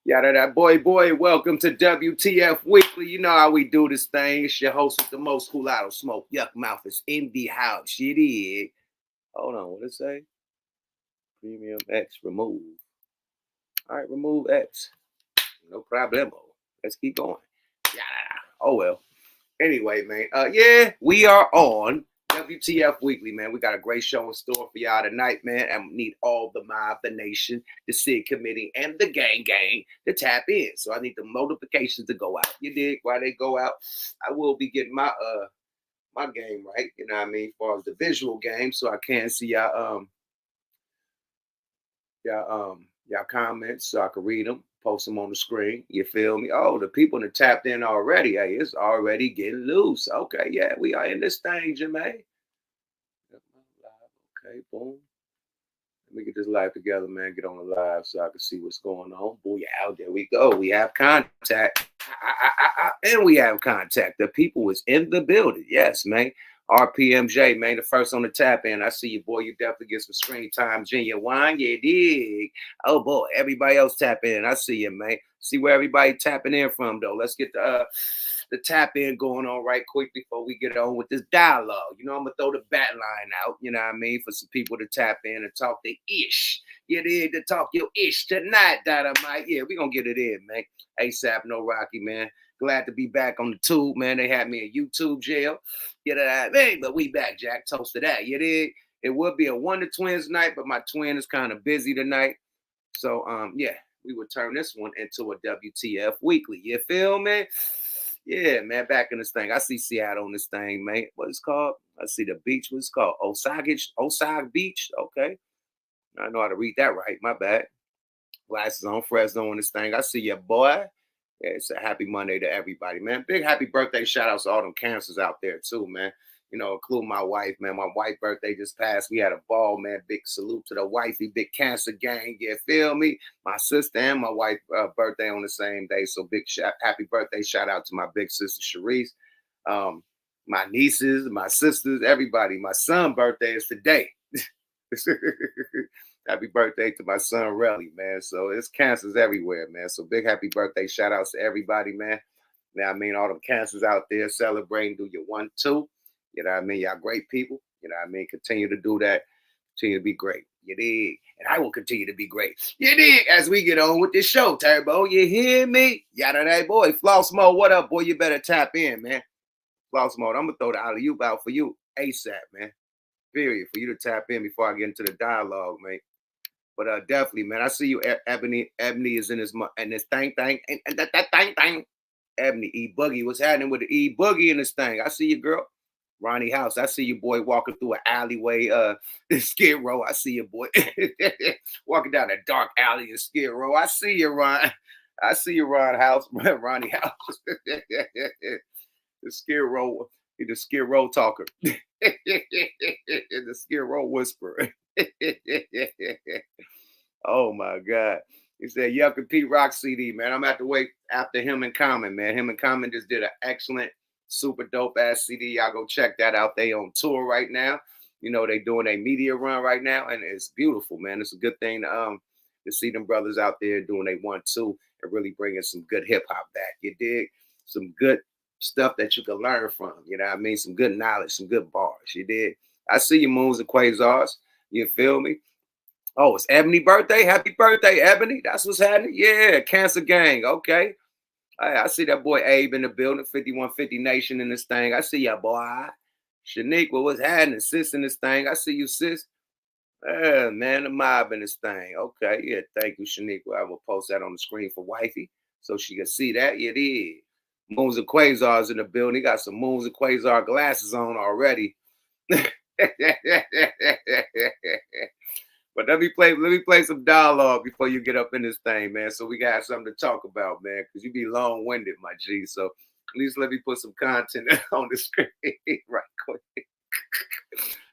Yada that boy, welcome to WTF Weekly. You know how we do this thing. It's your host with the most cool out of smoke. Yuck mouth is in the house. You did. Hold on, what it say? Premium X remove. All right, remove X. No problemo. Let's keep going. Yeah. Oh well. Anyway, man. Yeah, we are on WTF Weekly, man. We got a great show in store for y'all tonight, man. And we need all the mob, the nation, the SIG committee, and the gang to tap in. So I need the notifications to go out. You dig? While they go out, I will be getting my game right. You know what I mean? As far as the visual game, so I can see y'all comments so I can read them, post them on the screen. You feel me? Oh, the people that tapped in already. Hey, it's already getting loose. Okay, yeah, we are in this thing, Jermaine. Okay, boom. Let me get this live together, man. Get on the live so I can see what's going on. Boy, out there we go. We have contact. And we have contact. The people is in the building. Yes, man. RPMJ, man, the first on the tap in. I see you, boy. You definitely get some screen time. Genuine, you dig. Oh, boy. Everybody else tap in. I see you, man. See where everybody tapping in from, though. Let's get the tap in going on right quick before we get on with this dialogue. You know, I'm going to throw the bat line out, you know what I mean, for some people to tap in and talk their ish. You did to talk your ish tonight, Dynamite. Yeah, we're going to get it in, man. ASAP, no Rocky, man. Glad to be back on the tube, man. They had me in YouTube jail. You know what I mean? But we back, Jack. Toast to that. You did. It would be a Wonder Twins night, but my twin is kind of busy tonight. So, yeah, we would turn this one into a WTF Weekly. You feel me? Yeah, man, back in this thing. I see Seattle on this thing, man. What it's called? I see the beach. What's it called? Osage Beach. Okay. I know how to read that right. My bad. Glasses on, Fresno on this thing. I see your boy. Yeah, it's a happy Monday to everybody, man. Big happy birthday shout outs to all them cancers out there, too, man. You know, including my wife, man. My wife's birthday just passed. We had a ball, man. Big salute to the wifey, big cancer gang. You feel me? My sister and my wife's birthday on the same day. So happy birthday shout out to my big sister, Sharice. My nieces, my sisters, everybody. My son's birthday is today. Happy birthday to my son, Relly, man. So it's cancers everywhere, man. So big happy birthday shout outs to everybody, man. Now, I mean, all them cancers out there celebrating, do your 1-2. You know what I mean? Y'all great people. You know what I mean? Continue to do that. Continue to be great. You dig? And I will continue to be great. You dig? As we get on with this show, Turbo. You hear me? Yada that boy. Floss Mode, what up, boy? You better tap in, man. Floss Mode, I'm going to throw the alley-oop out for you ASAP, man. Period. For you to tap in before I get into the dialogue, man. But definitely, man. I see you, Ebony. Ebony is in this thing, and that thing. Ebony, E Boogie. What's happening with the E Boogie in this thing? I see you, girl. Ronnie House. I see you, boy, walking through an alleyway, Skid Row. I see you, boy. Walking down a dark alley in Skid Row. I see you, Ron. I see you, House. Ronnie House. The Skid Row. The Skid Row talker. The Skid Row whisperer. Oh my God. He said, Yuck and Pete Rock CD, man. I'm at to wait after him and Common, man. Him and Common just did an excellent, super dope ass CD. Y'all go check that out. They on tour right now. You know, they doing a media run right now, and it's beautiful, man. It's a good thing to see them brothers out there doing a 1-2 and really bringing some good hip hop back. You dig? Some good stuff that you can learn from. You know what I mean? Some good knowledge, some good bars. You dig? I see you, Moons and Quasars. You feel me? Oh, it's Ebony birthday. Happy birthday, Ebony. That's what's happening. Yeah, Cancer Gang. Okay. I see that boy Abe in the building, 5150 Nation in this thing. I see ya, boy. Shaniqua, what's happening? Sis in this thing. I see you, sis. Man, the mob in this thing. Okay, yeah, thank you, Shaniqua. I will post that on the screen for wifey so she can see that. Yeah, it is. Moons and Quasars in the building. He got some Moons and Quasar glasses on already. But let me play some dialogue before you get up in this thing, man. So we got something to talk about, man, because you be long-winded, my G. So at least let me put some content on the screen right quick.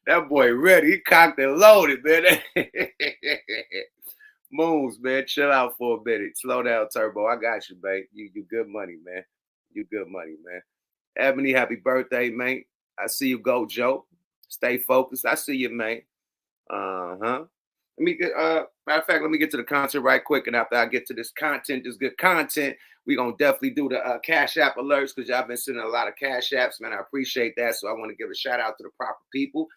That boy ready. He cocked and loaded, man. Moons, man. Chill out for a minute. Slow down, Turbo. I got you, babe. You good money, man. You good money, man. Ebony, happy birthday, man. I see you go, Joe. Stay focused. I see you, man. Uh-huh. Let me get matter of fact, let me get to the content right quick. And after I get to this content, this good content, we're gonna definitely do the Cash App alerts because y'all been sending a lot of Cash Apps, man. I appreciate that. So I want to give a shout out to the proper people.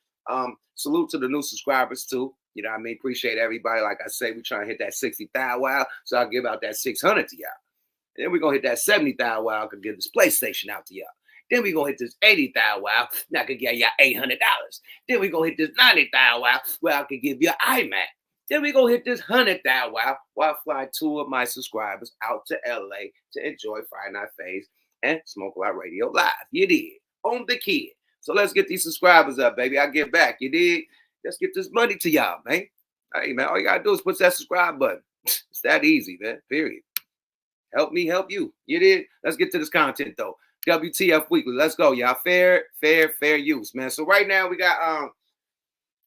Salute to the new subscribers too. You know what I mean? Appreciate everybody. Like I say, we trying to hit that 60,000 wow. So I'll give out that 600 to y'all. And then we're gonna hit that 70,000 wow. I can give this PlayStation out to y'all. Then we're gonna hit this 80,000 wow. Now I can give y'all $800. Then we're gonna hit this 90,000 wow where I can give you an iMac. Then we're gonna hit this 100,000 wow while I fly 2 of my subscribers out to LA to enjoy Friday Night Phase and Smoke Out Radio Live. You did. On the kid. So let's get these subscribers up, baby. I get back. You did. Let's get this money to y'all, man. Hey, man, all you gotta do is push that subscribe button. It's that easy, man. Period. Help me help you. You did. Let's get to this content though. WTF Weekly. Let's go, y'all. Fair use, man. So right now we got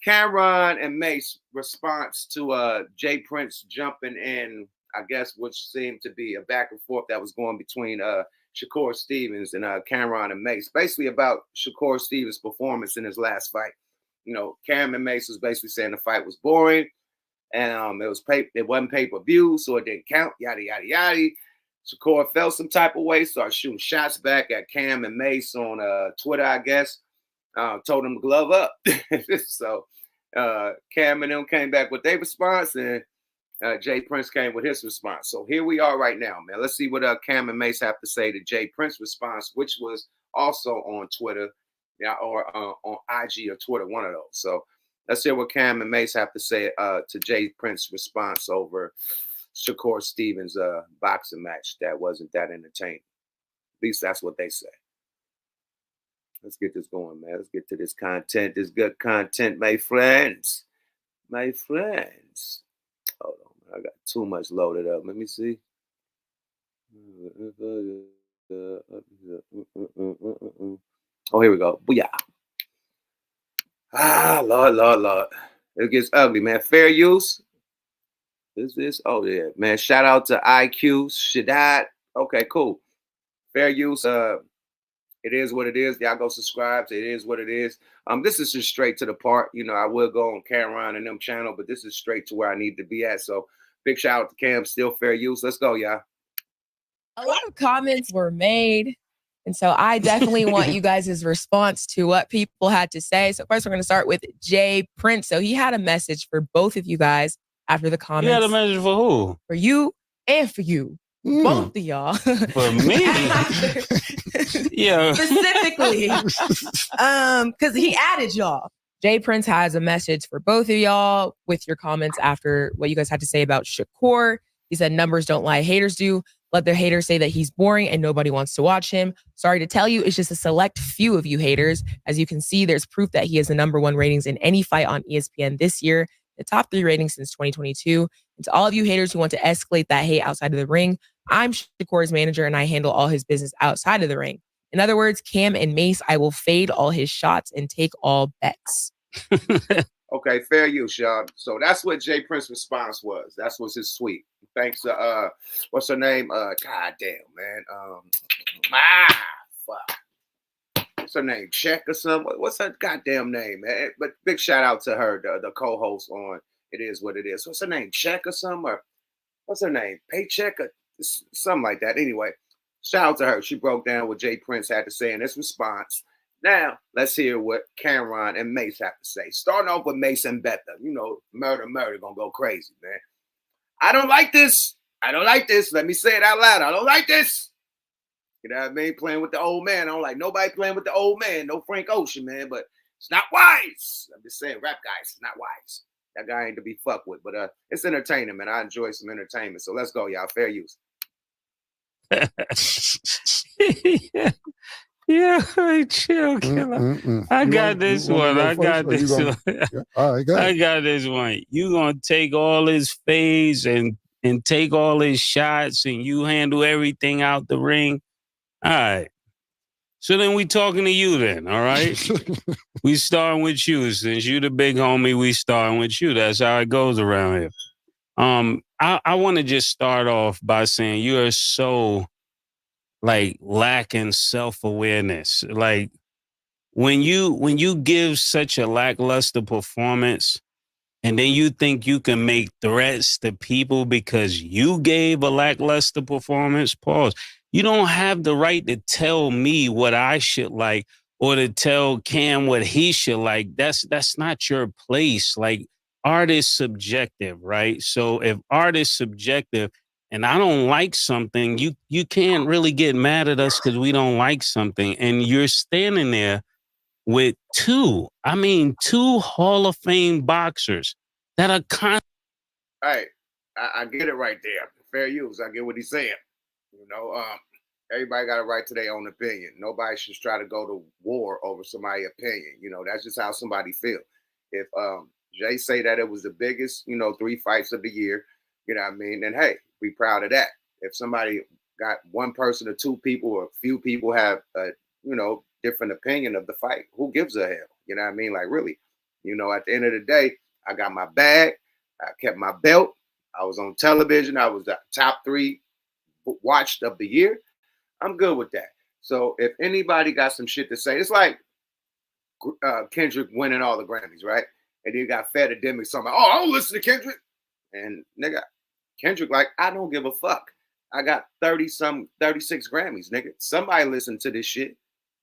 Cameron and Mase response to Jay Prince jumping in, I guess, which seemed to be a back and forth that was going between Shakur Stevens and Cameron and Mase, basically about Shakur Stevens' performance in his last fight. You know, Cam and Mase was basically saying the fight was boring and it wasn't pay-per-view, so it didn't count, yada, yada, yada. Shakur felt some type of way, started shooting shots back at Cam and Mase on Twitter, I guess. Told them to glove up. So Cam and them came back with their response, and Jay Prince came with his response. So here we are right now, man. Let's see what Cam and Mase have to say to Jay Prince's response, which was also on Twitter, or on IG or Twitter, one of those. So let's hear what Cam and Mase have to say to Jay Prince's response over Shakur Stevens' boxing match that wasn't that entertaining. At least that's what they say. Let's get this going, man. Let's get to this content, this good content, my friends. My friends. Hold on, man. I got too much loaded up. Let me see. Oh, here we go. Booyah. Lord. It gets ugly, man. Fair use. Is this? Oh, yeah, man. Shout out to IQ, Shaddad. Okay, cool. Fair use. It is what it is. Y'all go subscribe to It Is What It Is. This is just straight to the part. You know, I will go on Cameron and them channel, but this is straight to where I need to be at. So big shout out to Cam. Still fair use. Let's go, y'all. A lot of comments were made. And so I definitely want you guys' response to what people had to say. So first we're going to start with Jay Prince. So he had a message for both of you guys after the comments. He had a message for who? For you and for you. Both of y'all. For me? Yeah. Specifically. Because he added y'all. Jay Prince has a message for both of y'all with your comments after what you guys had to say about Shakur. He said, numbers don't lie, haters do. Let their haters say that he's boring and nobody wants to watch him. Sorry to tell you, it's just a select few of you haters. As you can see, there's proof that he has the #1 ratings in any fight on ESPN this year, the top 3 ratings since 2022. And to all of you haters who want to escalate that hate outside of the ring, I'm Shakur's manager and I handle all his business outside of the ring. In other words, Cam and Mase, I will fade all his shots and take all bets. Okay, fair use, y'all. So that's what Jay Prince's response was. That was his tweet. Thanks to what's her name? God damn, man. Fuck. What's her name? Check or something? What's her goddamn name, man? But big shout out to her, the co-host on It Is What It Is. What's her name? Check or something? Or what's her name? Paycheck or something like that. Anyway, shout out to her. She broke down what Jay Prince had to say in his response. Now, let's hear what Cameron and Mase have to say. Starting off with Mase and Betha. You know, murder, gonna go crazy, man. I don't like this. Let me say it out loud. I don't like this. You know what I mean? Playing with the old man. I don't like nobody playing with the old man. No Frank Ocean, man. But it's not wise. I'm just saying, rap guys, it's not wise. That guy ain't to be fucked with. But it's entertaining, man. I enjoy some entertainment. So let's go, y'all. Fair use. Yeah, chill, killer. I got this one. All right, go ahead. I got this one. You gonna take all his fades and take all his shots and you handle everything out the ring. All right. So then we talking to you then, all right? We starting with you. Since you the big homie, we starting with you. That's how it goes around here. I want to just start off by saying you are so lacking self-awareness. Like when you give such a lackluster performance, and then you think you can make threats to people because you gave a lackluster performance? Pause. You don't have the right to tell me what I should like or to tell Cam what he should like. That's not your place. Like, art is subjective, right? So if art is subjective and I don't like something, you can't really get mad at us because we don't like something. And you're standing there with two Hall of Fame boxers that are Hey, I get it right there. Fair use. I get what he's saying. You know, everybody got a right to their own opinion. Nobody should try to go to war over somebody's opinion. You know, that's just how somebody feel. If Jay say that it was the biggest, 3 fights of the year, you know what I mean, then hey, be proud of that. If somebody got one person or two people or a few people have a, different opinion of the fight, who gives a hell? You know what I mean? Like, really, at the end of the day, I got my bag, I kept my belt, I was on television, I was the top 3 watched of the year. I'm good with that. So if anybody got some shit to say, it's like Kendrick winning all the Grammys, right? And then you got Fed Epidemic something. Oh, I don't listen to Kendrick. And nigga, Kendrick, like, I don't give a fuck. I got 36 Grammys, nigga. Somebody listen to this shit.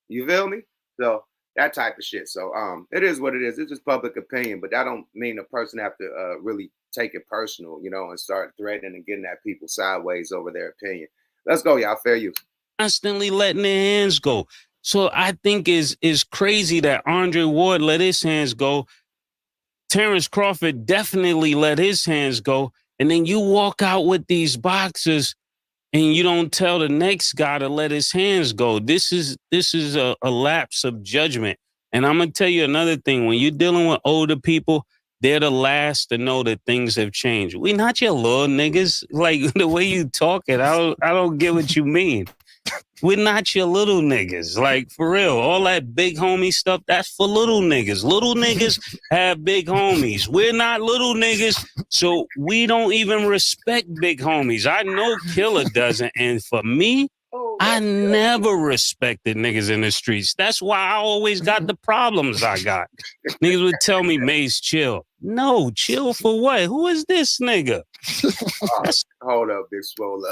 You feel me? So that type of shit. So it is what it is. It's just public opinion, but that don't mean a person have to really take it personal, and start threatening and getting at people sideways over their opinion. Let's go, y'all. Fair use. Constantly letting their hands go. So I think is crazy that Andre Ward let his hands go. Terrence Crawford definitely let his hands go. And then you walk out with these boxers and you don't tell the next guy to let his hands go. This is a lapse of judgment. And I'm going to tell you another thing. When you're dealing with older people, they're the last to know that things have changed. We not your little niggas. Like, the way you talk it, I don't get what you mean. We're not your little niggas. Like, for real, all that big homie stuff, that's for little niggas. Little niggas have big homies. We're not little niggas, so we don't even respect big homies. I know Killer doesn't, and for me, I never respected niggas in the streets. That's why I always got the problems I got. Niggas would tell me, Mase, chill. No, chill for what? Who is this nigga? Hold up, Big Swole.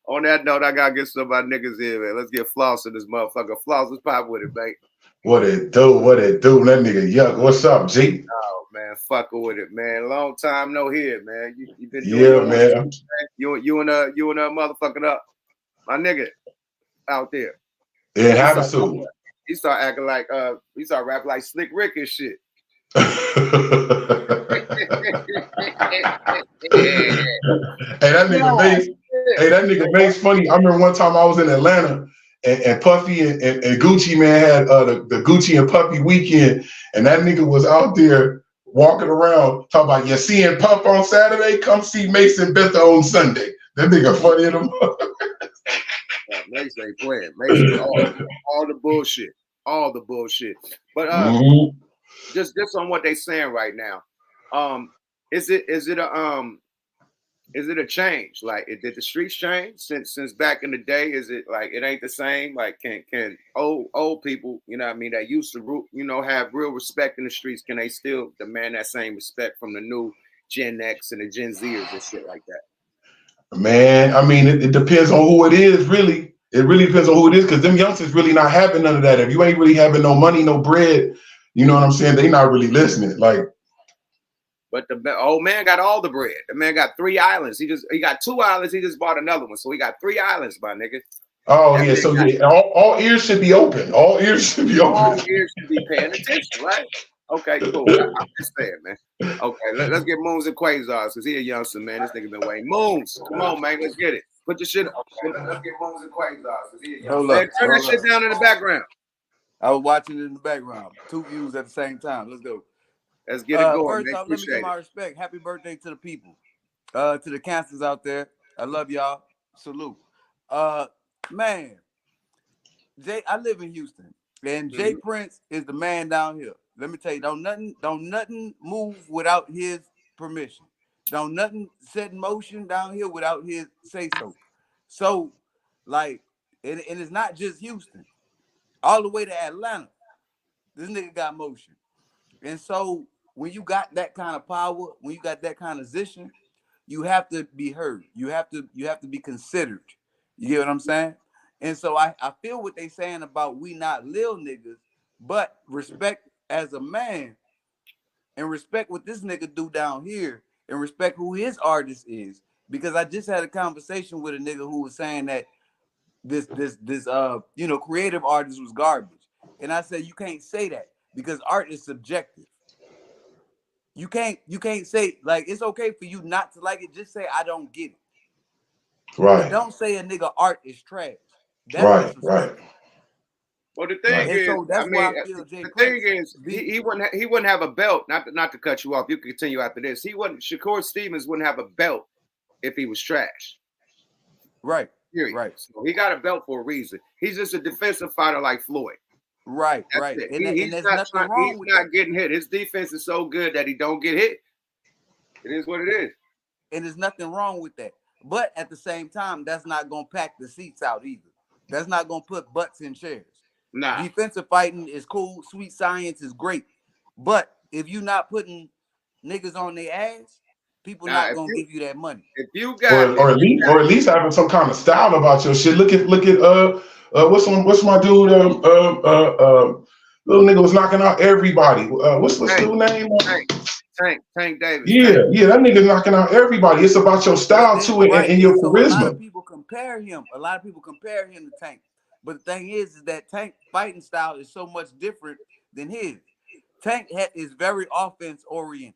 On that note, I gotta get some of my niggas in, man. Let's get Floss in this motherfucker. Floss, let's pop with it, mate. What it do? What it do? That nigga Yuck. What's up, G? Oh man, fucking with it, man. Long time no here, man. You been doing man. You and motherfucking up, my nigga out there. Yeah, it happens to. He start acting like he start rapping like Slick Rick and shit. Hey, that nigga Mase funny. I remember one time I was in Atlanta and Puffy and Gucci man had the Gucci and Puffy weekend, and that nigga was out there walking around talking about, you seeing Puff on Saturday, come see Mase and Betha on Sunday. That nigga funny in them. Mase ain't playing. Mase all the bullshit. All the bullshit. But just on what they saying right now. Is it a change? Like, did the streets change since back in the day? Is it like it ain't the same? Like, can old people, you know what I mean, that used to have real respect in the streets, can they still demand that same respect from the new Gen X and the Gen Zers and shit like that? Man, I mean, it depends on who it is, really. It really depends on who it is, because them youngsters really not having none of that. If you ain't really having no money, no bread, you know what I'm saying? They not really listening. Like, but the old man got all the bread. The man got 3 islands. He got 2 islands. He just bought another one. So he got 3 islands, my nigga. Oh, yeah. So yeah, all ears should be open. All ears should be open. All ears should be paying attention, right? Okay, cool. I'm just saying, man. Okay, let's get Moons and Quasars, because he a youngster, man. This nigga been waiting. Moons, come on, man. Let's get it. Put your shit up. Let's get Moons and Quasars, because he a youngster. Man, turn that shit down in the background. I was watching it in the background. 2 views at the same time. Let's go. Let's get it going. First off, let me give my respect. Happy birthday to the people. To the cancers out there. I love y'all. Salute. Man, Jay, I live in Houston. And Jay Prince is the man down here. Let me tell you, don't nothing move without his permission. Don't nothing set in motion down here without his say-so. So, like, and it's not just Houston. All the way to Atlanta. This nigga got motion. And so when you got that kind of power, when you got that kind of position, you have to be heard. You have to be considered. You get what I'm saying? And so I feel what they saying about we not lil niggas, but respect as a man and respect what this nigga do down here and respect who his artist is. Because I just had a conversation with a nigga who was saying that this creative artist was garbage. And I said, you can't say that because art is subjective. You can't say, like, it's okay for you not to like it. Just say, I don't get it. Right. But don't say a nigga art is trash. That's Right. disrespectful. Well, the thing is, so that's why I feel the thing is, he wouldn't have a belt. Not to cut you off. You can continue after this. Shakur Stevens wouldn't have a belt if he was trash. Right. Period. Right. So he got a belt for a reason. He's just a defensive fighter like Floyd. Right. That's right. It. And there's nothing wrong with not getting hit. His defense is so good that he don't get hit. It is what it is. And there's nothing wrong with that. But at the same time, that's not gonna pack the seats out either. That's not gonna put butts in chairs. Nah. Defensive fighting is cool. Sweet science is great. But if you're not putting niggas on their ass, people not gonna give you that money. If you got or at least having some kind of style about your shit. Look at what's my dude little nigga was knocking out everybody. What's the dude name? Tank Davis. Yeah, that nigga knocking out everybody. It's about your style too and your charisma. A lot of people compare him. To Tank. But the thing is that Tank fighting style is so much different than his. Tank is very offense oriented.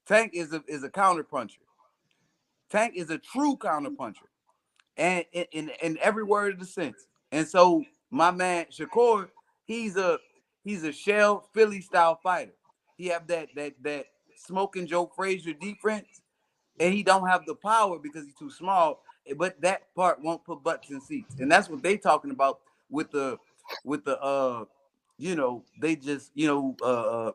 Tank is a counter puncher. Tank is a true counter puncher, and in every word of the sense. And so my man Shakur, he's a shell Philly style fighter. He have that smoking Joe Frazier defense, and he don't have the power because he's too small. But that part won't put butts in seats, and that's what they talking about with the they just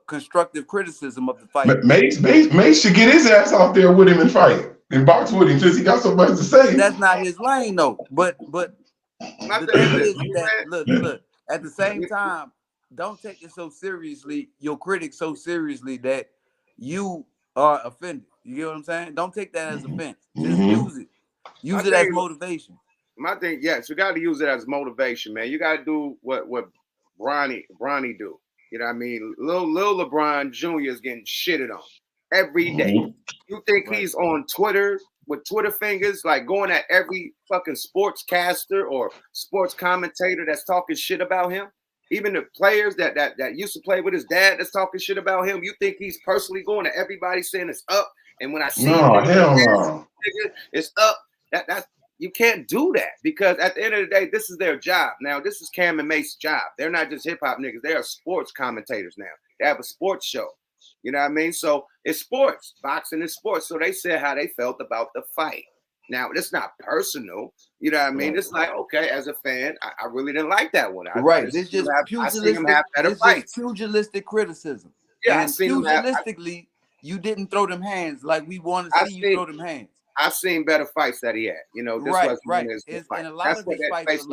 constructive criticism of the fight. Mase should get his ass out there with him and fight and box with him since he got so much to say. That's not his lane though. But the thing is that look at the same time, don't take it so seriously, your critics so seriously that you are offended. You get what I'm saying? Don't take that as offense. Just use it. Use it as motivation. My thing, yes, you got to use it as motivation, man. You got to do what Bronny do. You know what I mean? Lil LeBron Jr. is getting shitted on every day. You think he's on Twitter with Twitter fingers, like going at every fucking sportscaster or sports commentator that's talking shit about him? Even the players that used to play with his dad that's talking shit about him, you think he's personally going to everybody saying it's up? And when I see it's up, that's you can't do that because at the end of the day, this is their job. Now, this is Cam and Mace's job. They're not just hip hop niggas. They are sports commentators now. They have a sports show. You know what I mean? So it's sports. Boxing is sports. So they said how they felt about the fight. Now, it's not personal. You know what I mean? It's like, okay, as a fan, I really didn't like that one. This is just pugilistic criticism. Yeah, and pugilistically, you didn't throw them hands like we want to see you throw them hands. I've seen better fights that he had. You know, this right. And a lot of his fights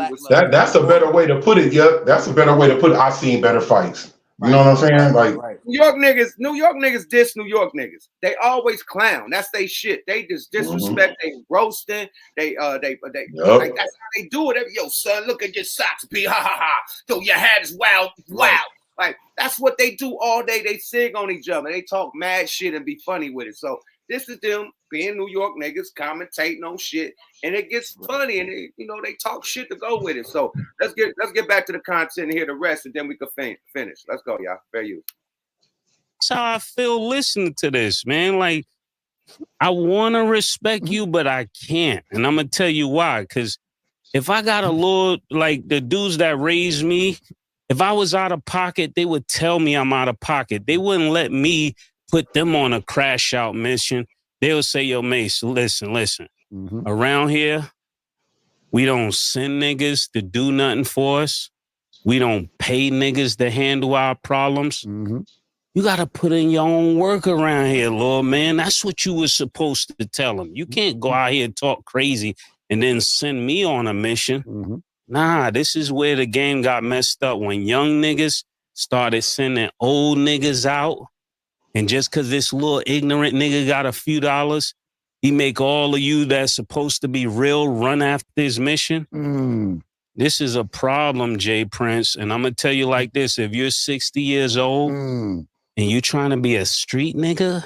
that's a better way to put it. Yeah, that's a better way to put it. I've seen better fights. You know what I'm saying? Like New York niggas diss New York niggas. They always clown. That's they shit. They just disrespect. They roasting. They like that's how they do it. Yo, son, look at your socks. B ha ha ha. So your hat is wild. Like that's what they do all day. They sing on each other. They talk mad shit and be funny with it. So this is them being New York niggas commentating on shit, and it gets funny, and they talk shit to go with it. So let's get back to the content and hear the rest, and then we can finish. Let's go, y'all. Fair use. That's how I feel listening to this, man. Like I want to respect you, but I can't, and I'm gonna tell you why. Because if I got a little like the dudes that raised me, if I was out of pocket, they would tell me I'm out of pocket. They wouldn't let me put them on a crash out mission. They'll say, yo, Mase, listen. Around here, we don't send niggas to do nothing for us. We don't pay niggas to handle our problems. You got to put in your own work around here, Lord, man. That's what you were supposed to tell them. You can't go out here and talk crazy and then send me on a mission. Nah, this is where the game got messed up when young niggas started sending old niggas out. And just because this little ignorant nigga got a few dollars, he make all of you that's supposed to be real run after his mission. This is a problem, Jay Prince. And I'm going to tell you like this. If you're 60 years old and you're trying to be a street nigga,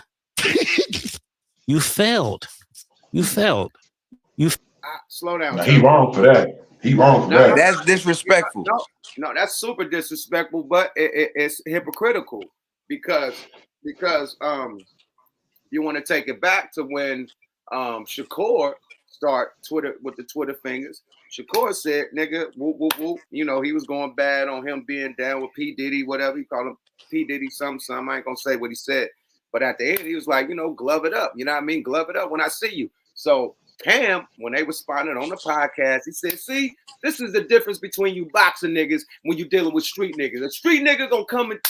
you failed. You failed. Slow down. Now, he wrong for that. He wrong for that. That's disrespectful. No, that's super disrespectful, but it's hypocritical because you want to take it back to when Shakur start Twitter with the Twitter fingers. Shakur said, nigga, whoop, whoop, whoop. You know, he was going bad on him being down with P. Diddy, whatever. He called him P. Diddy, something. I ain't going to say what he said. But at the end, he was like, you know, glove it up. You know what I mean? Glove it up when I see you. So Cam, when they responded on the podcast, he said, see, this is the difference between you boxing niggas when you dealing with street niggas. A street nigga gonna come and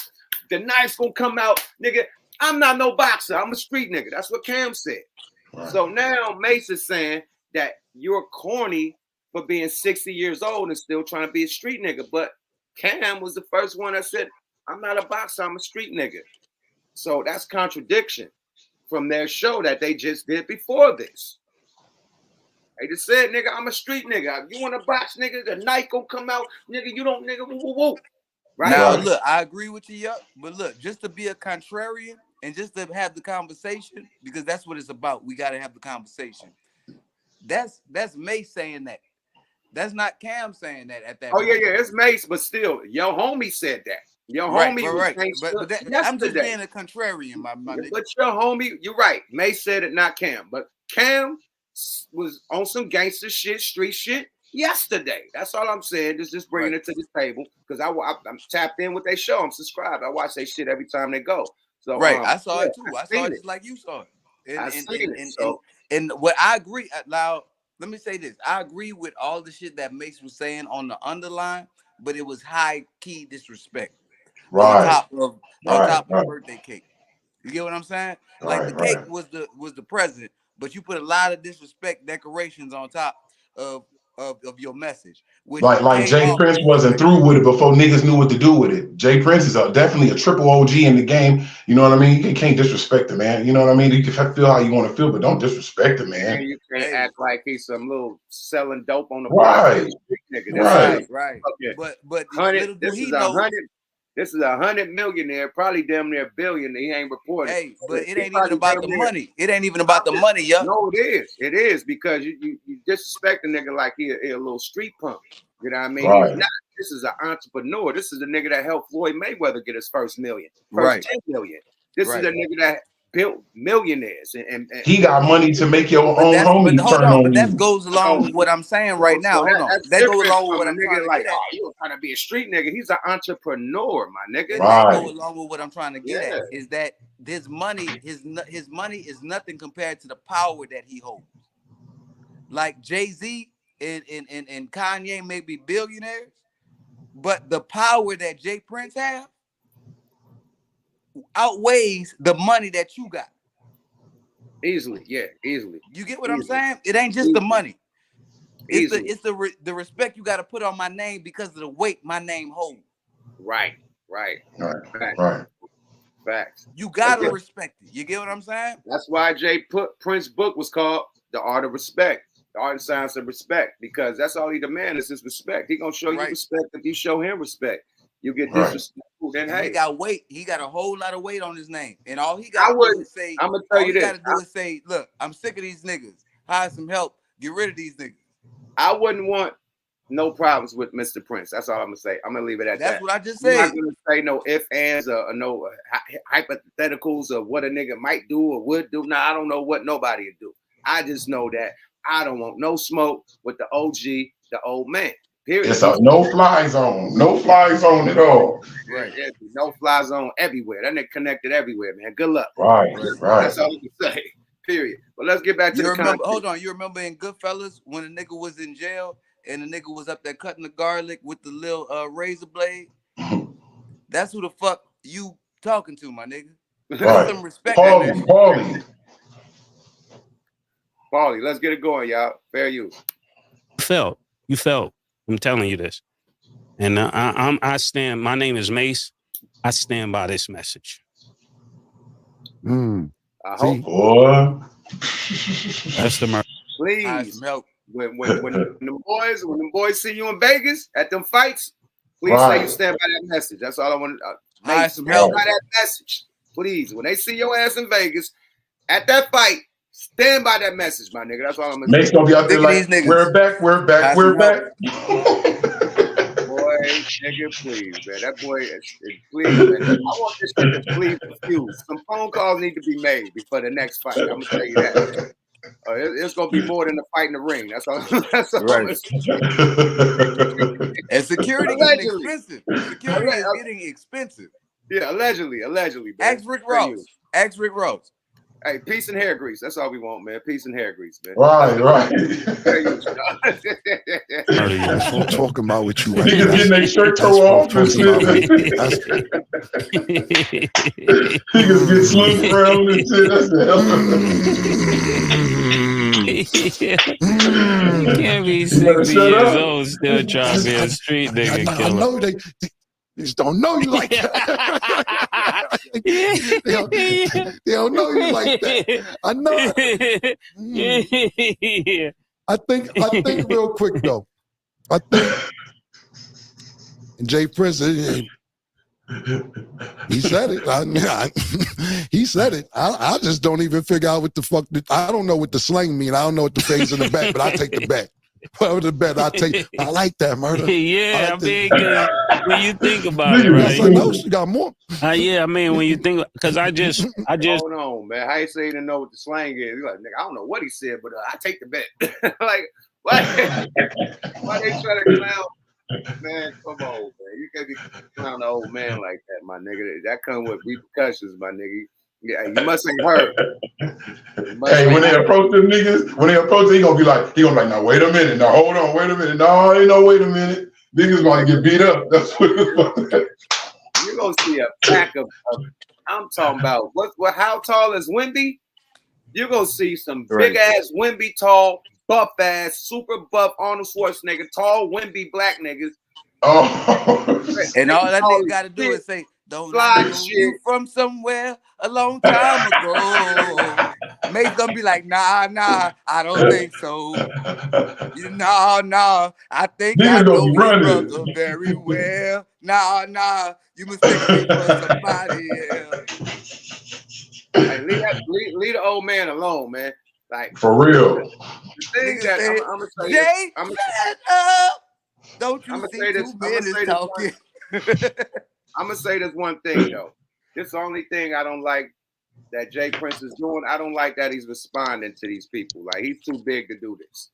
the knife's gonna come out. Nigga, I'm not no boxer. I'm a street nigga. That's what Cam said. Right. So now Mase is saying that you're corny for being 60 years old and still trying to be a street nigga. But Cam was the first one that said, I'm not a boxer, I'm a street nigga. So that's contradiction from their show that they just did before this. They just said, nigga, I'm a street nigga. You want to box, nigga, the knife gonna come out, nigga, you don't, nigga, woo, woo, woo. Right? Now, look, I agree with you, Yup, but look, just to be a contrarian and just to have the conversation, because that's what it's about. We got to have the conversation. That's Mase saying that. That's not Cam saying that at that point. Yeah, it's Mase, but still, your homie said that. Your homie right. But that, I'm just being a contrarian, my nigga. But your homie, you're right. Mase said it, not Cam. But Cam was on some gangster shit, street shit yesterday. That's all I'm saying. Just bringing it to this table because I'm tapped in with their show. I'm subscribed. I watch their shit every time they go. So I saw it too. I saw it just like you saw it. And what I agree now. Let me say this. I agree with all the shit that Mase was saying on the underline, but it was high key disrespect. On top of birthday cake. You get what I'm saying? Like the cake was the present, but you put a lot of disrespect decorations on top of your message. Like Jay Prince wasn't through with it before niggas knew what to do with it. Jay Prince is definitely a triple OG in the game. You know what I mean? You can't disrespect him, man. You know what I mean? You can feel how you want to feel, but don't disrespect him, man. You can't act like he's some little selling dope on the block. Nigga. Right. Okay. But little do he know. This is 100 millionaire, probably damn near a billion. He ain't reporting. Hey, but it ain't even about the money. It ain't even about the money, Yup. No, it is. It is because you disrespect a nigga like he a little street punk. You know what I mean? Right. He's not. This is an entrepreneur. This is a nigga that helped Floyd Mayweather get his first million, first 10 million. This is a nigga that built millionaires. And he got money to make your own homie turn on you. But that goes along with what I'm saying right now. Hold on. That goes along with what I'm trying to get at. You're trying to be a street nigga. He's an entrepreneur, my nigga. That goes along with what I'm trying to get at. Is that his money is nothing compared to the power that he holds. Like Jay-Z and Kanye may be billionaires, but the power that Jay Prince have outweighs the money that you got. Easily. You get what I'm saying? It ain't just the money. It's the respect you got to put on my name because of the weight my name holds. Right. Facts. You gotta respect it. You get what I'm saying? That's why Prince's book was called The Art of Respect. The Art and Science of Respect, because that's all he demands is respect. He gonna show you respect if you show him respect. You get disrespectful, then hey. He got weight. He got a whole lot of weight on his name. And all he got to do is say, I'm gonna tell you this. All he got to do is say, look, I'm sick of these niggas. Hire some help. Get rid of these niggas. I wouldn't want no problems with Mr. Prince. That's all I'm gonna say. I'm gonna leave it at that. That's what I just said. I'm not gonna say no ifs, ands, or no hypotheticals of what a nigga might do or would do. Now I don't know what nobody would do. I just know that I don't want no smoke with the OG, the old man. Period. It's a no-fly zone. No fly zone at all. Right. Yeah, no fly zone everywhere. That nigga connected everywhere, man. Good luck. Right. That's all you can say. Period. But let's get back to the content. Hold on. You remember in Goodfellas when a nigga was in jail and the nigga was up there cutting the garlic with the little razor blade? That's who the fuck you talking to, my nigga. Right. Some respect. Paulie, let's get it going, y'all. Fair use. You felt. I'm telling you this. And I stand, my name is Mase. I stand by this message. I hope. Boy. That's the murder. Please. When the boys see you in Vegas at them fights, please say you stand by that message. That's all I want. Stand by that message, please. When they see your ass in Vegas at that fight, stand by that message, my nigga. That's all I'm gonna say. Mace gonna be out there like, we're back. Boy, nigga, please, man. That boy, please, man. I want this shit to please refuse. Some phone calls need to be made before the next fight. I'm gonna tell you that. It's gonna be more than a fight in the ring. That's all. That's all. Right. And security getting expensive. Security is getting expensive. Yeah, allegedly. Ask Rick Ross. Hey, peace and hair grease. That's all we want, man. Peace and hair grease, man. Right. I'm talking about what you right now. Niggas getting their shirt tore off and shit. Niggas get slung around and shit. That's the You can't be 60 years old still trying to be a street nigga killer. I know they just don't know you like that. they don't know you like that. I know. I think real quick though. I think Jay Prince, he said it. He said it. I just don't even figure out what the fuck. I don't know what the slang mean. I don't know what the phase in the back, but I take the bet. Whatever the bet, I like that, murder. Yeah, I mean, when you think about it, right? I know she got more. Yeah, I mean, when you think, because I just. Hold on, man. How you say you didn't know what the slang is? You're like, nigga, I don't know what he said, but I take the bet. Like, why they try to clown? Man, come on, man. You can't be clowning an old man like that, my nigga. That come with repercussions, my nigga. Yeah, you must ain't heard. Hey, when they approach them niggas, he gonna be like, now wait a minute, now hold on, wait a minute, no, ain't no wait a minute. Niggas gonna get beat up. That's what you're gonna see a pack of I'm talking about what how tall is Wemby? You're gonna see some big ass Wemby tall, buff ass, super buff Arnold Schwarzenegger, tall Wemby black niggas. Oh, and all that nigga gotta do is say, don't I know you from somewhere a long time ago. Mace gonna be like, nah, I don't think so. Nah, I think I know your brother very well. Nah, you mistaken me for somebody else. Hey, leave the old man alone, man. Like for real. The thing that I'm gonna say, Jay, shut up. Don't you see 2 minutes talking? I'm gonna say this one thing though. This is the only thing I don't like that Jay Prince is doing. I don't like that he's responding to these people. Like he's too big to do this.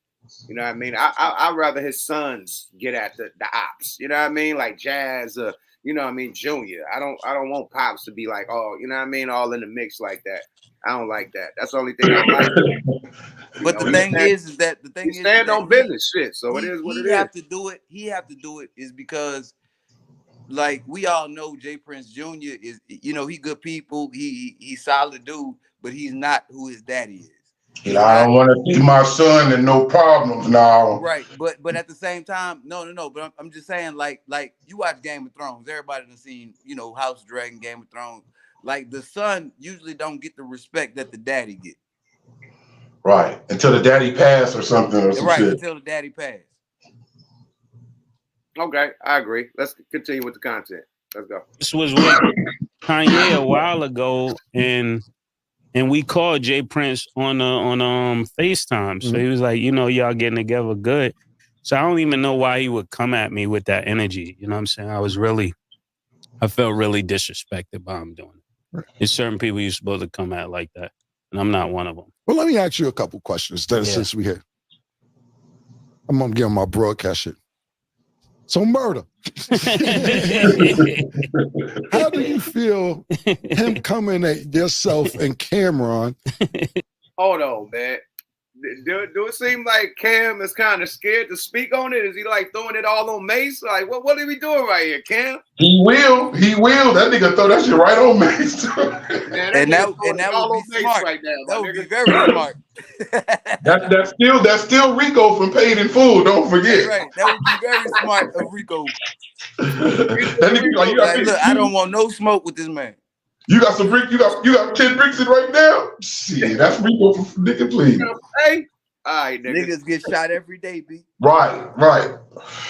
You know what I mean? I'd rather his sons get at the ops. You know what I mean? Like Jazz, you know what I mean, Junior. I don't want Pops to be like, oh, you know what I mean, all in the mix like that. I don't like that. That's the only thing I like. But the thing is that he stand on business shit. So it is what it is. He have to do it is because, like, we all know Jay Prince Jr. is, you know, he good people. He's solid dude, but he's not who his daddy is. I don't want to see my son and no problems now. Right, but at the same time, no. But I'm just saying, like you watch Game of Thrones. Everybody done seen, you know, House of Dragon, Game of Thrones. Like the son usually don't get the respect that the daddy get. Right, until the daddy pass or something. Or some shit. Until the daddy pass. Okay, I agree. Let's continue with the content. Let's go. This was with Kanye a while ago, and we called Jay Prince on FaceTime. So he was like, you know, y'all getting together good. So I don't even know why he would come at me with that energy. You know what I'm saying? I felt really disrespected by him doing it. There's certain people you're supposed to come at like that, and I'm not one of them. Well, let me ask you a couple questions since we're here. I'm gonna give my broadcast shit. So murder. How do you feel him coming at yourself and Cameron? Hold on, man. Do it seem like Cam is kind of scared to speak on it? Is he like throwing it all on Mase? Like, what are we doing right here, Cam? He will. That nigga throw that shit right on Mase. Man, and that would be smart. Right now, that would be very smart. That's still Rico from Paid in Full. Don't forget. That's right. That would be very smart of Rico. That nigga like, you got look, I don't want no smoke with this man. You got some brick. You got 10 bricks in right now. Shit, that's Rico for nigga, please. Hey, all right, niggas get shot every day, B. Right.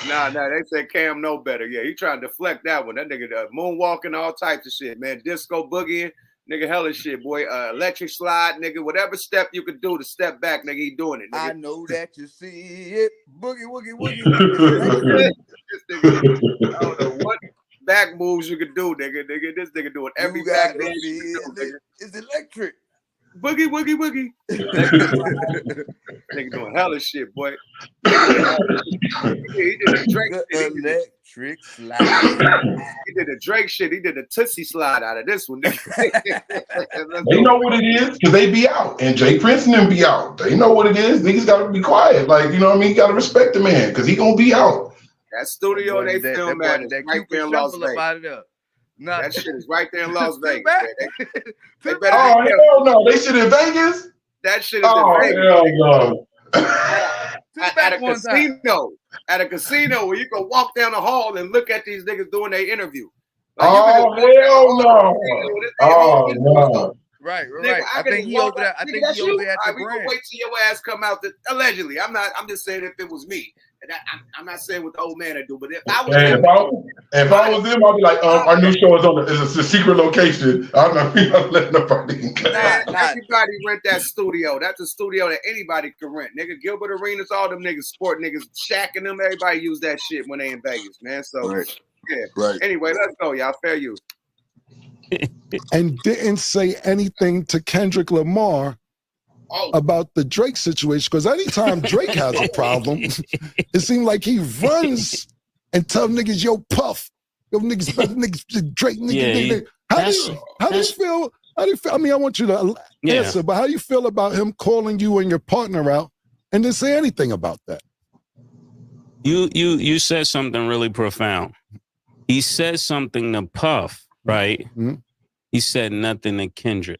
Nah, they said Cam know better. Yeah, he trying to deflect that one. That nigga moonwalking, all types of shit, man. Disco boogieing, nigga, hella shit, boy. Electric slide, nigga. Whatever step you could do to step back, nigga, he doing it. Nigga. I know that you see it. Boogie, woogie, woogie. This nigga, I don't know what back moves you could do, nigga. This nigga doing every back move. It's electric. Boogie, woogie, woogie. Nigga doing hella shit, boy. He did a Drake shit. Electric slide. He did a Drake shit. He did a Tootsie slide out of this one. Nigga. They know what it is because they be out. And Jay Prince and them be out. They know what it is. Niggas got to be quiet. Like, you know what I mean? You got to respect the man because he going to be out. That studio they film at is right there in Las Vegas. Nah. That shit is right there in Las Vegas. They better oh, hell no. They shit in Vegas? That shit is in Vegas. Hell no. At a casino. At a casino where you can walk down the hall and look at these niggas doing their interview. Like, hell no. Oh, no. Right. I think he over there. I think he over there at the we brand. Gonna wait till your ass come out. Allegedly, I'm just saying if it was me. And I'm not saying what the old man would do, but if I was them, I'd be like, our new show is a secret location. I'm not letting nobody. Everybody rent that studio. That's a studio that anybody can rent. Nigga, Gilbert Arenas, all them niggas, sport niggas, shacking them. Everybody use that shit when they in Vegas, man. So yeah. Right. Anyway, let's go, y'all. Fair use. And didn't say anything to Kendrick Lamar about the Drake situation, because anytime Drake has a problem, it seems like he runs and tell niggas, yo, Puff, yo, niggas, Drake, nigga. How do you feel? I mean, I want you to answer, but how do you feel about him calling you and your partner out and didn't say anything about that? You said something really profound. He said something to Puff, right? Mm-hmm. He said nothing to Kendrick.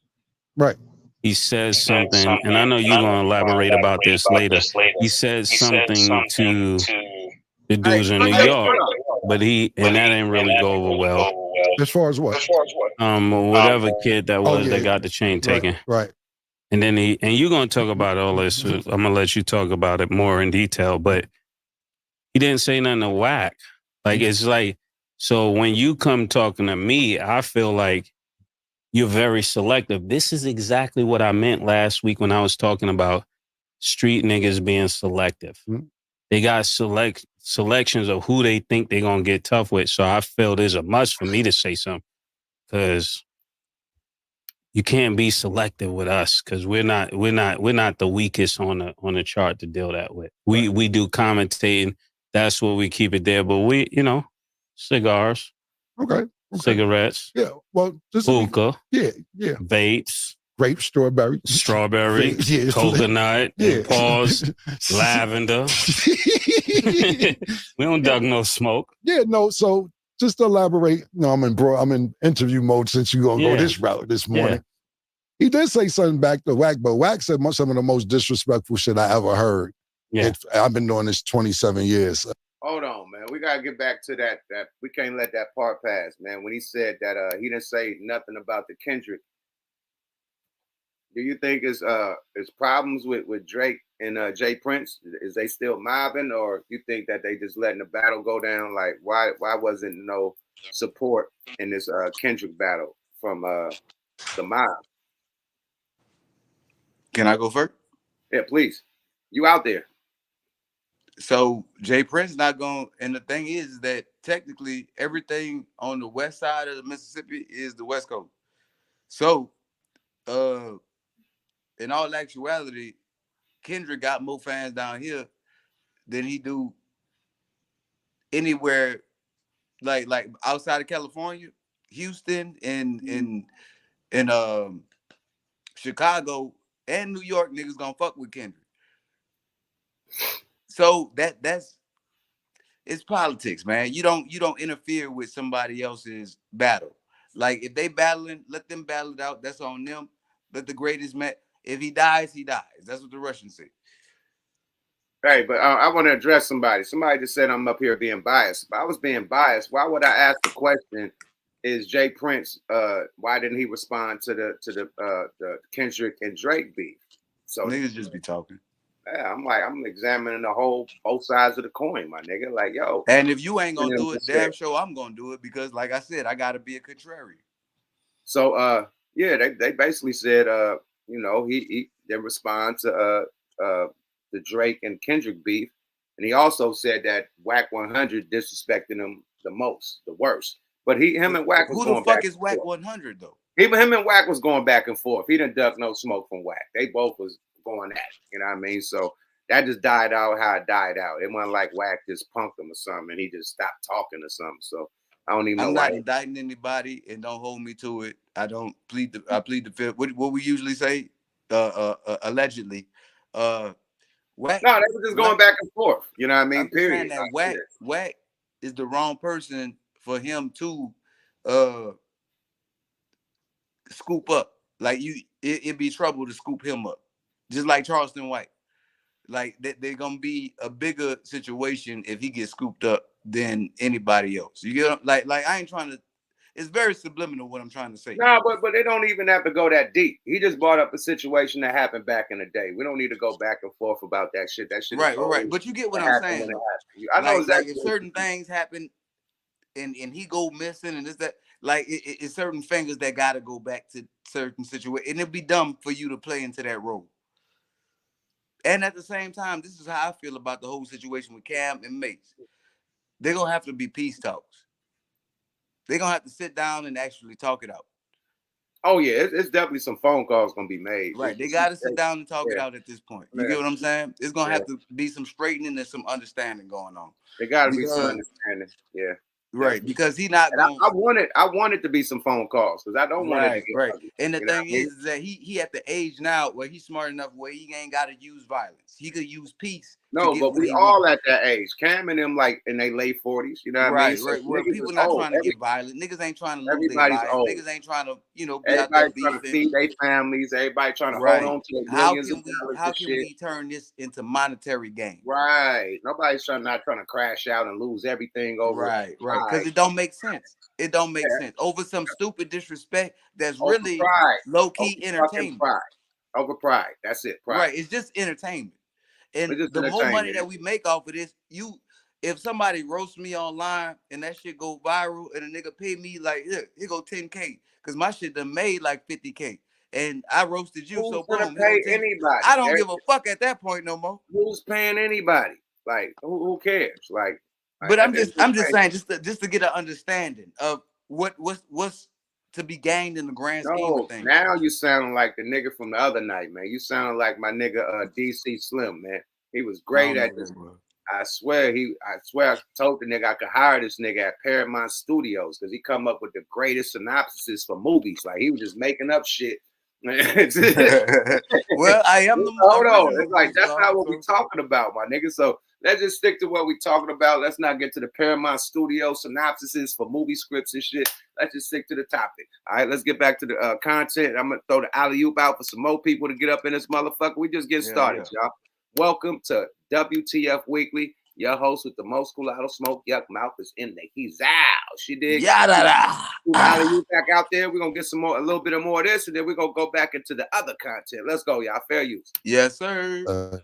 Right. He says something, and I know you're going to elaborate about this later. He says something to the dudes in New York, but that didn't really go over well. As far as what? Whatever kid that was that got the chain taken. Right. And then you're going to talk about all this. I'm going to let you talk about it more in detail, but he didn't say nothing to whack. Like, it's like, so when you come talking to me, I feel like you're very selective. This is exactly what I meant last week when I was talking about street niggas being selective. Mm-hmm. They got selections of who they think they're going to get tough with. So I feel there's a must for me to say something, because you can't be selective with us, because we're not the weakest on the chart to deal that with. We do commentating. That's what we keep it there. But we, cigars. Okay. Cigarettes. Yeah. Well, hookah. Yeah. Vapes. Grape, strawberry, coconut, pause, lavender. We don't duck no smoke. Yeah, no. So just to elaborate, I'm in interview mode since you're gonna go this route this morning. Yeah. He did say something back to Wack, but Wack said some of the most disrespectful shit I ever heard. Yeah. I've been doing this 27 years. Hold on, man. We gotta get back to that. That we can't let that part pass, man. When he said that he didn't say nothing about the Kendrick. Do you think is problems with Drake and Jay Prince? Is they still mobbing, or you think that they just letting the battle go down? Like, why wasn't no support in this Kendrick battle from the mob? Can I go first? Yeah, please. You out there. So Jay Prince not going, and the thing is that technically everything on the west side of the Mississippi is the West Coast. So, in all actuality, Kendrick got more fans down here than he do anywhere, like outside of California, Houston, and Chicago and New York. Niggas gonna fuck with Kendrick. So that's it's politics, man. You don't interfere with somebody else's battle. Like, if they battling, let them battle it out. That's on them. Let the greatest man. If he dies, he dies. That's what the Russians say. Hey, but I want to address somebody. Somebody just said I'm up here being biased. If I was being biased, why would I ask the question? Is Jay Prince? Why didn't he respond to the Kendrick and Drake beef? So niggas just be talking. Yeah, I'm examining both sides of the coin, my nigga. Like, yo. And if you ain't gonna do it, damn sure I'm gonna do it because, like I said, I gotta be a contrarian. So, yeah, they basically said, you know, he didn't respond to the Drake and Kendrick beef, and he also said that Wack 100 disrespecting him the most, the worst. But him and Wack was who going the fuck back is Wack 100 though? Him and Wack was going back and forth. He didn't duck no smoke from Wack. They both was going at it, you know what I mean? So that just died out how it died out. It wasn't like Wack just punked him or something and he just stopped talking or something. So I don't even know why. I'm not indicting anybody and don't hold me to it. I plead the fifth. What we usually say? Allegedly. Wack, no, they were just going back and forth. You know what I mean? I'm Period. Saying that Wack is the wrong person for him to scoop up. Like it'd be trouble to scoop him up. Just like Charleston White. Like they're gonna be a bigger situation if he gets scooped up than anybody else. You get like I ain't trying to. It's very subliminal what I'm trying to say. No, but they don't even have to go that deep. He just brought up a situation that happened back in the day. We don't need to go back and forth about that shit. That shit. Right. But you get what I'm saying. I know exactly. Like if certain things happen and he go missing and this that, like it's certain fingers that gotta go back to certain situations, and it'd be dumb for you to play into that role. And at the same time, this is how I feel about the whole situation with Cam and Mase. They're gonna have to be peace talks. They're gonna have to sit down and actually talk it out. Oh yeah, it's definitely some phone calls gonna be made. Right, they got to sit down and talk it out at this point. You get what I'm saying? It's gonna have to be some straightening and some understanding going on. There got to be some understanding. Yeah. Right, because he not going. I wanted to be some phone calls because I don't want it to get ugly. And the thing is that he at the age now where he's smart enough where he ain't got to use violence. He could use peace. No, but we all at that age. Cam and them like in their late 40s. You know what I mean? Right. Where people not trying to get violent. Niggas ain't trying to lose their lives. Niggas ain't trying to, be out there trying to feed their families. Everybody trying to hold on to their millions of dollars. How can we turn this into monetary gain? Right. Nobody's not trying to crash out and lose everything over. Right. Because it don't make sense. It don't make sense over some stupid disrespect that's over really low key entertainment. Over pride. That's it. Pride. Right. It's just entertainment. And the more money that we make off of this, if somebody roasts me online and that shit go viral and a nigga pay me like, here go 10K because my shit done made like 50K and I roasted you. Who's gonna pay anybody? I don't give a fuck at that point no more. Who's paying anybody? Like who cares? Like, but I'm just saying just to get an understanding of what's to be gained in the grand scheme of things. Now you sounding like the nigga from the other night, man. You sounding like my nigga DC Slim, man. He was great at this. I swear I told the nigga I could hire this nigga at Paramount Studios because he come up with the greatest synopsises for movies. Like he was just making up shit. Well, I am the hold on. It's like that's not what we talking about, my nigga. So let's just stick to what we talking about. Let's not get to the Paramount Studio synopsises for movie scripts and shit. Let's just stick to the topic. All right, let's get back to the content. I'm gonna throw the alley-oop out for some more people to get up in this motherfucker. We just get started, y'all. Welcome to WTF Weekly. Your host with the most cool out of smoke. Yuck mouth is in there. He's out. She did. Alley-oop back out there. We're gonna get a little bit more of this, and then we're gonna go back into the other content. Let's go, y'all. Fair use. Yes, sir.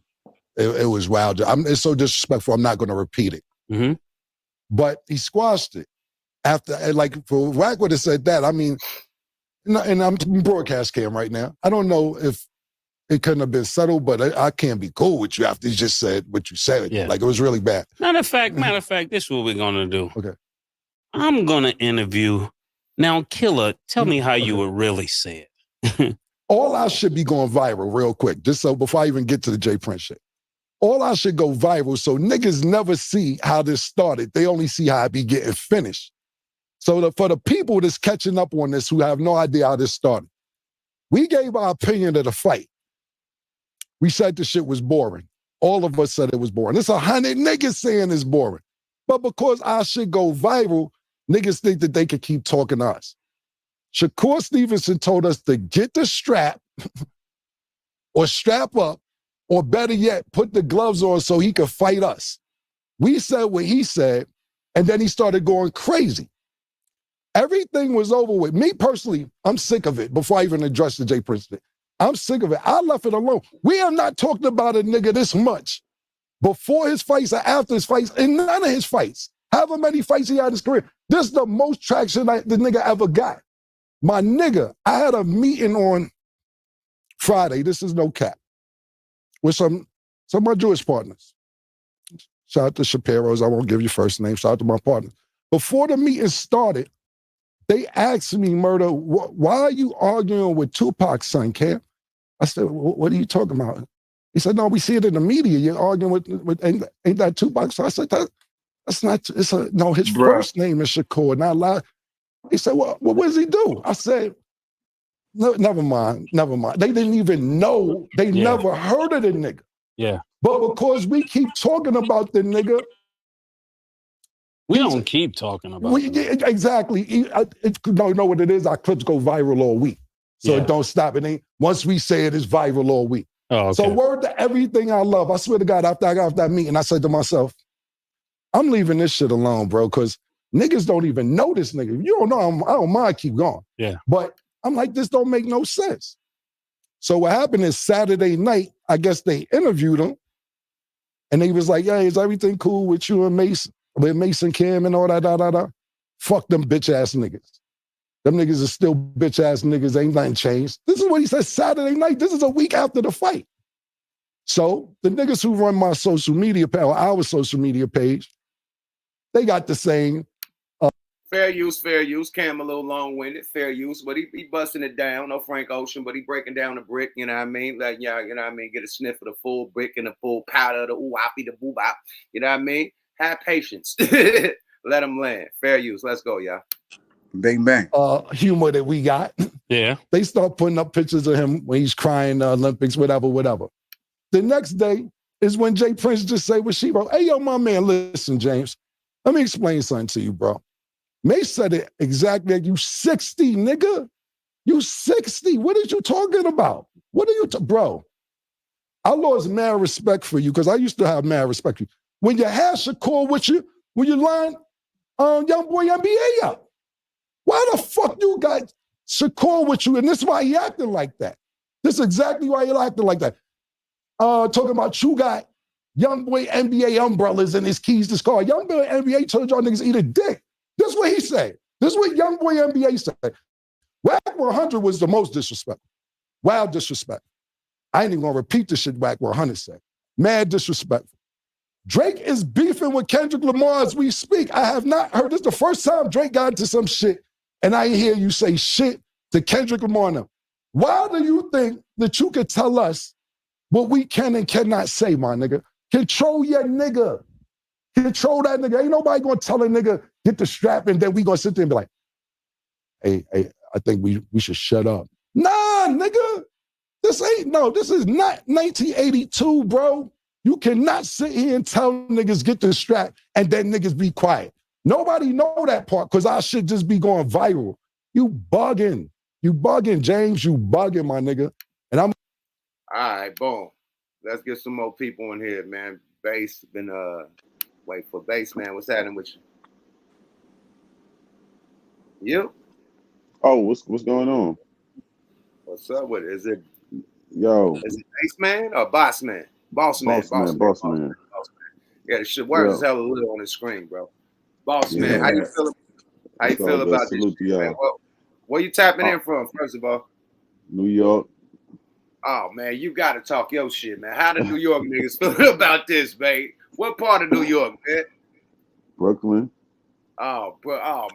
It was wild. It's so disrespectful. I'm not going to repeat it. Mm-hmm. But he squashed it after. Like for Wack would have said that. I mean, and I'm broadcast cam right now. I don't know if it couldn't have been settled, but I can't be cool with you after you just said what you said. Yeah. Like it was really bad. Matter of fact, this is what we're gonna do. Okay. I'm gonna interview now. Killer, tell me how you would really say it. All I should be going viral real quick, just so before I even get to the Jay Prince shit. All I should go viral so niggas never see how this started. They only see how it be getting finished. So for the people that's catching up on this who have no idea how this started, we gave our opinion of the fight. We said the shit was boring. All of us said it was boring. There's 100 niggas saying it's boring. But because our shit go viral, niggas think that they could keep talking to us. Shakur Stevenson told us to get the strap or strap up or better yet, put the gloves on so he could fight us. We said what he said, and then he started going crazy. Everything was over with. Me personally, I'm sick of it before I even address the J Prince thing. I'm sick of it. I left it alone. We are not talking about a nigga this much before his fights or after his fights, and none of his fights. However many fights he had in his career, this is the most traction the nigga ever got. My nigga, I had a meeting on Friday, this is no cap, with some of my Jewish partners. Shout out to Shapiro's, I won't give you first name, shout out to my partners. Before the meeting started, they asked me, Murder, why are you arguing with Tupac's son, Cam? I said, what are you talking about? He said, no, we see it in the media. You're arguing with ain't that Tupac? So I said, that's not, no, his first name is Shakur, not loud. He said, well, what does he do? I said, no, never mind. They didn't even know. They never heard of the nigga. Yeah. But because we keep talking about the nigga, we don't keep talking about it. Exactly. You know what it is? Our clips go viral all week. So it don't stop. It ain't, once we say it, it's viral all week. Oh, okay. So word to everything I love. I swear to God, after I got off that meeting, I said to myself, I'm leaving this shit alone, bro, because niggas don't even know this nigga. You don't know, I don't mind, keep going. Yeah. But I'm like, this don't make no sense. So what happened is Saturday night, I guess they interviewed him, and they was like, yeah, is everything cool with you and Mase, with Mason Kim and all that, Fuck them bitch-ass niggas. Them niggas are still bitch-ass niggas, ain't nothing changed. This is what he said Saturday night. This is a week after the fight. So the niggas who run my social media page, or our social media page, they got the same. Fair use. Cam a little long-winded. Fair use, but he busting it down. No Frank Ocean, but he breaking down the brick. You know what I mean? Like, yeah, you know what I mean? Get a sniff of the full brick and the full powder, the ooh-oppy, the boo-bop. You know what I mean? Have patience. Let them land. Fair use. Let's go, y'all. Bang, bang. Humor that we got. Yeah. They start putting up pictures of him when he's crying, Olympics, whatever. The next day is when J Prince just say what she wrote. Hey, yo, my man, listen, James. Let me explain something to you, bro. Mase said it exactly like, you 60, nigga. You 60. What are you talking about? What are you, bro? I lost mad respect for you because I used to have mad respect for you. When you had Shakur with you, when you line Young Boy NBA up, why the fuck you got Shakur with you? And this is why he acting like that. This is exactly why he acting like that. Talking about you got Young Boy NBA umbrellas and his keys to his car. Young Boy NBA told y'all niggas eat a dick. This is what he said. This is what Young Boy NBA said. Wack 100 was the most disrespectful. Wild disrespect. I ain't even gonna repeat the shit Wack 100 said. Mad disrespectful. Drake is beefing with Kendrick Lamar as we speak. I have not heard this. The first time Drake got into some shit, and I hear you say shit to Kendrick Lamar now. Why do you think that you could tell us what we can and cannot say, my nigga? Control your nigga. Control that nigga. Ain't nobody gonna tell a nigga, get the strap, and then we gonna sit there and be like, hey, I think we should shut up. Nah, nigga. This is not 1982, bro. You cannot sit here and tell niggas get the strap and then niggas be quiet. Nobody know that part because our shit just be going viral. You bugging. You bugging, James. You bugging, my nigga. And I'm... All right, boom. Let's get some more people in here, man. Bass been wait for Bass, man. What's happening with you? You? Oh, what's going on? What's up with it? Is it Bass man or Boss man? Boss man. Yeah, the shit works hella little on the screen, bro. Boss man. How you feel? How you feel about this shit, man? Where you tapping in from, first of all? New York. Oh man, you gotta talk your shit, man. How the New York niggas feel about this, babe? What part of New York, man? Brooklyn. Oh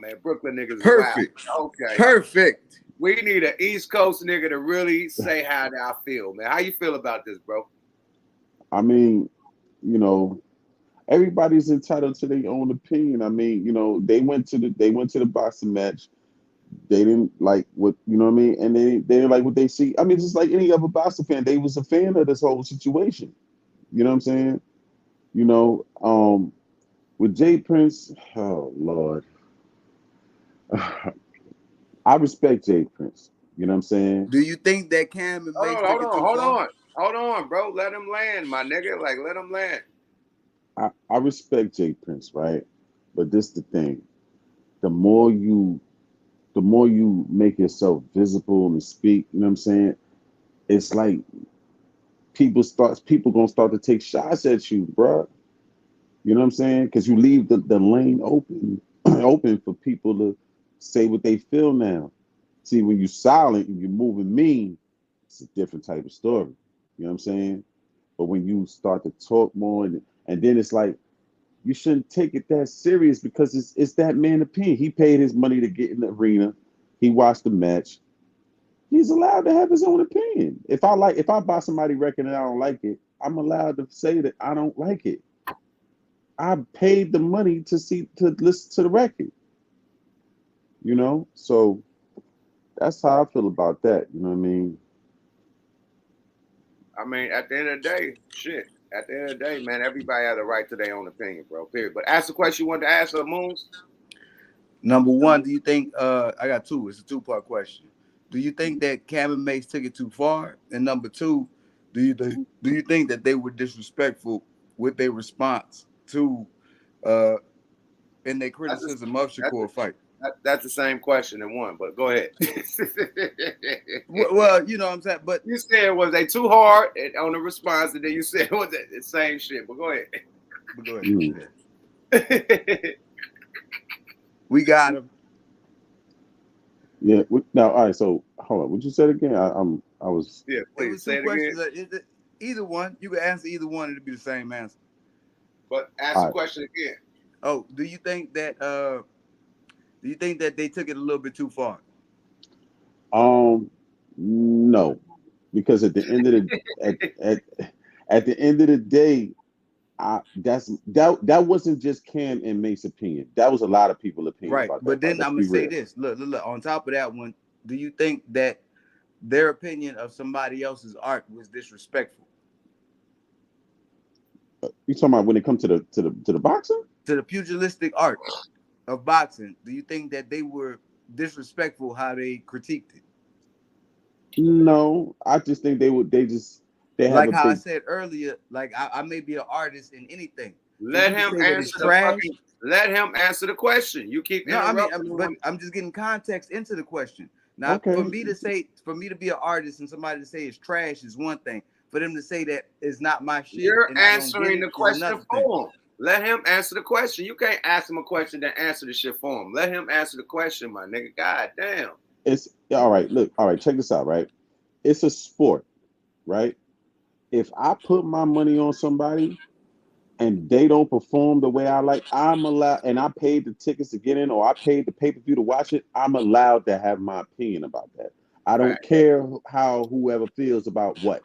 man, Brooklyn niggas. Perfect. Wild. Okay. Perfect. We need an East Coast nigga to really say how I feel, man. How you feel about this, bro? I mean, you know, everybody's entitled to their own opinion. I mean, you know, they went to the boxing match. They didn't like what, you know what I mean? And they didn't like what they see. I mean, just like any other boxing fan, they was a fan of this whole situation. You know what I'm saying? You know, with J Prince, oh Lord. I respect J Prince. You know what I'm saying? Do you think that Cam and Mase Hold Hold on, bro. Let him land, my nigga. Like, let him land. I respect Jay Prince, right? But this the thing. The more you make yourself visible and speak, you know what I'm saying? It's like people gonna start to take shots at you, bro. You know what I'm saying? Because you leave the lane open open for people to say what they feel now. See, when you're silent and you're moving mean, it's a different type of story. You know what I'm saying? But when you start to talk more and then it's like you shouldn't take it that serious because it's that man's opinion. He paid his money to get in the arena. He watched the match. He's allowed to have his own opinion. If I buy somebody record and I don't like it, I'm allowed to say that I don't like it. I paid the money to listen to the record. You know? So that's how I feel about that. You know what I mean? I mean, at the end of the day, shit. At the end of the day, man, everybody has a right to their own opinion, bro. Period. But ask the question you wanted to ask, Moons. Number one, do you think I got two? It's a two-part question. Do you think that Cam and Mase took it too far? And number two, do you think that they were disrespectful with their response to in their criticism of Shakur fight? That's the same question in one, but go ahead. Well, you know what I'm saying. But you said, was they too hard on the response, and then you said, was it the same shit? But go ahead. We got him. Yeah. Now, all right. So hold on. What you said again? I was. Yeah. Please say it again. Either one. You can answer either one. It'll be the same answer. But ask the question again. Oh, do you think that they took it a little bit too far? No, because at the end of the at the end of the day, that wasn't just Cam and Mace's opinion. That was a lot of people's opinion. Right. About But that. then I'm gonna say this. Look. On top of that one, do you think that their opinion of somebody else's art was disrespectful? You talking about when it comes to the boxing? To the pugilistic art of boxing, do you think that they were disrespectful how they critiqued it? No, I just think they have like how I said earlier, like I may be an artist in anything. Let him answer the question. You keep interrupting. But I'm just getting context into the question. Now, okay. for me to be an artist and somebody to say it's trash is one thing. For them to say that it's not my shit. You're answering the question for him. Let him answer the question. You can't ask him a question then answer the shit for him. Let him answer the question, my nigga. God damn. It's all right. Look, all right. Check this out. Right, it's a sport, right? If I put my money on somebody and they don't perform the way I like, I'm allowed, and I paid the tickets to get in, or I paid the pay-per-view to watch it. I'm allowed to have my opinion about that. I don't care how whoever feels about what.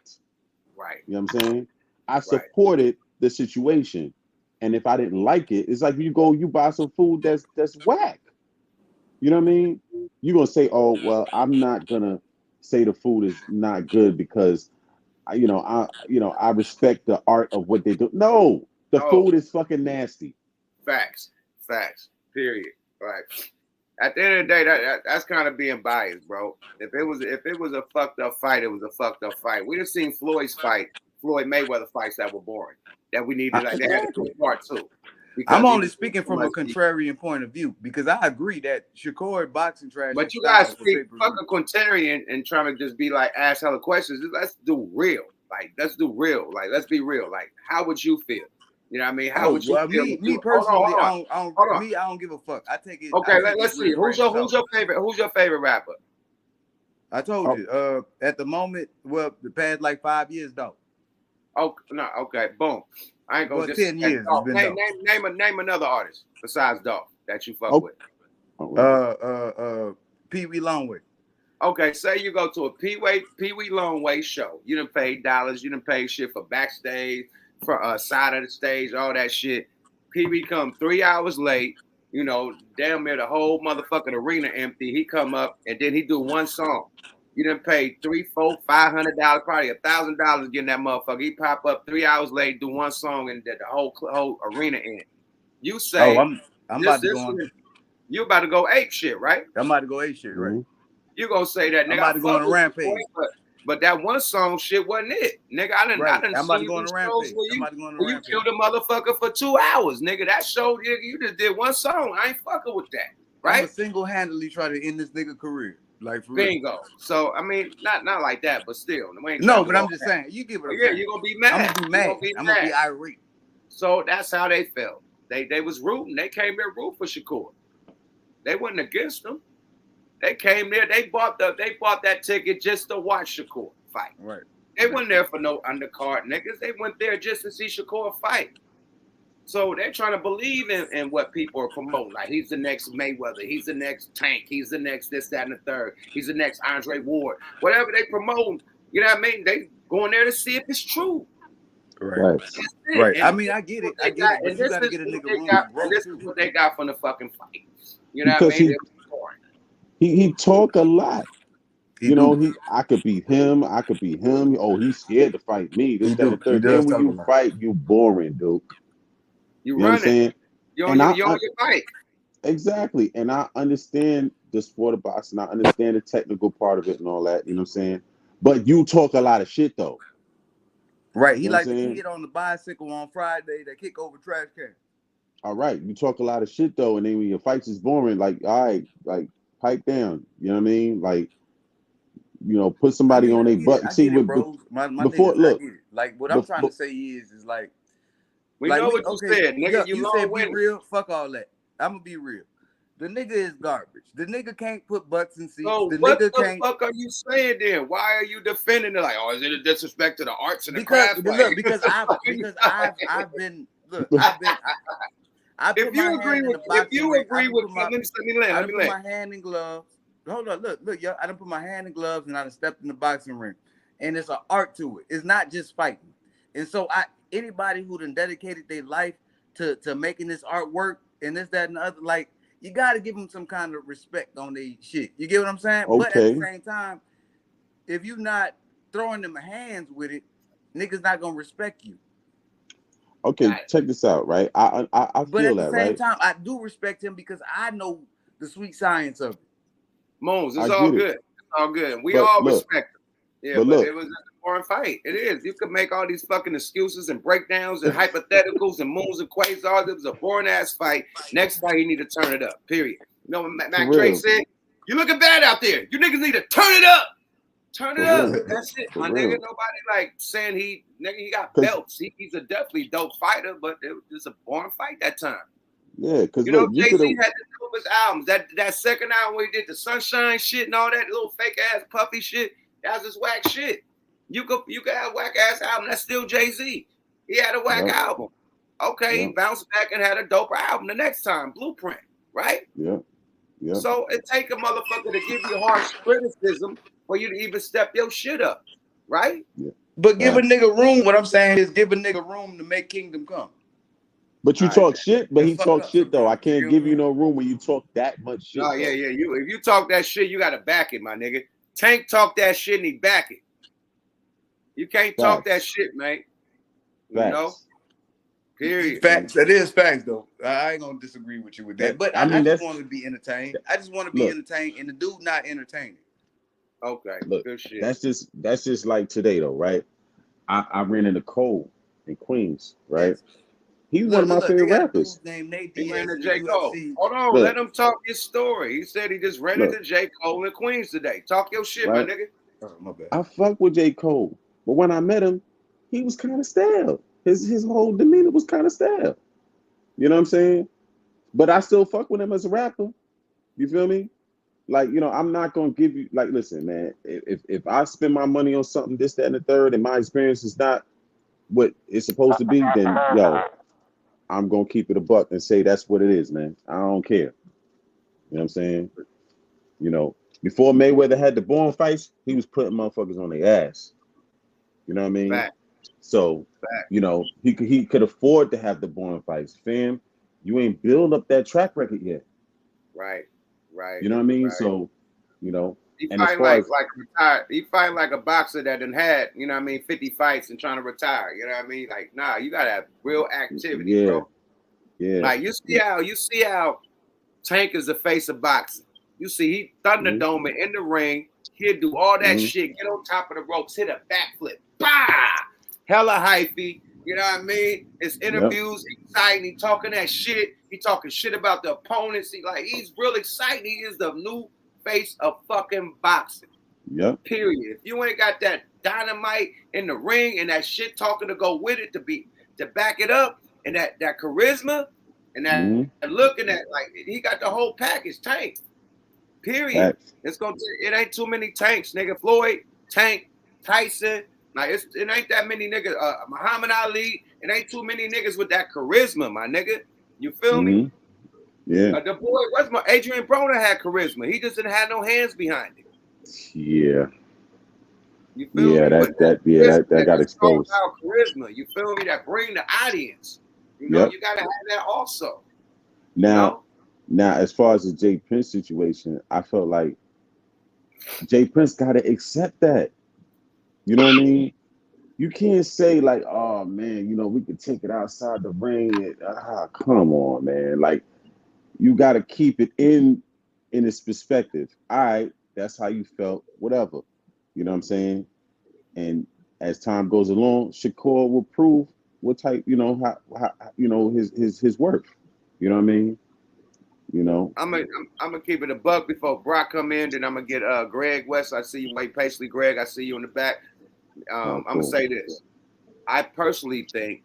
Right. You know what I'm saying? I supported the situation. And if I didn't like it, it's like you buy some food that's whack. You know what I mean? You're gonna say, oh, well, I'm not gonna say the food is not good because I respect the art of what they do. No, the food is fucking nasty. Facts. Period. Right. At the end of the day, that's kind of being biased, bro. If it was a fucked up fight, it was a fucked up fight. We have seen Floyd Mayweather fights that were boring. That we needed, like they had to do part two. I'm only speaking from a contrarian point of view because I agree that Shakur boxing trash. But you guys speak fucking contrarian and trying to just be like ask hella questions. Let's do real. Like let's do real. Like let's be real. Like how would you feel? You know what I mean? How would you feel? Me personally, I don't give a fuck. I take it. Okay, let's see. Who's your favorite rapper? I told you. At the moment, well, the past like 5 years though. Oh no, okay, boom. I ain't gonna just 10 years. Name another artist besides Dolph that you fuck with. Pee Wee Longway. Okay, say you go to a Pee Wee Longway show. You done paid dollars. You done paid shit for backstage, for side of the stage, all that shit. Pee Wee come 3 hours late. You know, damn near the whole motherfucking arena empty. He come up and then he do one song. You done paid $300, $400, $500, probably $1,000 getting that motherfucker. He pop up 3 hours late, do one song, and the whole arena in. You say, I'm about to go on. You about to go ape shit, right? I'm about to go ape shit, right? You gonna say that, nigga? I'm about to go on a rampage. But that one song shit wasn't it, nigga. I didn't I'm about see to go on these a shows rampage. where you killed a motherfucker for 2 hours, nigga. That show, nigga, you just did one song. I ain't fucking with that, right? I'm single-handedly try to end this nigga career, like for bingo. real. So I mean, not like that, but still, no. But I'm just saying, you give it. Yeah, you're gonna be mad. I'm gonna be mad. I'm gonna be irate. So that's how they felt. They was rooting. They came here root for Shakur. They wasn't against him. They came there. They bought that ticket just to watch Shakur fight. Right. They weren't there for no undercard niggas. They went there just to see Shakur fight. So they're trying to believe in what people are promoting. Like he's the next Mayweather. He's the next Tank. He's the next this, that, and the third. He's the next Andre Ward. Whatever they promote, you know what I mean? They going there to see if it's true. Right. Right. I mean, I get it. But you gotta get a nigga room to grow this too. is what they got from the fucking fight. You know Because what I mean? he talk a lot. I could beat him. I could beat him. Oh, he's scared to fight me. This, that, and the third. Then when you fight, you boring, dude. You know what I'm saying? You're on your bike. Exactly. And I understand the sport of boxing. I understand the technical part of it and all that. You know what I'm saying? But you talk a lot of shit, though. Right. He like the kid on the bicycle on Friday that kick over trash can. All right. You talk a lot of shit, though. And then when your fights is boring, like, all right, like, pipe down. You know what I mean? Like, put somebody on their butt. See, before look, like what I'm trying to say is like we know what you said, nigga. You said be real. Fuck all that. I'm gonna be real. The nigga is garbage. The nigga can't put butts in seats. So what the fuck are you saying then? Why are you defending it? Like, oh, is it a disrespect to the arts and the craft? Look, because I've been. If you agree with let me put my hand in gloves. Hold on, look, yo, I done put my hand in gloves and I done stepped in the boxing ring. And it's an art to it. It's not just fighting. And so anybody who done dedicated their life to making this artwork and this, that, and the other, like, you gotta give them some kind of respect on their shit. You get what I'm saying? Okay. But at the same time, if you not throwing them hands with it, niggas not gonna respect you. Okay, check this out, right? I feel that, right? But at the same time, I do respect him because I know the sweet science of it. Moans, it's all good. It's all good. We all respect him. Yeah, but it was just a boring fight. It is. You could make all these fucking excuses and breakdowns and hypotheticals and moons and quasars. It was a boring ass fight. Next fight, you need to turn it up. Period. You know what Mac Drake said? You looking bad out there. You niggas need to turn it up. Turn it up. That's it. My nigga, nobody like saying he got belts. He's a definitely dope fighter, but it was just a boring fight that time. Yeah, because Jay-Z had the dopest albums. That second album where he did the Sunshine shit and all that little fake ass puffy shit, that was just whack shit. You could have a whack ass album. That's still Jay-Z. He had a whack album. Okay, he bounced back and had a doper album the next time, Blueprint, right? Yeah. So it take a motherfucker to give you harsh criticism for you to even step your shit up, right? Yeah. But give a nigga room. What I'm saying is give a nigga room to make kingdom come. But you talk shit, but he talk shit though. I can't give you no room when you talk that much shit. Oh, yeah. If you talk that shit, you gotta back it, my nigga. Tank talk that shit and he back it. You can't talk that shit, man. You know? Period. Facts. That is facts, though. I ain't gonna disagree with you with that. But I just want to be entertained. I just want to be entertained, and the dude not entertaining. Okay. Look, good shit. That's just like today, though, right? I ran into Cole in Queens, right? He's one of my favorite rappers. He ran into J. Cole. Hold on, let him talk his story. He said he just ran into J. Cole in Queens today. Talk your shit, my nigga. Oh, my bad. I fuck with J. Cole, but when I met him, he was kind of stale. His whole demeanor was kind of stale. You know what I'm saying? But I still fuck with him as a rapper. You feel me? Like, I'm not gonna give you listen, man. If I spend my money on something, this, that, and the third, and my experience is not what it's supposed to be, then I'm gonna keep it a buck and say that's what it is, man. I don't care. You know what I'm saying? Before Mayweather had the born fights, he was putting motherfuckers on their ass. You know what I mean? Fact. So, he could afford to have the born fights. Fam, you ain't build up that track record yet. Right. You know what I mean? Right. So, he fighting he fighting like a boxer that done had, 50 fights and trying to retire. You know what I mean? Like, nah, you gotta have real activity, bro. Yeah. Like you see how Tank is the face of boxing. You see he Thunderdome in the ring, He'll do all that shit, get on top of the ropes, hit a backflip, bah! Hella hyphy. You know what I mean? His interviews, exciting. He talking that shit. He talking shit about the opponents. He's real exciting. He is the new face of fucking boxing. Yep. Period. If you ain't got that dynamite in the ring and that shit talking to go with it to back it up, and that charisma and that look and that, like, he got the whole package. Tank. Period. It ain't too many Tanks, nigga. Floyd, Tank, Tyson. Like, it ain't that many niggas. Muhammad Ali. It ain't too many niggas with that charisma, my nigga. You feel me? Yeah. The boy, Adrian Broner had charisma. He just didn't have no hands behind it. Yeah. You feel me? That got exposed. Charisma. You feel me? That bring the audience. You know, you gotta have that also. Now, as far as the Jay Prince situation, I felt like Jay Prince gotta accept that. You know what I mean? You can't say like, oh man, you know, we could take it outside the ring. Come on, man. Like, you gotta keep it in its perspective. All right, that's how you felt, whatever. You know what I'm saying? And as time goes along, Shakur will prove what type, you know, how you know, his worth. You know what I mean? You know, I'm gonna keep it a buck before Brock come in. Then I'm gonna get Greg West. I see you wait patiently, Greg. I see you in the back. I'm gonna say this. I personally think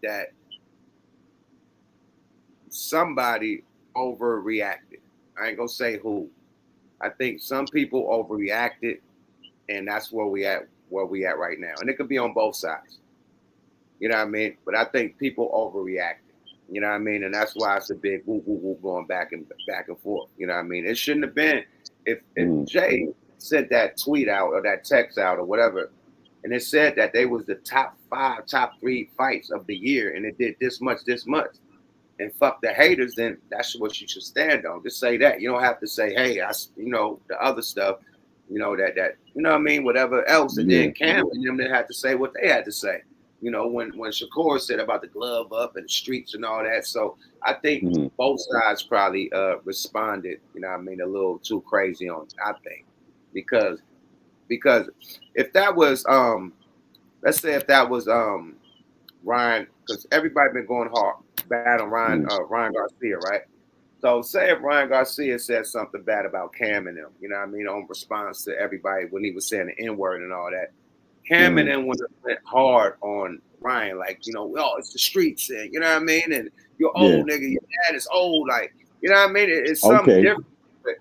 that somebody overreacted. I ain't gonna say who. I think some people overreacted, and that's where we at right now. And it could be on both sides. You know what I mean? But I think people overreacted. You know what I mean? And that's why it's a big whoop, whoop, whoop going back and forth. You know what I mean? It shouldn't have been. If Jay sent that tweet out or that text out or whatever, and it said that they was the top 5, top 3 fights of the year, and it did this much, and fuck the haters, then that's what you should stand on. Just say that. You don't have to say, hey, you know, the other stuff, you know, that you know what I mean, whatever else. And then Cam and them, they had to say what they had to say. You know, when Shakur said about the glove up and the streets and all that. So I think both sides probably responded, you know what I mean, a little too crazy on it, I think. Because if that was let's say if that was Ryan, because everybody been going bad on Ryan Garcia, right? So say if Ryan Garcia said something bad about Cam and them, you know what I mean, on response to everybody when he was saying the N-word and all that. Cam and them went hard on Ryan, like, you know, oh, it's the streets, and you know what I mean, and you're old, nigga, your dad is old, like, you know what I mean? It's something different.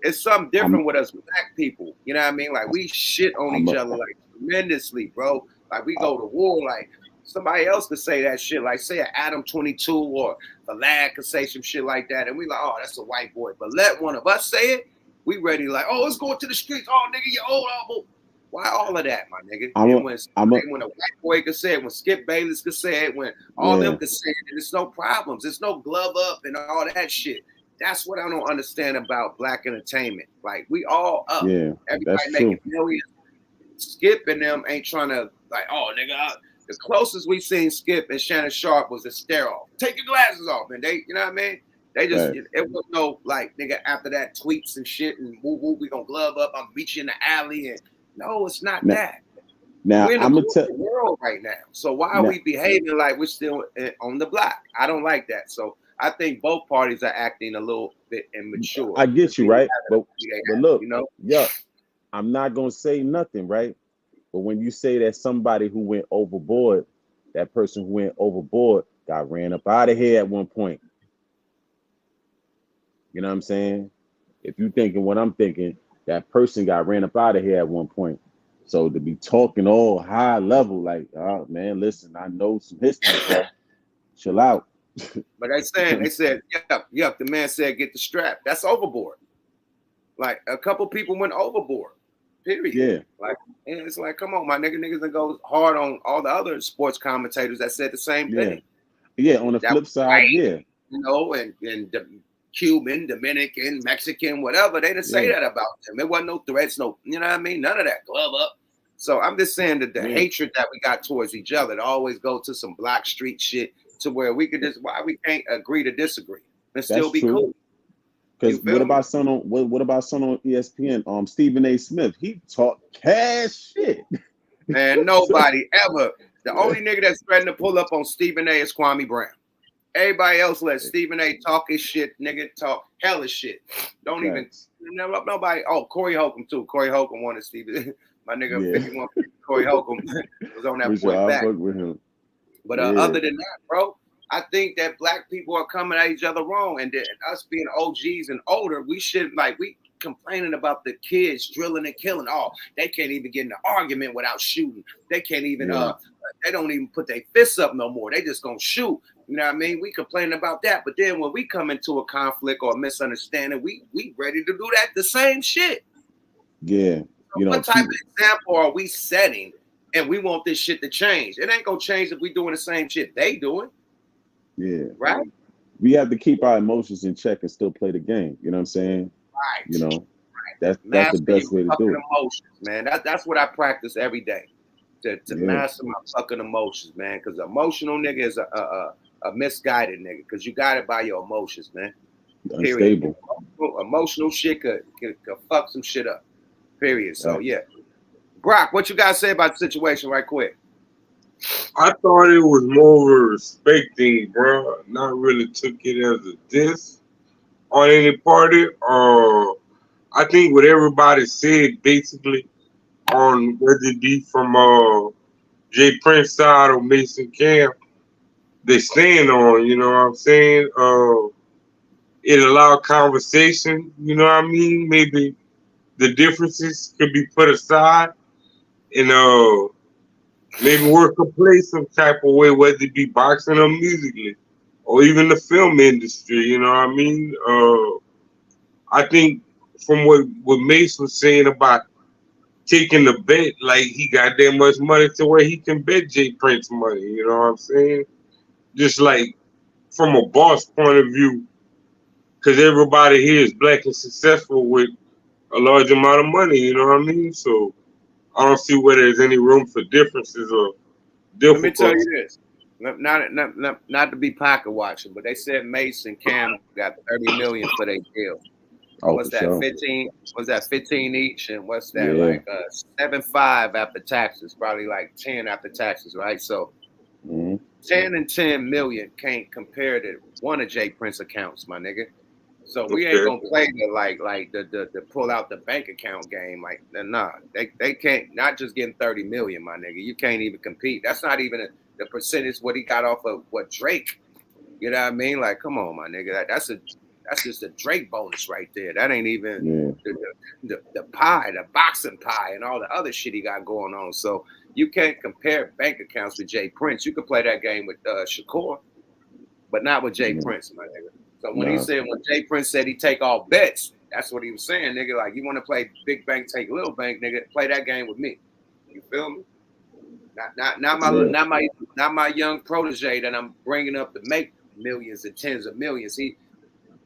It's something different with us black people, you know what I mean? Like, we shit on each other like tremendously, bro. Like, we go to war, like somebody else could say that shit, like say an Adam 22 or the lad could say some shit like that, and we like, oh, that's a white boy. But let one of us say it, we ready, like, oh, let's go to the streets. Oh, nigga, you're old. Why all of that, my nigga? When a white boy could say it, when Skip Bayless could say it, when all them could say it, and there's no problems. There's no glove up and all that shit. That's what I don't understand about black entertainment. Like, we all up. Yeah, everybody making millions. Skip and them ain't trying to, like, oh, nigga, the closest we seen Skip and Shannon Sharp was a stare off. Take your glasses off. And they, you know what I mean? They just, it was no, like, nigga, after that, tweets and shit, and woo woo, we gonna glove up, I'm beat you in the alley, and no, it's not that. Now we're in the world right now. So why are we behaving like we're still on the block? I don't like that. So I think both parties are acting a little bit immature. I get you, right? But look, you know, I'm not gonna say nothing, right? But when you say that somebody who went overboard, that person who went overboard got ran up out of here at one point. You know what I'm saying? If you thinking what I'm thinking, that person got ran up out of here at one point. So to be talking all high level, like, oh man, listen, I know some history, bro. Chill out. But they said, yep, the man said, get the strap. That's overboard. Like, a couple people went overboard. Period. Yeah. Like, and it's like, come on, my niggas that go hard on all the other sports commentators that said the same thing. Yeah, on the flip side, right, you know, and the Cuban, Dominican, Mexican, whatever, they didn't say that about them. It wasn't no threats, no, you know what I mean? None of that glove up. So I'm just saying that the hatred that we got towards each other to always go to some black street shit to where we could just, why we can't agree to disagree and still be cool. Because what about son on what about son on ESPN? Stephen A. Smith, he talk cash shit. Man, nobody ever. The only nigga that's threatened to pull up on Stephen A. is Kwame Brown. Everybody else let Stephen A. talk his shit, nigga, talk hella shit. Don't even nobody. Oh, Corey Holcomb too. Corey Holcomb wanted Stephen. My nigga, 51. Corey Holcomb was on that point back. With him. But other than that, bro, I think that black people are coming at each other wrong, and us being OGs and older, we shouldn't we complaining about the kids drilling and killing. Oh, they can't even get in an argument without shooting. They can't even they don't even put their fists up no more. They just gonna shoot. You know what I mean? We complain about that, but then when we come into a conflict or a misunderstanding, we ready to do that the same shit. Yeah. So what type of example are we setting? And we want this shit to change. It ain't gonna change if we doing the same shit they doing. Yeah. Right? We have to keep our emotions in check and still play the game. You know what I'm saying? Right. You know, that's the best way to do it. Emotions, man. That's what I practice every day. To master my fucking emotions, man. Because emotional nigga is a misguided nigga. Because you got it by your emotions, man. Unstable. Emotional shit could fuck some shit up. Period. So yeah. Brock, what you gotta say about the situation right quick? I thought it was more of a respect thing, bro. Not really took it as a diss on any party. I think what everybody said basically on whether it be from Jay Prince side or Mason Camp, they stand on, you know what I'm saying? It allowed conversation, you know what I mean? Maybe the differences could be put aside and maybe work a play some type of way, whether it be boxing or musically, or even the film industry. You know what I mean? I think from what Mase was saying about taking the bet, like he got that much money to where he can bet Jay Prince money. You know what I'm saying? Just like from a boss point of view, because everybody here is black and successful with a large amount of money. You know what I mean? So I don't see where there's any room for differences or Let me tell you this. Not to be pocket watching, but they said Mase and Cam got $30 million for their deal. What's that? Sure. 15? Was that 15 each? And what's that? Like 7.5 after taxes, probably like 10 after taxes, right? So 10 and 10 million can't compare to one of Jay Prince accounts, my nigga. So we ain't gonna play the pull out the bank account game. Like, nah, they can't. Not just getting 30 million, my nigga. You can't even compete. That's not even the percentage what he got off of what Drake. You know what I mean? Like, come on, my nigga. That's just a Drake bonus right there. That ain't even the pie, the boxing pie, and all the other shit he got going on. So you can't compare bank accounts with Jay Prince. You could play that game with Shakur, but not with Jay Prince, my nigga. So when Jay Prince said he take all bets, that's what he was saying, nigga. Like, you want to play big bank, take little bank, nigga. Play that game with me. You feel me? Not my young protege that I'm bringing up to make millions and tens of millions. He,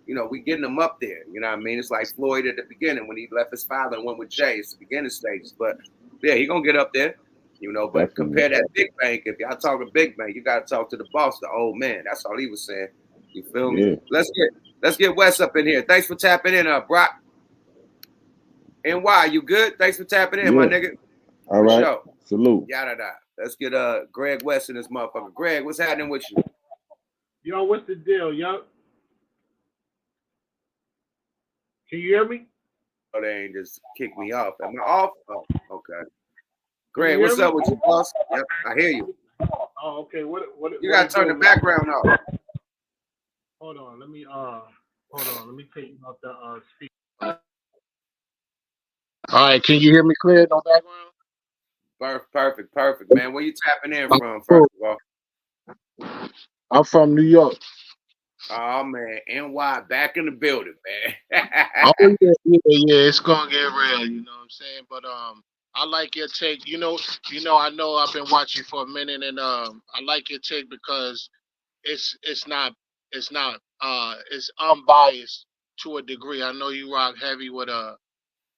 you know, we getting him up there. You know what I mean? It's like Floyd at the beginning when he left his father and went with Jay. It's the beginning stages, but yeah, he gonna get up there. You know, but compare that big bank. If y'all talking big bank, you got to talk to the boss, the old man. That's all he was saying. You feel me? Yeah. Let's get Wes up in here. Thanks for tapping in, Brock. NY, you good? Thanks for tapping in, my nigga. All right. Sure. Salute. Yada da. Let's get Greg West in this motherfucker. Greg, what's happening with you? Yo, what's the deal, yo? Can you hear me? Oh, they ain't just kick me off. Am I off? Oh, okay. Greg, what's up with you, boss? Yep, I hear you. Oh, okay. What you gotta turn the background off. Hold on, let me take you off the speaker. All right, can you hear me clear? No background? Perfect, man. Where you tapping in from, first of all? I'm from New York. Oh man, NY back in the building, man. Oh yeah, it's gonna get real, you know what I'm saying? But I like your take. You know, I know I've been watching for a minute, and I like your take because it's unbiased to a degree. I know you rock heavy with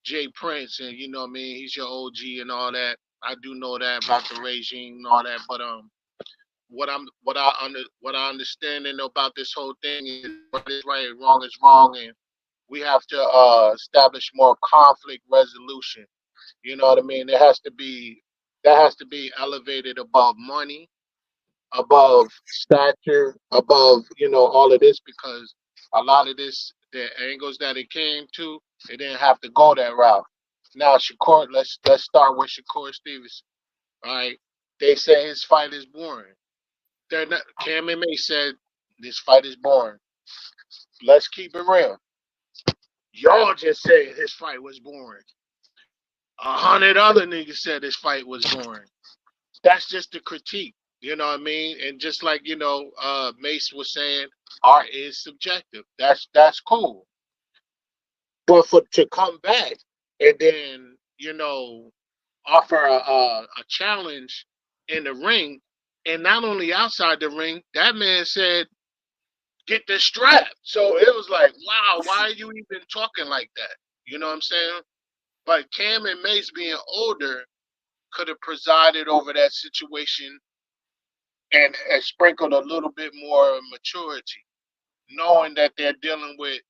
Jay Prince, and you know what I mean, he's your OG and all that. I do know that about the regime and all that, but what I understand about this whole thing is right is right, wrong is wrong, and we have to establish more conflict resolution. You know what I mean? That has to be elevated above money, above stature, above all of this, because a lot of this, the angles that it came to, it didn't have to go that route. Now, Shakur, let's start with Shakur Stevenson. All right, they say his fight is boring. They're not. Cam and May said this fight is boring. Let's keep it real. Y'all just said his fight was boring. 100 other niggas said his fight was boring. That's just the critique. You know what I mean? And just like Mase was saying, art is subjective. That's cool. But for to come back and then offer a challenge in the ring, and not only outside the ring, that man said, "Get the strap." So it was like, wow, why are you even talking like that? You know what I'm saying? But Cam and Mace being older could have presided over that situation and sprinkled a little bit more maturity, knowing that they're dealing with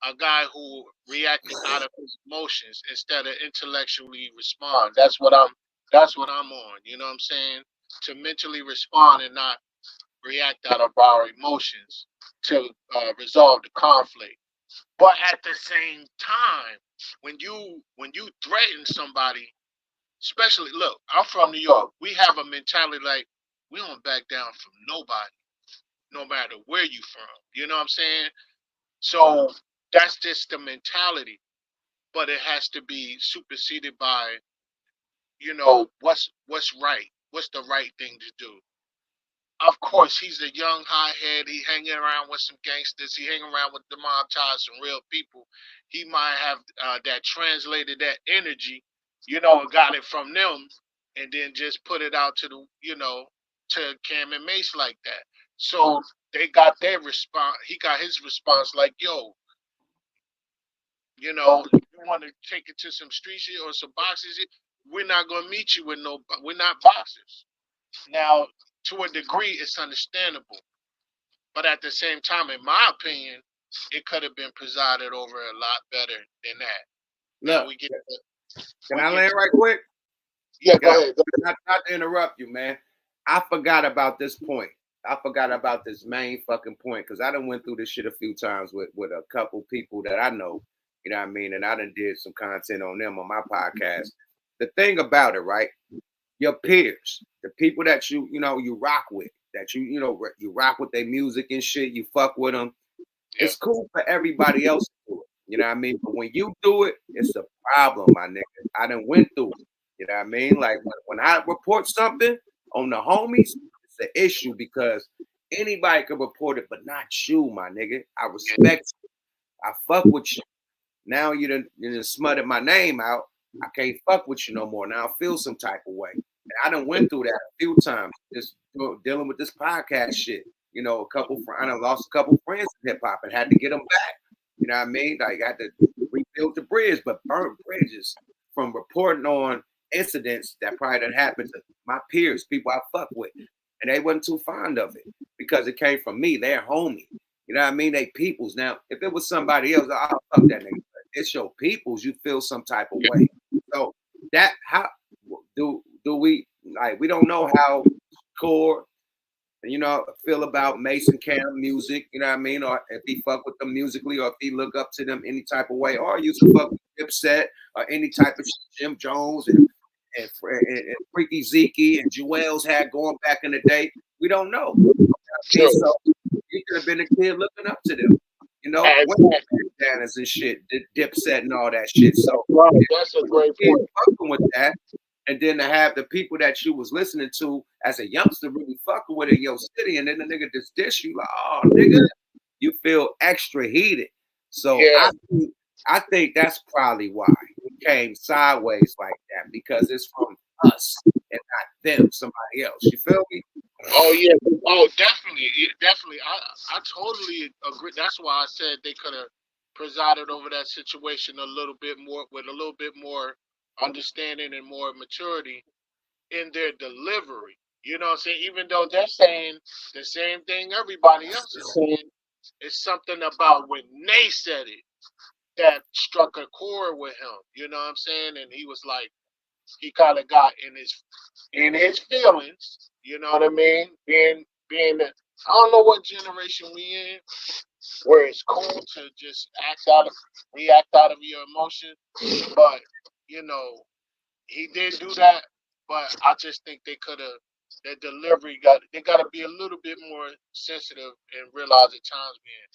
a guy who reacted out of his emotions instead of intellectually respond. That's what I'm on. You know what I'm saying? To mentally respond and not react out of our emotions to resolve the conflict. But at the same time, when you threaten somebody, especially, look, I'm from New York. We have a mentality like we don't back down from nobody, no matter where you from. You know what I'm saying? So that's just the mentality. But it has to be superseded by, what's right, what's the right thing to do. Of course, he's a young hothead. He hanging around with some gangsters. He hanging around with the mob ties, some real people. He might have that translated that energy, got it from them, and then just put it out to to Cam and Mace like that. So they got their response. He got his response like, yo, you want to take it to some street shit or some boxes? We're not gonna meet you with no. We're not boxers. Now, to a degree, it's understandable. But at the same time, in my opinion, it could have been presided over a lot better than that. Now Look, can I land right quick? Yeah, go ahead. Not to interrupt you, man. I forgot about this point. I forgot about this main fucking point because I done went through this shit a few times with a couple people that I know, you know what I mean? And I done did some content on them on my podcast. The thing about it, right? Your peers, the people that you rock with, that you rock with their music and shit, you fuck with them. It's cool for everybody else to do it. You know what I mean? But when you do it, it's a problem, my nigga. I done went through it. You know what I mean? Like when I report something on the homies, it's an issue because anybody can report it, but not you, my nigga. I respect you. I fuck with you. Now you done smutted my name out. I can't fuck with you no more. Now I feel some type of way. And I done went through that a few times, just dealing with this podcast shit. I done lost a couple friends in hip hop and had to get them back. You know what I mean? Like I had to rebuild the bridge, but burn bridges from reporting on incidents that probably done happened to my peers, people I fuck with. And they wasn't too fond of it because it came from me. They're homie. You know what I mean? They peoples. Now, if it was somebody else, I'll fuck that nigga. It's your peoples, you feel some type of way. So that how do we like we don't know how core feel about Mason Cam music, you know what I mean? Or if he fuck with them musically, or if he look up to them any type of way, or used to fuck with Dipset or any type of Jim Jones and Freaky Zeke and Jewels had going back in the day. We don't know. Okay? So he could have been a kid looking up to them. Bandanas and shit, Dipset and all that shit. So that's a great point. Fucking with that, and then to have the people that you was listening to as a youngster really fucking with in your city, and then the nigga just dish you like, oh nigga, you feel extra heated. So I think that's probably why it came sideways like that, because it's from us and not them, somebody else. You feel me? Oh yeah. Oh, definitely. Definitely. I totally agree. That's why I said they could have presided over that situation a little bit more, with a little bit more understanding and more maturity in their delivery. You know what I'm saying? Even though they're saying the same thing everybody else is saying, it's something about when they said it. that struck a chord with him. You know what I'm saying? And he was like, he kind of got in his feelings. You know what I mean? Being that I don't know what generation we in, where it's cool to just react out of your emotion, but you know he did do that. But I just think they could have. Their delivery they got to be a little bit more sensitive and realize the times being.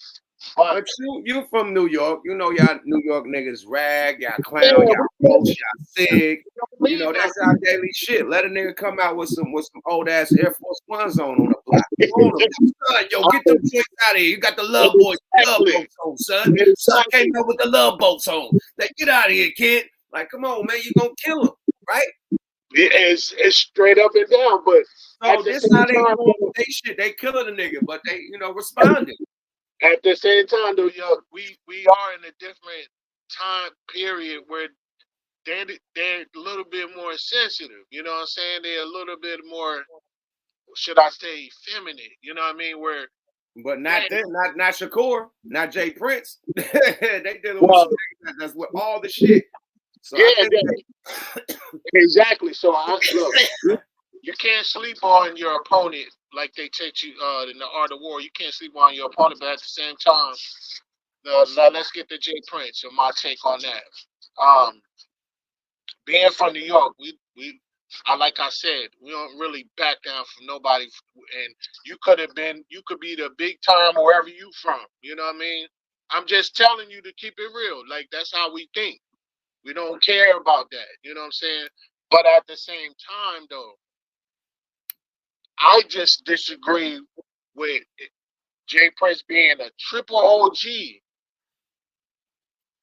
But you from New York, you know y'all New York niggas rag, y'all clown, y'all roast, y'all sig. You know that's our daily shit. Let a nigga come out with some old ass Air Force Ones on the block. Son, yo, get them joints out of here. You got the love boys, love boats on, son. Son came up with the love boats on. Like, get out of here, kid. Like, come on, man, you gonna kill him, right? It's straight up and down, but so this how they doing they shit. They killing a nigga, but they responding. At the same time, though, yo, we are in a different time period where they're a little bit more sensitive. You know what I'm saying? They're a little bit more, should I say, feminine. You know what I mean? But not them, not Shakur, not Jay Prince. They dealing with that's with all the shit. So exactly. So look, you can't sleep on your opponent like they teach you in the art of war. You can't sleep on your opponent, but at the same time, now let's get to Jay Prince and my take on that. Being from New York, like I said, we don't really back down from nobody. And you could be the big time wherever you from. You know what I mean? I'm just telling you to keep it real. Like, that's how we think. We don't care about that. You know what I'm saying? But at the same time, though, I just disagree with Jay Prince being a triple OG.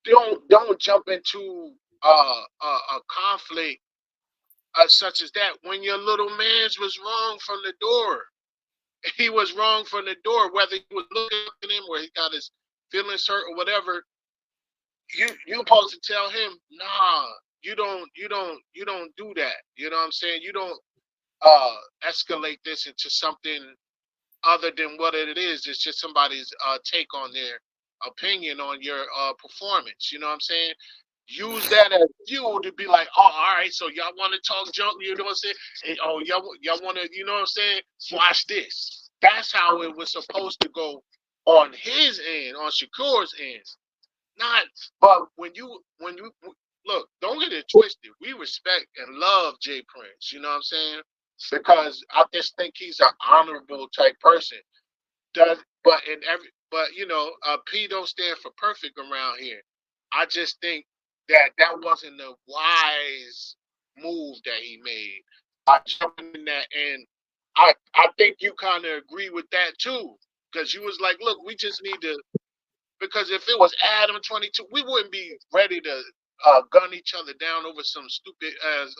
Don't jump into a conflict such as that when your little man's was wrong from the door. He was wrong from the door, whether he was looking at him where he got his feelings hurt or whatever. You supposed to tell him, nah, you don't do that. You know what I'm saying? You don't escalate this into something other than what it is. It's just somebody's take on their opinion on your performance. You know what I'm saying? Use that as fuel to be like, oh, all right, so y'all want to talk junk, you know what I'm saying? And, oh, y'all want to, you know what I'm saying? Watch this. That's how it was supposed to go on his end, on Shakur's end. Not, but when you look, don't get it twisted. We respect and love Jay Prince. You know what I'm saying? Because I just think he's an honorable type person. But you know, P don't stand for perfect around here. I just think that wasn't the wise move that he made. I jumping in that, and I think you kind of agree with that too, because you was like, look, we just need to. Because if it was Adam 22, we wouldn't be ready to gun each other down over some stupid as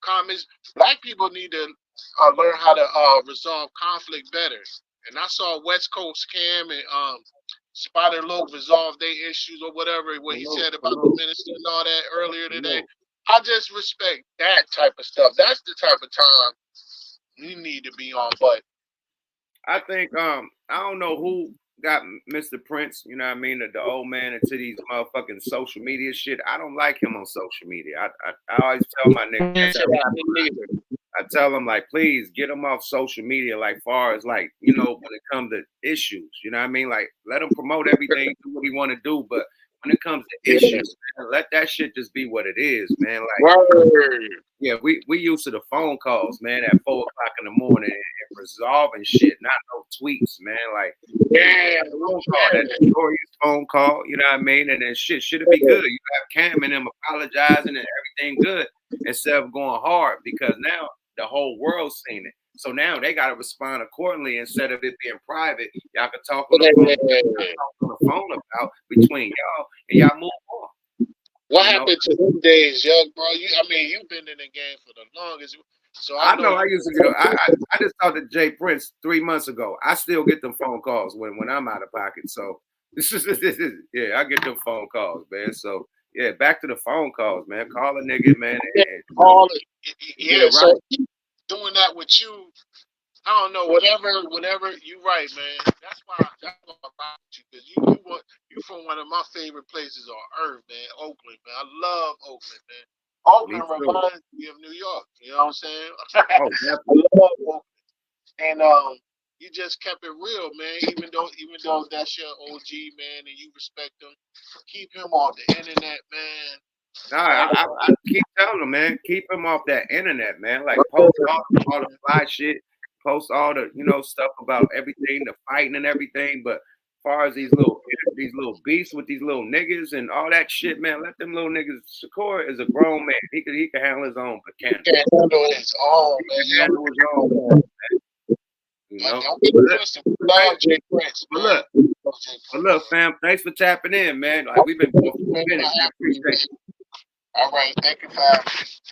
comments. Black people need to learn how to resolve conflict better. And I saw West Coast Cam and Spider Loc resolve their issues or whatever, what he said about the minister and all that earlier today. I just respect that type of stuff. That's the type of time we need to be on. But I think I don't know who got Mr. Prince, you know what I mean, the old man into these motherfucking social media shit. I don't like him on social media. I always tell my niggas, I tell them, like, please get him off social media, like far as, like, you know, when it comes to issues, you know what I mean? Like, let him promote everything, do what he want to do, but when it comes to issues, man, let that shit just be what it is, man. Like, yeah, we used to the phone calls, man, at 4 o'clock in the morning and resolving shit, not no tweets, man. Like, that notorious phone call, you know what I mean? And then shit'll be good. You have Cam and them apologizing and everything good instead of going hard, because now the whole world's seen it. So now they got to respond accordingly instead of it being private. Y'all can talk on the phone about between y'all and y'all move on. What happened to them days, young bro? You've been in the game for the longest. So I know I used to go. I just talked to Jay Prince 3 months ago. I still get them phone calls when I'm out of pocket. So yeah, I get them phone calls, man. So yeah, back to the phone calls, man. Call a nigga, man. Call it. Yeah, right. So doing that with you, I don't know, whatever. You right, man. That's why I like you, because you from one of my favorite places on earth, man. Oakland, man. I love Oakland, man. Me Oakland too. reminds me of New York. You know what I'm saying? Oh, I definitely. love Oakland, and you just kept it real, man. Even though that's your OG, man, and you respect him, keep him off the internet, man. Nah, I keep telling them, man, keep him off that internet, man. Like post all the fly shit, post all the stuff about everything, the fighting and everything. But as far as these little beasts with these little niggas and all that shit, man, let them little niggas. Shakur is a grown man. He can handle his own, but He can't. can handle his own, He man. can handle his own, man. You know. Don't get it twisted. We love Jay Prince, But man. look, fam, thanks for tapping in, man. Like we've been going for a minute. I appreciate you. All right, thank you for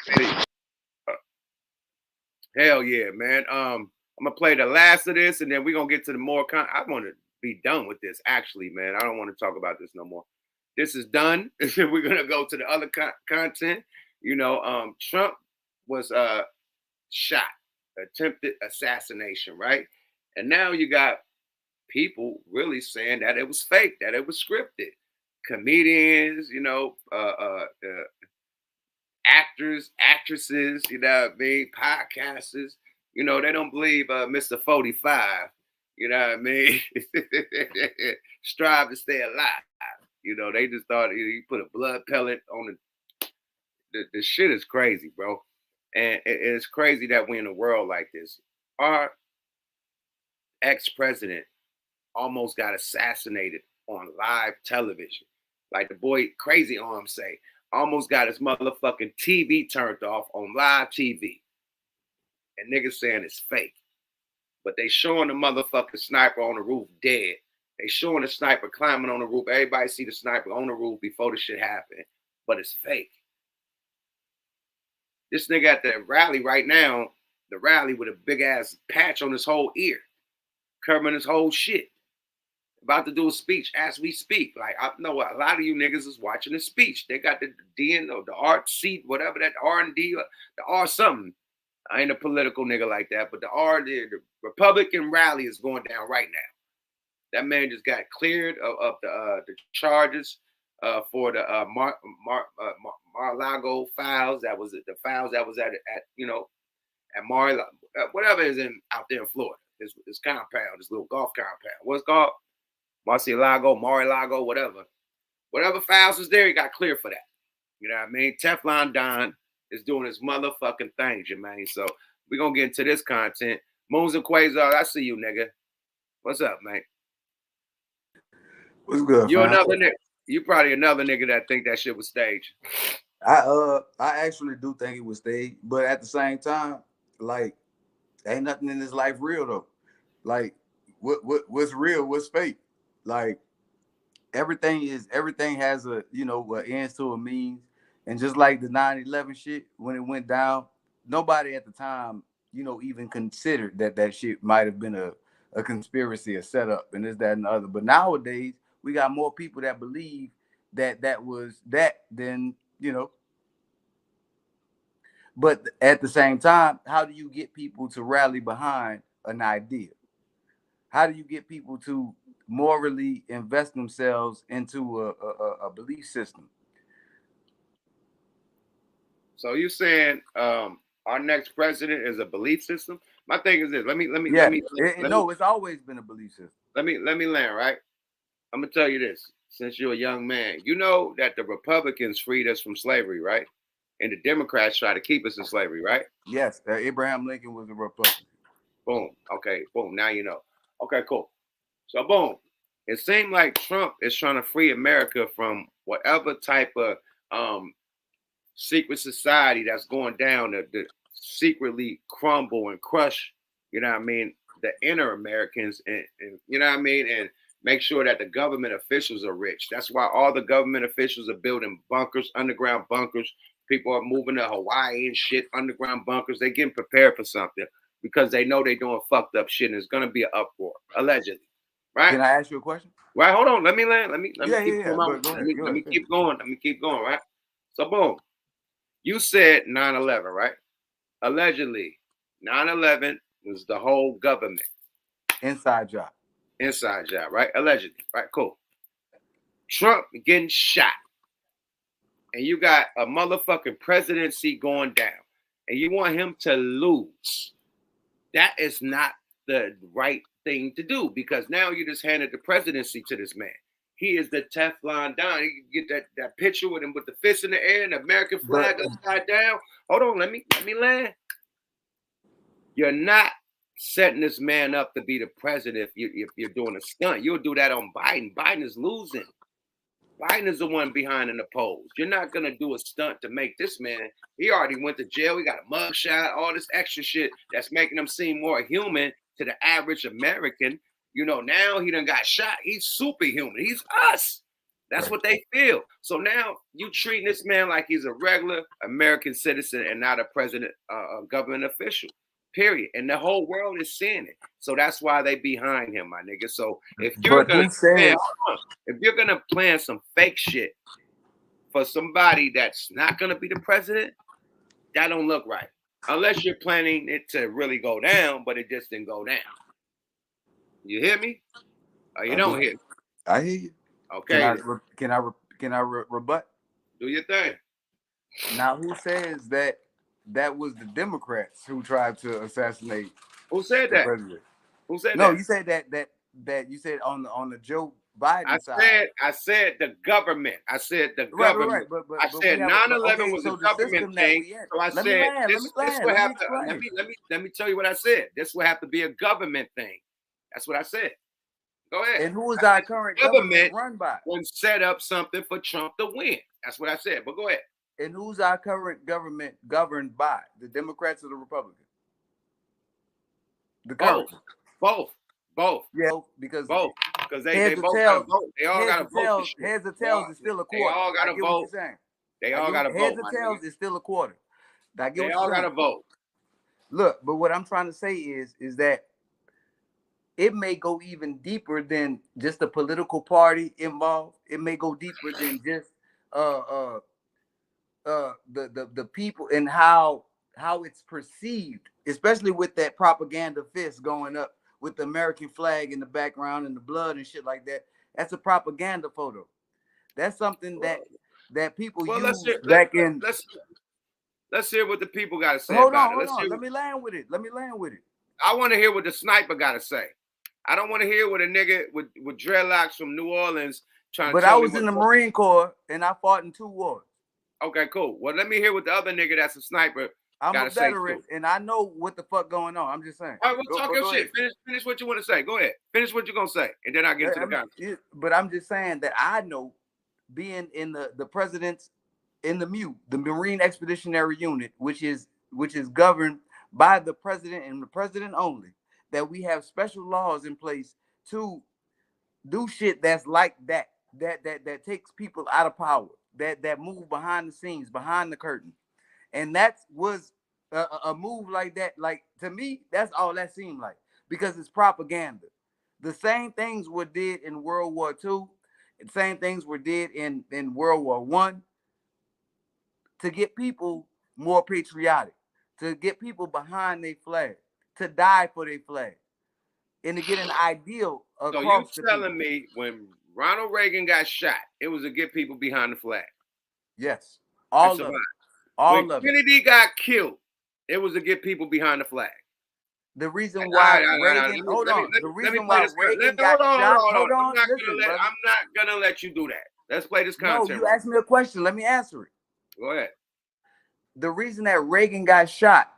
having me. Hell yeah, man. I'm gonna play the last of this, and then we're gonna get to the more. I want to be done with this, actually, man. I don't want to talk about this no more. This is done. We're gonna go to the other content. Trump was shot, attempted assassination, right? And now you got people really saying that it was fake, that it was scripted. Comedians, actors, actresses, you know what I mean, podcasters, they don't believe Mr. 45, you know what I mean? Strive to stay alive. They just thought he put a blood pellet on the shit is crazy, bro. And it's crazy that we're in a world like this. Our ex-president almost got assassinated on live television. Like the boy Crazy Arm say, almost got his motherfucking TV turned off on live TV. And niggas saying it's fake. But they showing the motherfucking sniper on the roof dead. They showing the sniper climbing on the roof. Everybody see the sniper on the roof before the shit happened. But it's fake. This nigga at the rally right now, the rally with a big ass patch on his whole ear, covering his whole shit. About to do a speech as we speak. Like, I know a lot of you niggas is watching the speech. They got the DN or the art seat, whatever that R&D, the R something. I ain't a political nigga like that, but the Republican rally is going down right now. That man just got cleared of the charges for the Mar-a-Lago files. That was the files that was at Mar, whatever is out there in Florida. This compound, this little golf compound. What's it called? Mar-a-Lago, whatever files was there, he got clear for that. You know what I mean? Teflon Don is doing his motherfucking thing, Jermaine. So we're gonna get into this content. Moons and Quasar, I see you, nigga. What's up, man? What's good? You another nigga. You probably another nigga that think that shit was staged. I actually do think it was staged, but at the same time, like, ain't nothing in this life real though. Like, what's real? What's fake? Like, everything has a what ends to a means, and just like the 9/11 shit, when it went down, nobody at the time even considered that shit might have been a conspiracy, a setup, and this, that, and the other. But nowadays we got more people that believe that was that than But at the same time, how do you get people to rally behind an idea? How do you get people to morally invest themselves into a belief system? So you're saying our next president is a belief system? My thing is this. Let me. No, it's always been a belief system. Let me land, right? I'm gonna tell you this. Since you're a young man, you know that the Republicans freed us from slavery, right? And the Democrats try to keep us in slavery, right? Yes, Abraham Lincoln was a Republican. Boom. Okay. Boom. Now you know. Okay. Cool. So boom. It seemed like Trump is trying to free America from whatever type of secret society that's going down to secretly crumble and crush, you know what I mean, the inner Americans and you know what I mean, and make sure that the government officials are rich. That's why all the government officials are building bunkers, underground bunkers. People are moving to Hawaii and shit, underground bunkers. They're getting prepared for something because they know they're doing fucked up shit and it's going to be an uproar, allegedly. Right? Can I ask you a question? Right, hold on. Let me land. Let me keep going. Let me keep going, right? So boom. You said 9/11, right? Allegedly, 9/11 It was the whole government. Inside job. Inside job, right? Allegedly. Right, cool. Trump getting shot. And you got a motherfucking presidency going down. And you want him to lose. That is not the right thing to do, because now you just handed the presidency to this man. He is the Teflon Don. You can get that picture with him with the fist in the air and the American flag upside down. Hold on, let me land. You're not setting this man up to be the president if you're doing a stunt. You'll do that on Biden. Biden is losing. Biden is the one behind in the polls. You're not going to do a stunt to make this man. He already went to jail. He got a mugshot, all this extra shit that's making him seem more human to the average American. You know, now he done got shot. He's superhuman. He's us. That's what they feel. So now you treating this man like he's a regular American citizen and not a president, government official. Period. And the whole world is seeing it. So that's why they behind him, my nigga. So if you're gonna plan some fake shit for somebody that's not gonna be the president, that don't look right. Unless you're planning it to really go down, but it just didn't go down. You hear me? Or you don't hear me? I hear you. Okay. Can I rebut? Do your thing. Now, who says that was the Democrats who tried to assassinate? Who said that? President? Who said that? No, you said that you said on the Joe Biden side. I said the government. I said the government. Right. But I said 9/11 was a government thing. So I said this would have to. Let me tell you what I said. This would have to be a government thing. That's what I said. Go ahead. And who is our current government run by? When set up something for Trump to win. That's what I said. But go ahead. And who's our current government governed by? The Democrats or the Republicans? The current. Both. Yeah, because both. Because they both got to vote. They all got to vote. Heads or tails is still a quarter. They all got to vote. They all got to vote. Heads or tails is still a quarter. They all got to vote. Look, but what I'm trying to say is that it may go even deeper than just a political party involved. It may go deeper than just the people and how it's perceived, especially with that propaganda fist going up with the American flag in the background and the blood and shit like that. That's a propaganda photo. That's something that people use back in. Let's hear what the people got to say. Hold on. Let me land with it. I want to hear what the sniper got to say. I don't want to hear what a nigga with dreadlocks from New Orleans trying to tell me. But I was in the Marine Corps and I fought in 2 wars. Okay, cool. Well, let me hear what the other nigga that's a sniper I'm a veteran and I know what the fuck going on. I'm just saying. All right, well, talk your shit. Finish what you want to say. Go ahead. Finish what you're going to say. And then I'll get to the conversation. But I'm just saying that I know, being in the president's, in the MU, the Marine Expeditionary Unit, which is governed by the president and the president only, that we have special laws in place to do shit that's like that takes people out of power, that move behind the scenes, behind the curtain. And that was a move like that. Like, to me, that's all that seemed like, because it's propaganda. The same things were did in World War II, the same things were did in World War I, to get people more patriotic, to get people behind their flag, to die for their flag, and to get an ideal across. So you telling me when Ronald Reagan got shot, it was to get people behind the flag? Yes, all of it. When Kennedy got killed, it was to get people behind the flag. The reason why Reagan, hold on. The reason why Reagan got shot. Hold on. I'm not gonna let you do that. Let's play this content. No, you asked me a question. Let me answer it. Go ahead. The reason that Reagan got shot,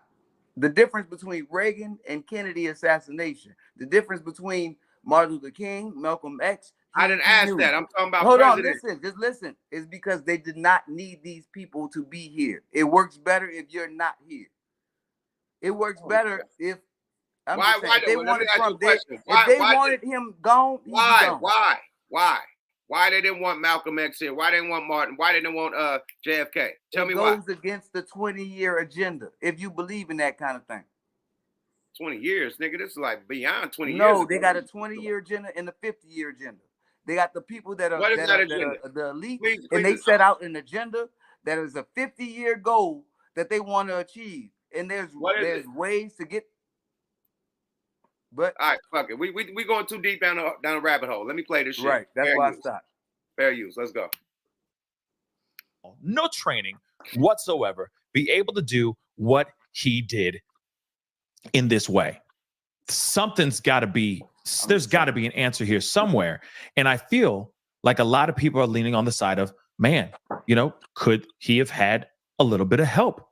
the difference between Reagan and Kennedy assassination, the difference between Martin Luther King, Malcolm X. I didn't ask that. I'm talking about. Hold on, just listen. It's because they did not need these people to be here. It works better if you're not here. It works better if if they wanted him gone. Why they didn't want Malcolm X here? Why they didn't want Martin? Why they didn't want JFK? Tell me why. It goes against the 20-year agenda, if you believe in that kind of thing. 20 years, nigga. This is like beyond 20 years. No, they got a 20-year agenda and a 50-year agenda. They got the people that are the elite, and they set out an agenda that is a 50-year goal that they want to achieve. And there's ways to get. But all right, fuck it. We going too deep down the rabbit hole. Let me play this shit. Right, that's Fair why use. I stopped. Fair use. Let's go. No training whatsoever, be able to do what he did in this way. Something's got to be, there's got to be an answer here somewhere. And I feel like a lot of people are leaning on the side of, man, you know, could he have had a little bit of help?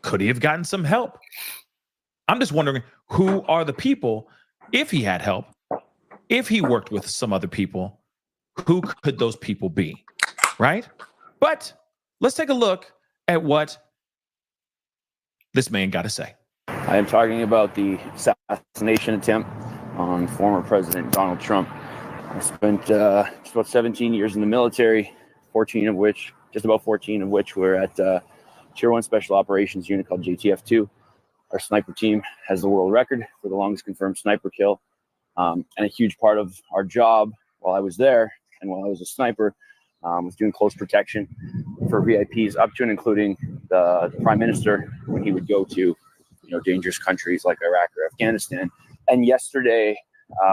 Could he have gotten some help? I'm just wondering, who are the people, if he had help, if he worked with some other people, who could those people be, right? But let's take a look at what this man got to say. I am talking about the assassination attempt on former President Donald Trump. I spent just about 17 years in the military, just about 14 of which were at Tier 1 Special Operations Unit called JTF-2. Our sniper team has the world record for the longest confirmed sniper kill. And a huge part of our job while I was there and while I was a sniper was doing close protection for VIPs up to and including the Prime Minister when he would go to dangerous countries like Iraq or Afghanistan. And yesterday,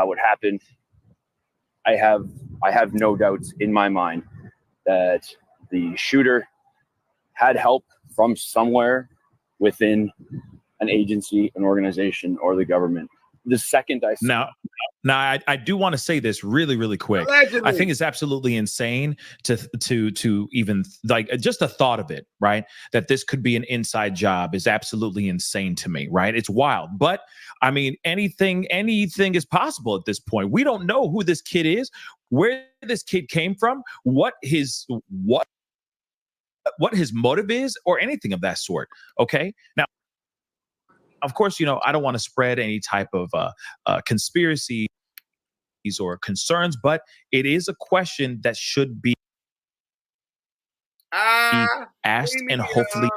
what happened, I have no doubts in my mind that the shooter had help from somewhere within an agency, an organization, or the government. The second I Now, I do want to say this really, really quick. Allegedly. I think it's absolutely insane to even like just the thought of it, right? That this could be an inside job is absolutely insane to me, right? It's wild. But I mean, anything is possible at this point. We don't know who this kid is, where this kid came from, what his motive is, or anything of that sort. Okay. Now, of course, I don't want to spread any type of conspiracies or concerns, but it is a question that should be asked Premium. and hopefully.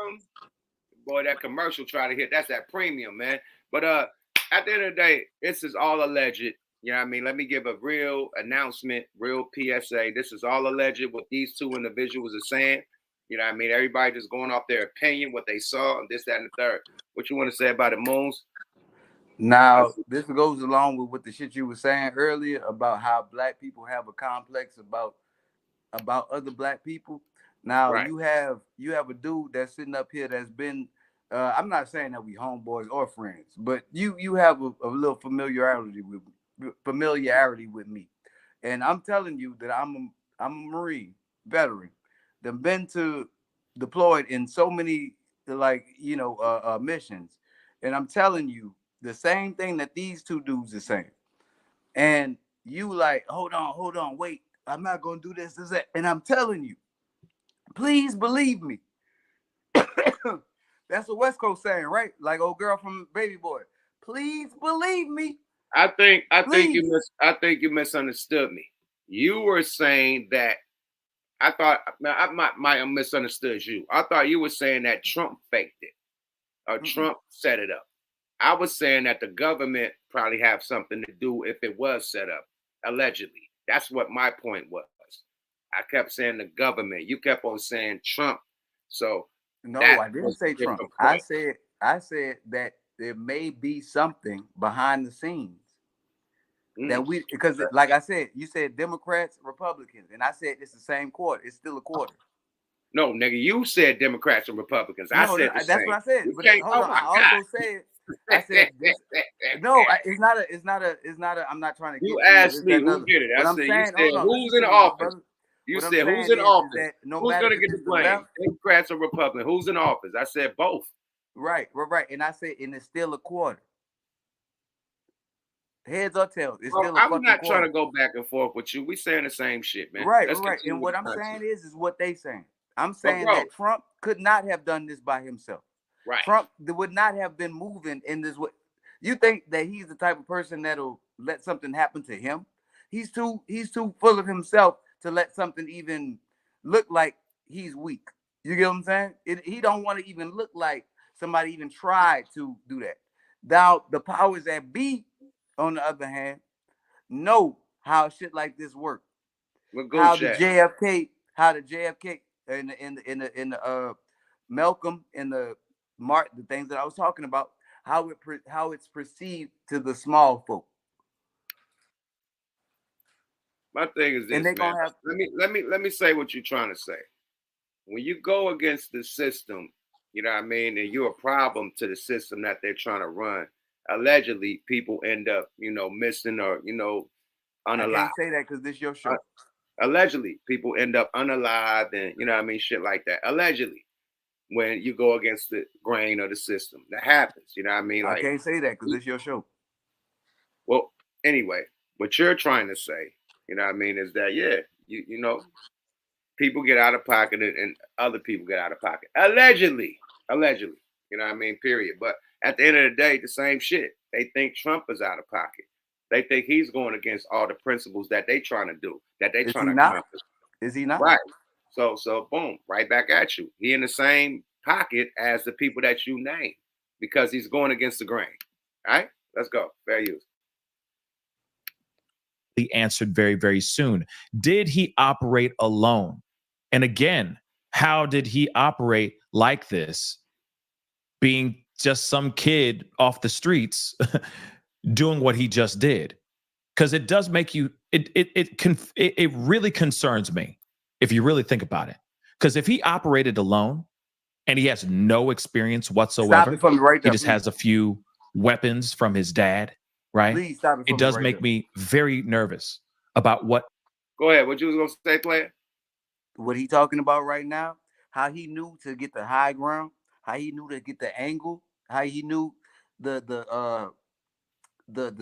Boy, that commercial try to hit. That's that premium, man. But at the end of the day, this is all alleged. You know what I mean? Let me give a real announcement, real PSA. This is all alleged what these two individuals are saying. You know what I mean? Everybody just going off their opinion, what they saw, and this, that, and the third. What you want to say about it, Moons? Now, this goes along with what the shit you were saying earlier about how black people have a complex about other black people. Now, right. you have a dude that's sitting up here that's been, I'm not saying that we homeboys or friends, but you have a little familiarity with me. And I'm telling you that I'm a Marine veteran that been deployed in so many missions. And I'm telling you the same thing that these two dudes are saying. And you like, hold on, wait, I'm not gonna do this, that. And I'm telling you, please believe me. That's what West Coast saying, right? Like old girl from Baby Boy. Please believe me. I think you misunderstood me. You were saying that I thought I might have misunderstood you. I thought you were saying that Trump faked it or Trump set it up. I was saying that the government probably have something to do if it was set up, allegedly. That's what my point was. I kept saying the government. You kept on saying Trump. So no, I didn't say Trump. I said that there may be something behind the scenes that because like I said, you said Democrats, Republicans, and I said it's the same quarter. It's still a quarter. No, nigga, you said Democrats and Republicans. I said that's same. what I said. But hold on, I also said I said this. No, it's not a. I'm not trying to. You asked me who did it. I said you said who's in office. You said who's in office. Who's gonna get the blame? Democrats or Republicans? Who's in office? I said both. Right. And I said, and it's still a quarter. Heads or tails, it's still a fucking quarter. I'm not trying to go back and forth with you. We saying the same shit, man. Right. And what I'm saying is what they saying. I'm saying that Trump could not have done this by himself. Right. Trump would not have been moving in this way. You think that he's the type of person that'll let something happen to him? He's too full of himself to let something even look like he's weak. You get what I'm saying? He don't want to even look like somebody even tried to do that. Now, the powers that be, on the other hand, know how shit like this work. How the JFK in the Malcolm and the Martin, the things that I was talking about, how it's perceived to the small folk. My thing is this, And they're man. gonna have Let me say what you're trying to say. When you go against the system, you know what I mean, and you're a problem to the system that they're trying to run, allegedly people end up, missing or, I unalive. can't say that because this is your show. Allegedly, people end up unalived and, you know what I mean, shit like that. Allegedly, when you go against the grain of the system. That happens, you know what I mean? I can't say that because this is your show. Well, anyway, what you're trying to say, you know what I mean, is that, yeah, you know, people get out of pocket and other people get out of pocket. Allegedly, you know what I mean, period. But at the end of the day, the same shit. They think Trump is out of pocket. They think he's going against all the principles that they trying to do, that they trying to accomplish. Is he not? Right. So boom, right back at you. He in the same pocket as the people that you name because he's going against the grain. All right, let's go. Fair use. Answered very, very soon. Did he operate alone? And again, how did he operate like this, being just some kid off the streets doing what he just did? Because it does make you, it really concerns me if you really think about it. Because if he operated alone and he has no experience whatsoever, stop it from right there, he just please. has a few weapons from his dad, right? Please stop it. It does make me very nervous about what. Go ahead. What you was gonna say, player? What he talking about right now? How he knew to get the high ground? How he knew to get the angle? How he knew the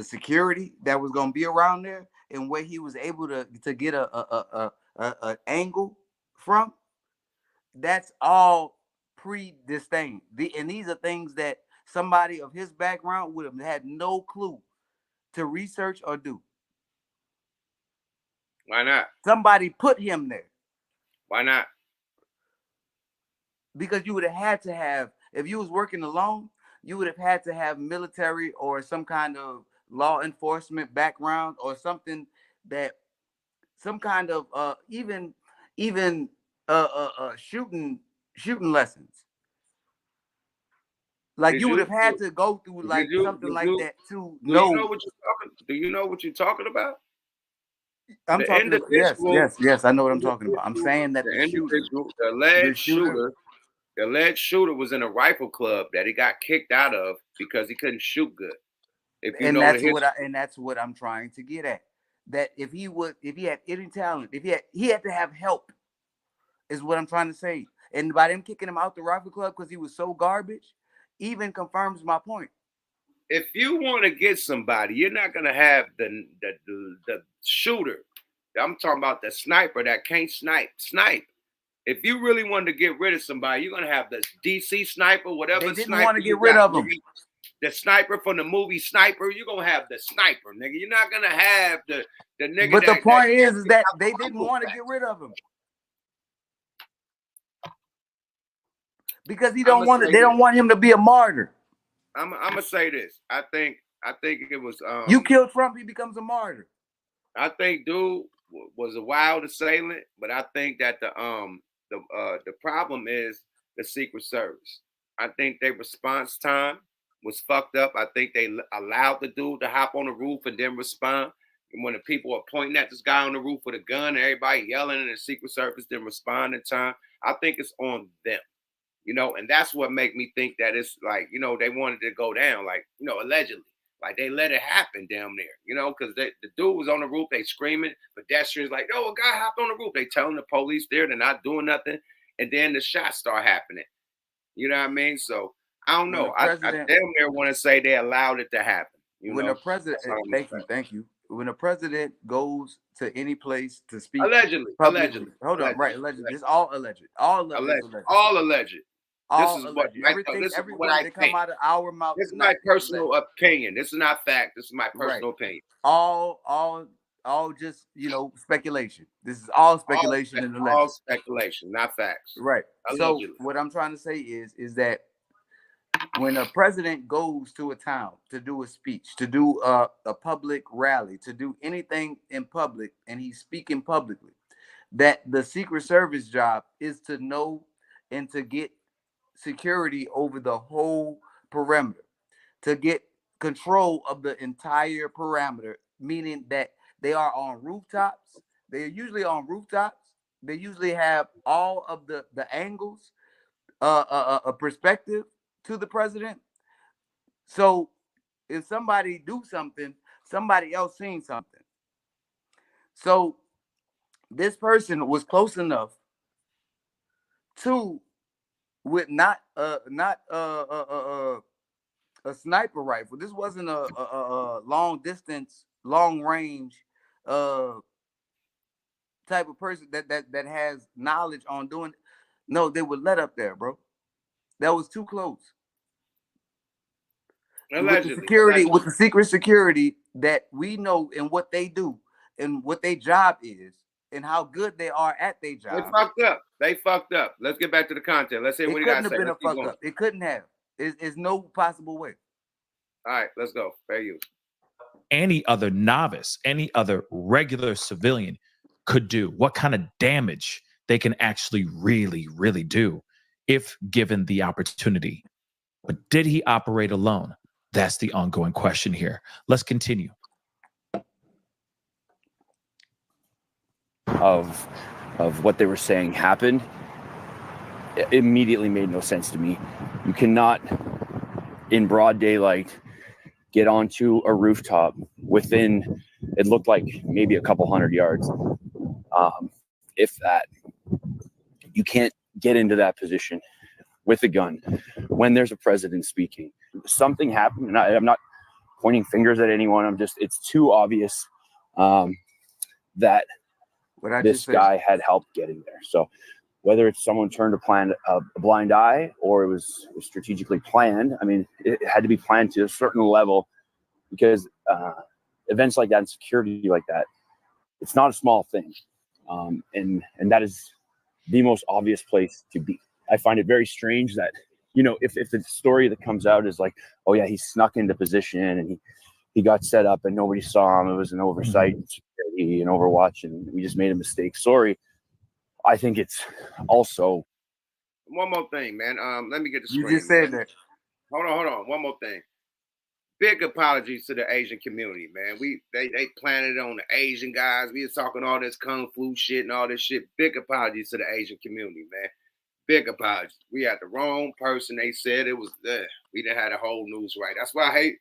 security that was gonna be around there, and where he was able to get a angle from? That's all predestined. And these are things that somebody of his background would have had no clue to research or do. Why not? Somebody put him there. Why not? Because you would have had to have, if you was working alone, you would have had to have military or some kind of law enforcement background or something that, some kind of even shooting lessons. Like you would have had to go through like something like that to know. Do you know what you're talking about? I'm talking about, yes, I know what I'm talking about. I'm saying that the alleged shooter was in a rifle club that he got kicked out of because he couldn't shoot good. And that's what I'm trying to get at. That if he had any talent, he had to have help, is what I'm trying to say. And by them kicking him out the rifle club because he was so garbage, even confirms my point. If you want to get somebody, you're not gonna have the shooter. I'm talking about the sniper that can't snipe. If you really wanted to get rid of somebody, you're gonna have this DC sniper, whatever. They didn't want to get rid of him. The sniper from the movie Sniper, you're gonna have the sniper, nigga. You're not gonna have the nigga. But the point is that they didn't want to get rid of him because they don't want him to be a martyr. I'm gonna say this. I think it was you kill Trump, he becomes a martyr. I think dude was a wild assailant, but I think that the problem is the Secret Service. I think their response time was fucked up. I think they allowed the dude to hop on the roof and then respond. And when the people are pointing at this guy on the roof with a gun and everybody yelling and the Secret Service didn't respond in time, I think it's on them. And that's what make me think that it's like, they wanted to go down, like, allegedly. Like they let it happen down there, because the dude was on the roof, they screaming, pedestrians like, oh, a guy hopped on the roof. They telling the police there, they're not doing nothing. And then the shots start happening. You know what I mean? So I don't know. I damn near want to say they allowed it to happen. When a president, thank you. When a president goes to any place to speak, allegedly. Hold on, right? Allegedly. It's all alleged. All alleged. This is what I think. Come out of our mouth. This is my personal opinion. This is not fact. This is my personal opinion. All just speculation. This is all speculation and alleged. All speculation, not facts. Right. Allegedly. So what I'm trying to say is that when a president goes to a town to do a speech, to do a public rally, to do anything in public, and he's speaking publicly, that the Secret Service job is to know and to get security over the whole perimeter, to get control of the entire parameter, meaning that they are on rooftops. They're usually on rooftops. They usually have all of the angles, a perspective to the president. So if somebody do something, somebody else seen something. So this person was close enough to, with not a sniper rifle. This wasn't a long distance, long range type of person that has knowledge on doing. No, they would let up there, bro. That was too close. Allegedly, with the security, with the secret security that we know and what they do and what their job is and how good they are at their job. They fucked up. They fucked up. Let's get back to the content. Let's say what you got to say. It couldn't have been a fuck up. It couldn't have. It's no possible way. All right, let's go. Fair use. Any other novice, any other regular civilian could do, what kind of damage they can actually really, really do if given the opportunity. But did he operate alone? That's the ongoing question here. Let's continue. Of what they were saying happened, it immediately made no sense to me. You cannot, in broad daylight, get onto a rooftop within, it looked like maybe a couple 100 yards, if that. You can't get into that position with a gun when there's a president speaking. Something happened, and I'm not pointing fingers at anyone. It's too obvious that this guy had help getting there. So whether it's someone turned a blind eye or it was strategically planned, I mean, it had to be planned to a certain level, because events like that and security like that, it's not a small thing. And that is the most obvious place to be. I find it very strange that, you know, if the story that comes out is like, oh yeah, he snuck into position and he got set up and nobody saw him, it was an oversight and security and Overwatch and we just made a mistake. Sorry. I think it's also one more thing, man. Let me get the screen. You just said that. Hold on. One more thing. Big apologies to the Asian community, man. They planted it on the Asian guys. We was talking all this kung fu shit and all this shit. Big apologies to the Asian community, man. Big apologies. We had the wrong person. They said it was we didn't have the whole news right. That's why I hate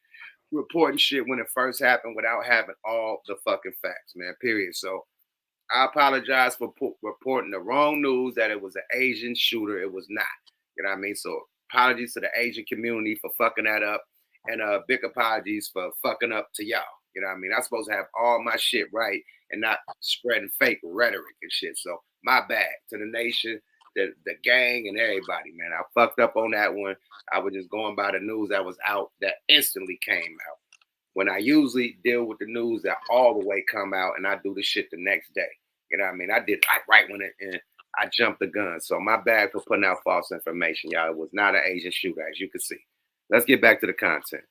reporting shit when it first happened without having all the fucking facts, man. Period. So I apologize for reporting the wrong news that it was an Asian shooter. It was not. You know what I mean? So apologies to the Asian community for fucking that up. And big apologies for fucking up to y'all. You know what I mean? I'm supposed to have all my shit right and not spreading fake rhetoric and shit. So my bad to the nation, the gang, and everybody, man. I fucked up on that one. I was just going by the news that was out that instantly came out. When I usually deal with the news that all the way come out and I do the shit the next day. You know what I mean? I did right when I jumped the gun. So my bad for putting out false information, y'all. It was not an Asian shooter, as you can see. Let's get back to the content.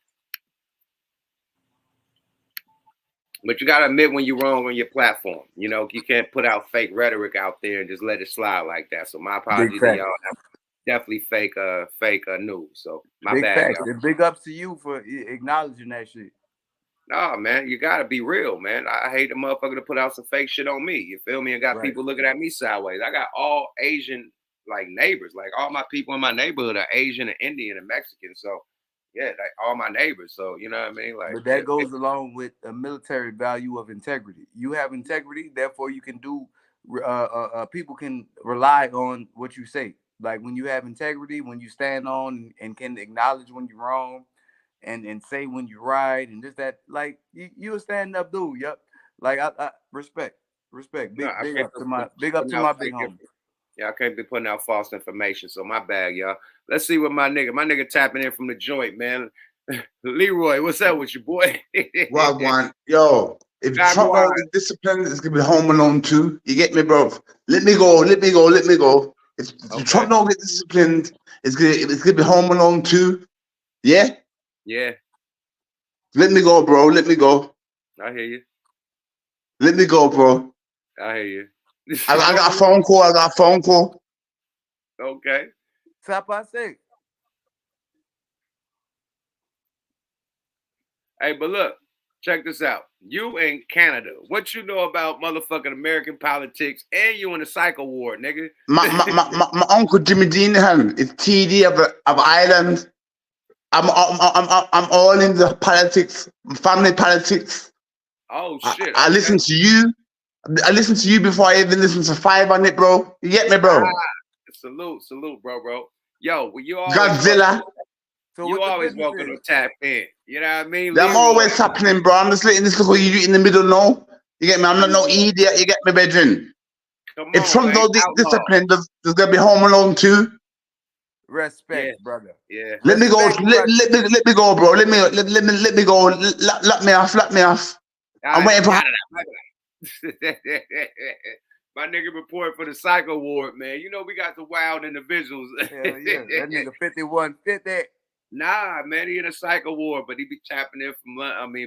But you got to admit when you're wrong on your platform. You know, you can't put out fake rhetoric out there and just let it slide like that. So my apologies to y'all. Definitely fake news. So my big bad. And big ups to you for acknowledging that shit. Nah, man, you got to be real, man. I hate the motherfucker to put out some fake shit on me. You feel me? And got people looking at me sideways. I got all Asian like neighbors. Like all my people in my neighborhood are Asian and Indian and Mexican. So yeah, like all my neighbors. So you know what I mean? Like, but that goes along with a military value of integrity. You have integrity, therefore you can do. People can rely on what you say. Like when you have integrity, when you stand on and can acknowledge when you're wrong, and say when you're right, and just that, like you a stand up dude. Yep. Like I respect. Big up to my big homie. Yeah, I can't be putting out false information. So my bad, y'all. Let's see what my nigga tapping in from the joint, man. Leroy, what's up with you, boy? Wagwan. Yo, if Trump don't get disciplined, it's gonna be Home Alone 2. You get me, bro? Let me go. If Trump don't get disciplined, it's gonna be Home Alone 2. Yeah? Yeah. Let me go, bro. Let me go. I hear you. Let me go, bro. I hear you. I got a phone call. Okay. Top I say. Hey, but look, check this out. You in Canada. What you know about motherfucking American politics, and you in the psycho ward, nigga. My uncle Jimmy Deanahan is TD of Ireland. I'm all in the politics, family politics. Oh shit! I listen to you. I listen to you before I even listen to 5 on it, bro. You get me, bro? Salute, bro. Yo, well, you always Godzilla. You always welcome to tap in. You know what I mean? I'm always happening, bro. I'm just letting this look what you do in the middle now. You get me? I'm not no idiot. You get me, bedroom? If Trump don't discipline, there's gonna be Home Alone 2. Respect, brother. Yeah. Let me go. Let me go, bro. Let me go. Lock me off. I'm waiting for. My nigga reported for the psycho ward, man. You know we got the wild individuals. Hell yeah, that nigga 5150. Nah, man, he in a psycho ward, but he be tapping in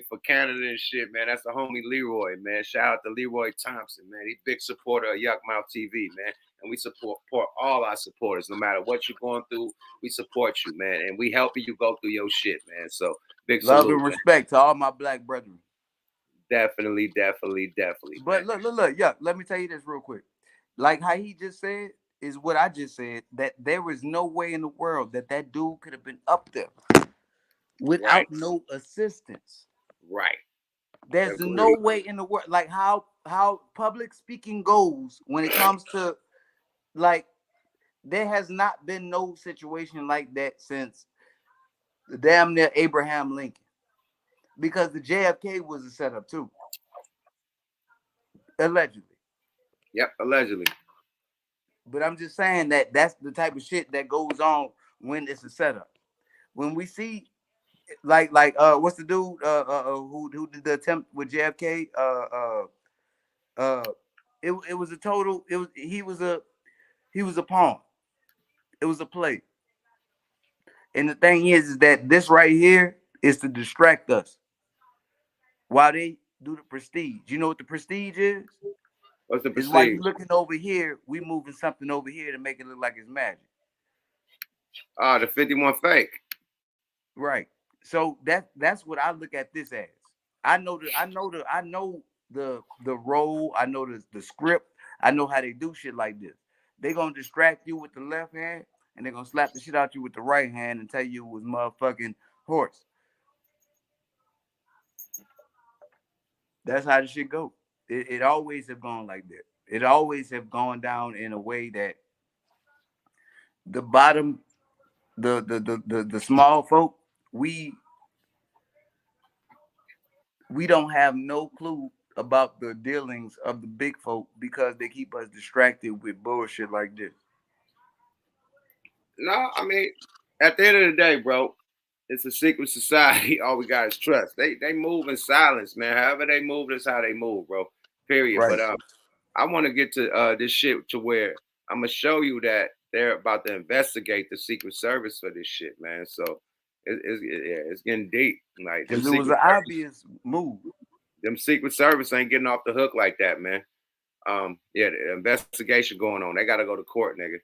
for Canada and shit, man. That's the homie Leroy, man. Shout out to Leroy Thompson, man. He big supporter of Yuck Mouth TV, man. And we support all our supporters, no matter what you're going through. We support you, man, and we helping you go through your shit, man. So big love salute, and respect to all my black brethren. Definitely. But look, Yuck. Let me tell you this real quick. Like how he just said is what I just said. That there was no way in the world that dude could have been up there without no assistance. Right. There's no way in the world. Like how public speaking goes when it comes to like there has not been no situation like that since damn near Abraham Lincoln. Because the JFK was a setup too. Allegedly. Yep, allegedly. But I'm just saying that that's the type of shit that goes on when it's a setup. When we see like what's the dude who did the attempt with JFK? It was a total, he was a pawn. It was a play. And the thing is that this right here is to distract us while they do the prestige. You know what the prestige is? What's the prestige? It's like you looking over here, we moving something over here to make it look like it's magic. The 51 fake. Right. So that's what I look at this as. I know the role, I know the script, I know how they do shit like this. They're gonna distract you with the left hand and they're gonna slap the shit out you with the right hand and tell you it was motherfucking horse. That's how the shit go. It always have gone like that. It always have gone down in a way that the bottom, the small folk, we don't have no clue about the dealings of the big folk because they keep us distracted with bullshit like this. No, I mean, at the end of the day, bro, it's a secret society. All we got is trust. They move in silence, man. However they move, that's how they move, bro. Period. Right. But I want to get to this shit to where I'm gonna show you that they're about to investigate the Secret Service for this shit, man. So it's getting deep. Like because it was an obvious move. Them Secret Service ain't getting off the hook like that, man. The investigation going on. They gotta go to court, nigga.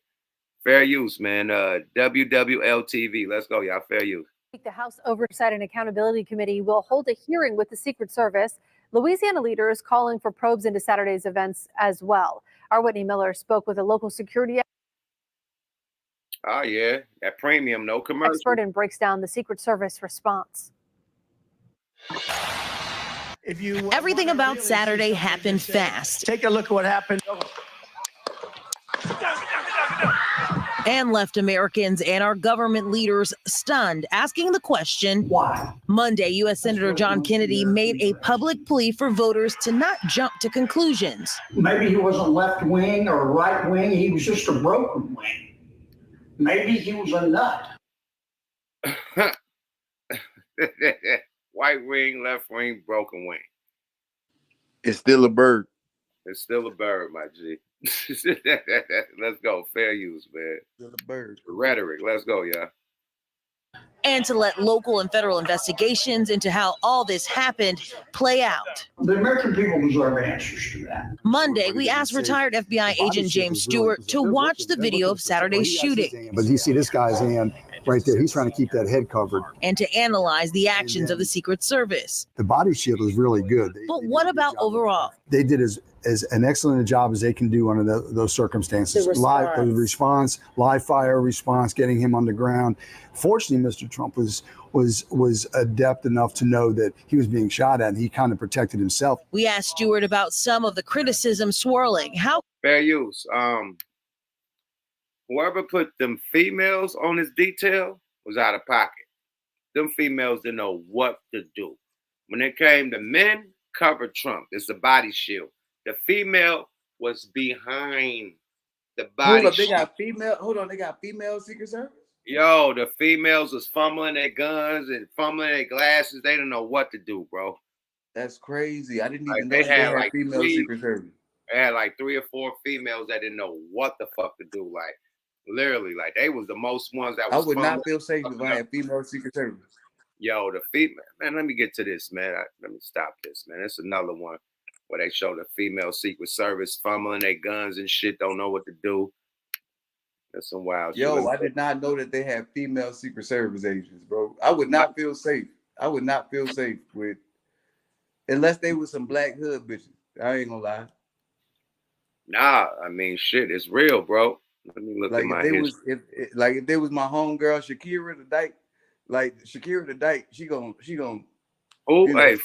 Fair use, man. WWL-TV. Let's go, y'all. Fair use. The House Oversight and Accountability Committee will hold a hearing with the Secret Service. Louisiana leaders calling for probes into Saturday's events as well. Our Whitney Miller spoke with a local security Oh, yeah. That premium, no commercial. expert and breaks down the Secret Service response. Everything about Saturday happened fast. Take a look at what happened. And left Americans and our government leaders stunned, asking the question, why? Monday, U.S. Senator John Kennedy made a public plea for voters to not jump to conclusions. Maybe he wasn't left wing or right wing. He was just a broken wing. Maybe he was a nut. White wing, left wing, broken wing. It's still a bird. It's still a bird, my G. Let's go. Fair use, man. Still a bird. Rhetoric. Let's go, y'all. And to let local and federal investigations into how all this happened play out. The American people deserve answers to that. Monday, we asked retired FBI agent James Stewart to watch the video of Saturday's shooting. But you see this guy's hand, right there. He's trying to keep that head covered. And to analyze the actions of the Secret Service. The body shield is really good. But what about overall? They did as an excellent job as they can do under those circumstances. The response, live fire response, getting him on the ground. Fortunately, Mr. Trump was adept enough to know that he was being shot at, and he kind of protected himself. We asked Stewart about some of the criticism swirling. How fair use. Whoever put them females on this detail was out of pocket. Them females didn't know what to do. When it came to men, covered Trump. It's the body shield. The female was behind the body shield. They got female. Hold on, they got female Secret Service. Yo, the females was fumbling their guns and fumbling their glasses. They didn't know what to do, bro. That's crazy. I didn't even know they had like female Secret Service. They had like 3 or 4 females that didn't know what the fuck to do. Like literally, like they was the most ones that was. I would not feel safe if I had female Secret Service. Yo, the female man. Let me get to this, man. Let me stop this, man. It's another one where they show the female Secret Service fumbling their guns and shit. Don't know what to do. That's some wild shit. Yo, I did not know that they had female Secret Service agents, bro. I would not feel safe. I would not feel safe with, unless they was some black hood bitches. I ain't gonna lie. Nah, I mean, shit, it's real, bro. Let me look like at my if they was my homegirl Shakira the Dyke, like Shakira the Dyke, she gon' who? Hey.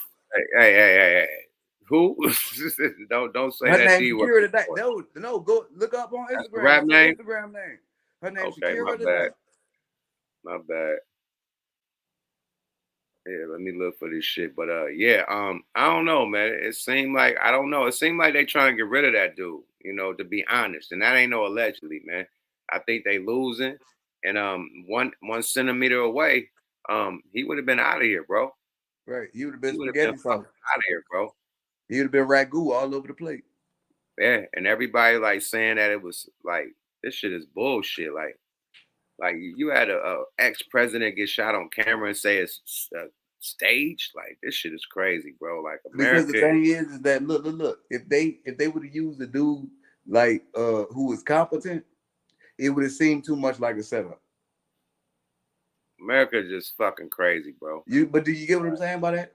Who? don't say her that name G word. Shakira the Dyke. No, go look up on Instagram. Rap name? Instagram name. Her name Okay, Shakira the Dyke. My bad. Yeah, let me look for this shit. But yeah, I don't know, man. It seemed like I don't know. It seemed like they trying to get rid of that dude, you know, to be honest. And that ain't no allegedly, man. I think they losing. And 1 centimeter away, he would have been out of here, bro. Right. He would have been spaghetti sauce. Out of here, bro. He would have been ragu all over the plate. Yeah, and everybody like saying that it was like this shit is bullshit. Like you had a ex-president get shot on camera and say it's staged. Like this shit is crazy, bro. Like America. Because the thing is that look. If they would have used a dude like who was competent, it would have seemed too much like a setup. America is just fucking crazy, bro. But do you get what I'm saying by that?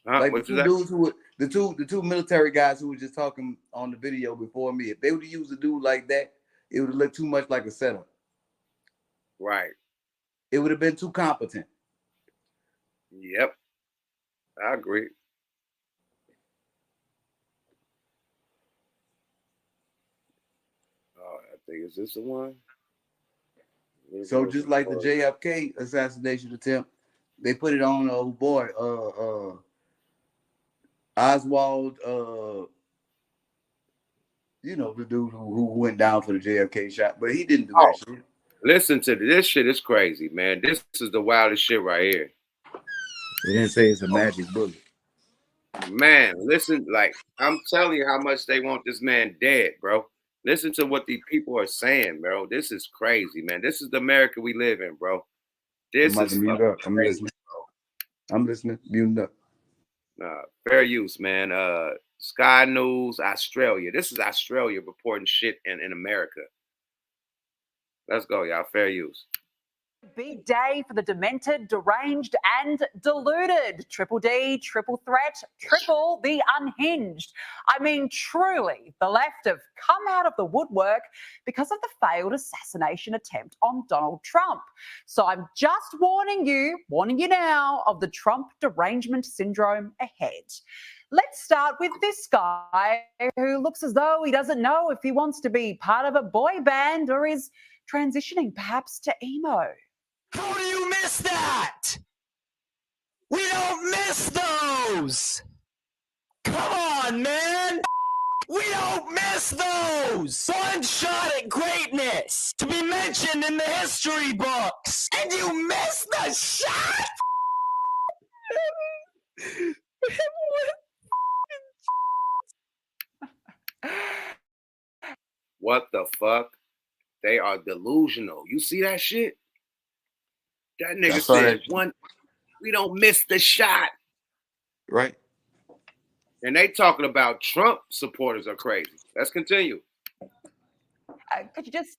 Huh? Like the two military guys who were just talking on the video before me, if they would have used a dude like that, it would have looked too much like a setup. Right. It would have been too competent. Yep. I agree. Oh, I think is this the one? So just like the JFK assassination attempt, they put it on old boy, Oswald, you know, the dude who went down for the JFK shot, but he didn't do that shit. Listen to this shit is crazy, man. This is the wildest shit right here. They didn't say it's a magic bullet. Man, listen, like I'm telling you how much they want this man dead, bro. Listen to what these people are saying, bro. This is crazy, man. This is the America we live in, bro. This is mute up. I'm listening. I'm listening. Mute up. Fair use, man. Sky News, Australia. This is Australia reporting shit in America. Let's go, y'all. Fair use. Big day for the demented, deranged, and deluded. Triple D, triple threat, triple the unhinged. I mean, truly, the left have come out of the woodwork because of the failed assassination attempt on Donald Trump. So I'm just warning you now of the Trump derangement syndrome ahead. Let's start with this guy who looks as though he doesn't know if he wants to be part of a boy band or is transitioning perhaps to emo. How do you miss that? We don't miss those. Come on, man. We don't miss those. One shot at greatness to be mentioned in the history books. And you miss the shot? What the fuck? They are delusional. You see that shit? That nigga said, we don't miss the shot. Right. And they talking about Trump supporters are crazy. Let's continue. Could you just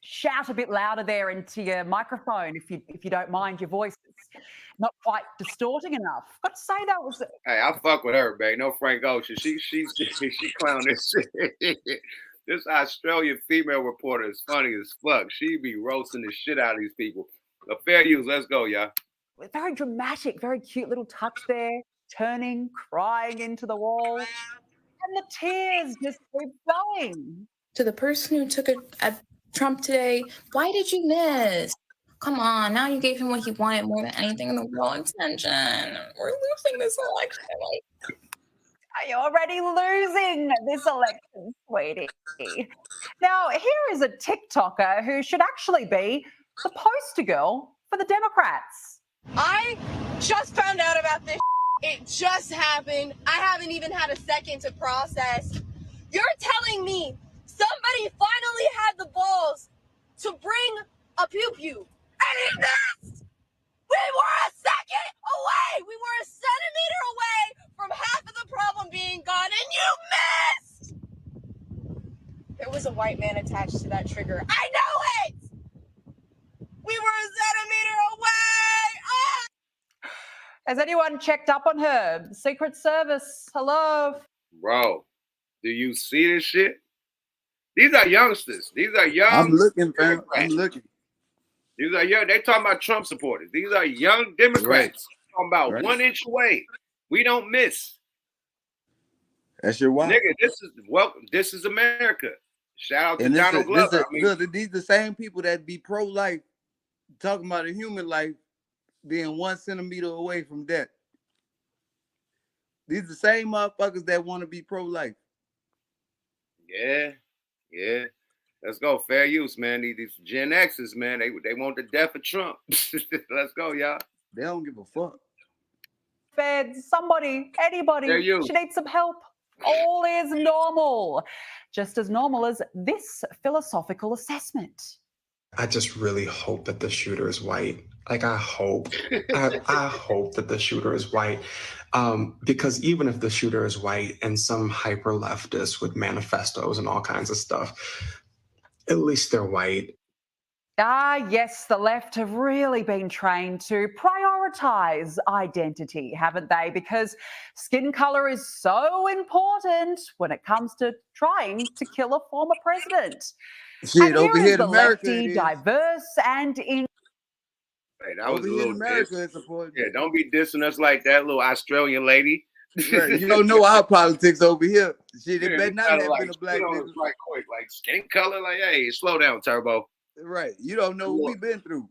shout a bit louder there into your microphone if you don't mind. Your voice is not quite distorting enough. Got to say that was. Hey, I fuck with her, babe. No Frank Ocean. She clown this shit. This Australian female reporter is funny as fuck. She be roasting the shit out of these people. A fair use. Let's go, y'all. Very dramatic, very cute little touch there. Turning, crying into the wall, and the tears just keep flowing. To the person who took it at Trump today, why did you miss? Come on, now you gave him what he wanted more than anything in the world. Attention. We're losing this election. You're already losing this election, sweetie. Now, here is a TikToker who should actually be the poster girl for the Democrats. I just found out about this. It just happened. I haven't even had a second to process. You're telling me somebody finally had the balls to bring a pew-pew, and he missed! We were a second away! We were a centimeter away from half of the problem being gone, and you missed! There was a white man attached to that trigger. I know it! We were a centimeter away! Ah! Has anyone checked up on her? Secret Service, hello? Bro, do you see this shit? These are youngsters. These are young. I'm looking, fam. I'm looking. These are young. They talking about Trump supporters. These are young Democrats. Talking about 1 inch away. We don't miss. That's your wife. Nigga, this is America. Shout out to And Donald Glover. look, these the same people that be pro-life, talking about a human life being 1 centimeter away from death. These the same motherfuckers that want to be pro-life. Yeah. Let's go. Fair use, man. These Gen X's, man. They want the death of Trump. Let's go, y'all. They don't give a fuck. Feds, somebody, anybody, she needs some help. All is normal. Just as normal as this philosophical assessment. I just really hope that the shooter is white. Like, I hope. I hope that the shooter is white. Because even if the shooter is white and some hyper leftist with manifestos and all kinds of stuff, at least they're white. Ah, yes, the left have really been trained to prioritize identity, haven't they? Because skin color is so important when it comes to trying to kill a former president. Shit, and over here here is in the America, lefty, diverse and in. Hey, that was over a here little in America, diss. it's important. Yeah, don't be dissing us like that, little Australian lady. Right. You don't know our politics over here. Shit, it Yeah, better we not gotta, have been a black spit on nigga. us right quick, like skin color. Like, hey, slow down, Turbo. Right. You don't know what we've been through.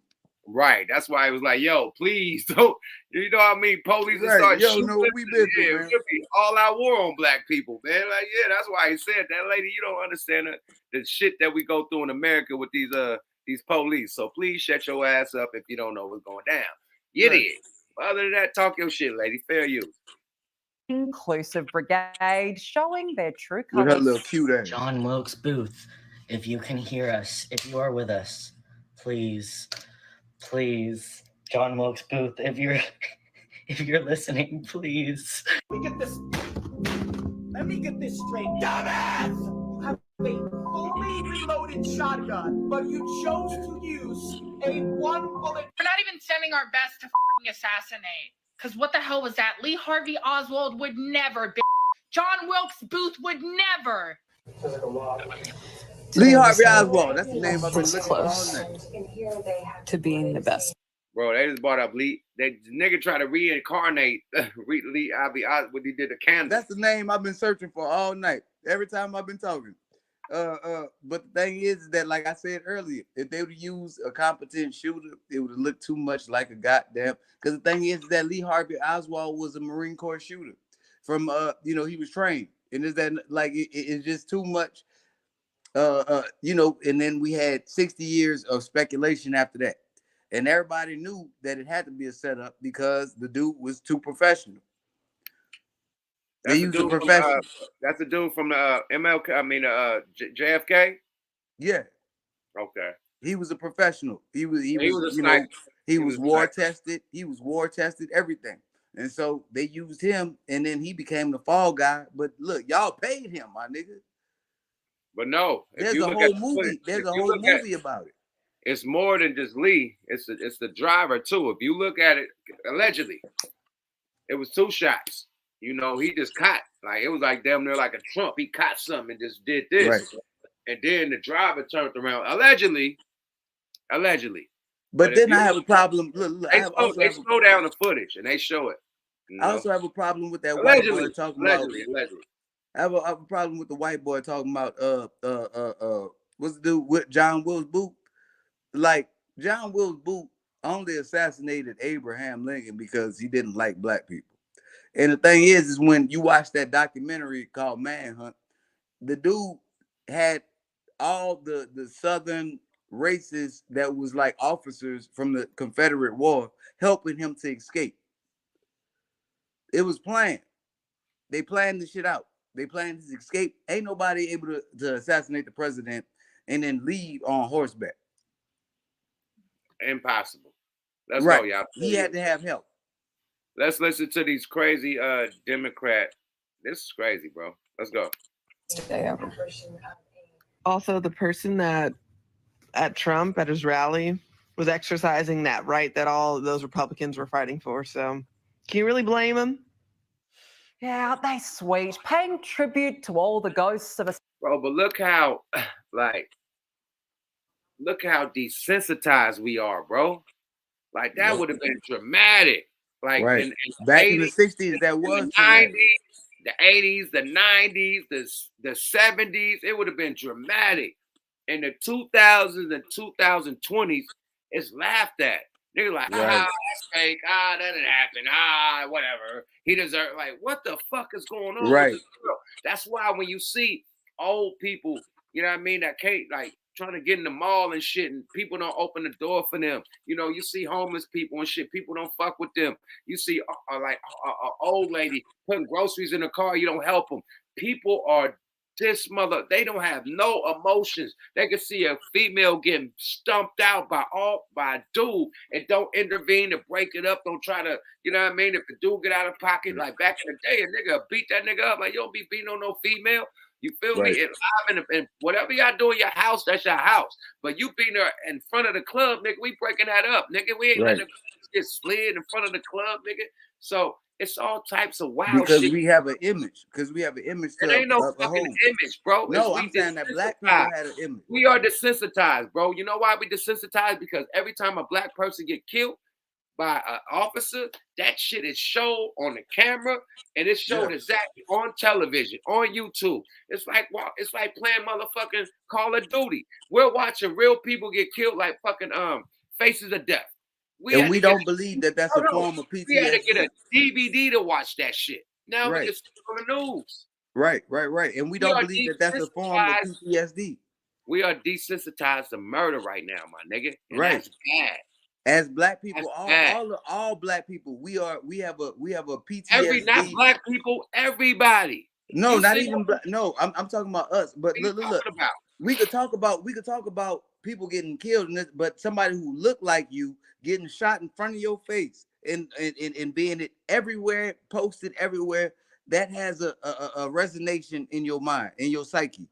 Right. That's why it was like, yo, please don't. You know what I mean? Police Right. start You don't shooting. know what we've been through, Yeah, man. it'll be all out war on black people, man. Like, yeah, that's why he said that, lady. You don't understand the shit that we go through in America with these police. So please shut your ass up if you don't know what's going down. You did. Other than that, talk your shit, lady. Fair use. Inclusive brigade showing their true With colors. her little cute ass. John Wilkes Booth, if you can hear us, if you are with us, please, John Wilkes Booth, if you're listening, please. Let me get this straight. Dumbass! You have a fully reloaded shotgun, but you chose to use a 1 bullet. We're not even sending our best to f***ing assassinate. Because what the hell was that? Lee Harvey Oswald would never be. John Wilkes Booth would never. Lee Harvey Oswald. That's the name I've been looking for all night. To being the best. Bro, they just brought up Lee. The nigga tried to reincarnate Lee Harvey Oswald when he did the candle. That's the name I've been searching for all night. Every time I've been talking. But the thing is that, like I said earlier, if they would use a competent shooter, it would look too much like a goddamn. Because the thing is that Lee Harvey Oswald was a Marine Corps shooter. From he was trained, and is that like it's just too much. And then we had 60 years of speculation after that, and everybody knew that it had to be a setup because the dude was too professional. They used a professional. That's the dude from the JFK. Yeah. Okay. He was a professional. He was a sniper. He was war tested. He was war tested. Everything. And so they used him, and then he became the fall guy. But look, y'all paid him, my nigga. But no, There's a whole movie. There's a whole movie about it. It's more than just Lee. It's the driver too. If you look at it, allegedly, it was 2 shots. You know, he just caught, like, it was like damn near like a Trump. He caught something and just did this. Right. And then the driver turned around. Allegedly. But then I have a problem. Look, they slow down the footage and they show it. You know? I also have a problem with that white boy talking allegedly. I have a problem with the white boy talking about what's the dude with John Wilkes Booth? Like, John Wilkes Booth only assassinated Abraham Lincoln because he didn't like black people. And the thing is when you watch that documentary called Manhunt, the dude had all the Southern races that was like officers from the Confederate War helping him to escape. It was planned. They planned the shit out. They planned his escape. Ain't nobody able to assassinate the president and then leave on horseback. Impossible. Let's right. go, y'all. He had to have help. Let's listen to these crazy Democrat. This is crazy, bro. Let's go. Also, the person that at Trump at his rally was exercising that right that all of those Republicans were fighting for. So can you really blame him? Yeah, aren't they sweet? Paying tribute to all the ghosts of us. Bro, but look how desensitized we are, bro. Like, that would have been dramatic. Like, right. in back 80s, in the 60s, that was the 90s, the 80s, the 90s, the 70s, it would have been dramatic. In the 2000s and 2020s, it's laughed at. Niggas like, that's fake. That didn't happen. Whatever. He deserved. Like, what the fuck is going on? Right. With this girl? That's why when you see old people, you know what I mean, that can't, like, trying to get in the mall and shit, and people don't open the door for them. You know, you see homeless people and shit. People don't fuck with them. You see, like, an old lady putting groceries in the car. You don't help them. People are they don't have no emotions. They can see a female getting stumped out by a dude and don't intervene to break it up. Don't try to, you know what I mean? If the dude get out of pocket, like back in the day, a nigga beat that nigga up. Like, you don't be beating on no female. You feel me? And whatever y'all do in your house, that's your house. But you beating her in front of the club, nigga, we breaking that up, nigga. We ain't letting her get slid in front of the club, nigga. So it's all types of wild because shit. we have an image. Because we have an image. It ain't no fucking image, bro. No, I'm saying that black people had an image. We are desensitized, bro. You know why we desensitized? Because every time a black person get killed by an officer, that shit is shown on the camera and it's shown exactly on television, on YouTube. It's like playing motherfucking Call of Duty. We're watching real people get killed like fucking Faces of Death. We don't believe that that's a form of PTSD. We had to get a DVD to watch that shit. Now we can see it on the news. Right. And we don't believe that that's a form of PTSD. We are desensitized to murder right now, my nigga. And that's bad. As black people, all black people, we have a PTSD. Not black people, everybody. No, not even black. No, I'm talking about us. But look. We could talk about people getting killed, but somebody who looked like you getting shot in front of your face and being it everywhere, posted everywhere, that has a resonation in your mind, in your psyche.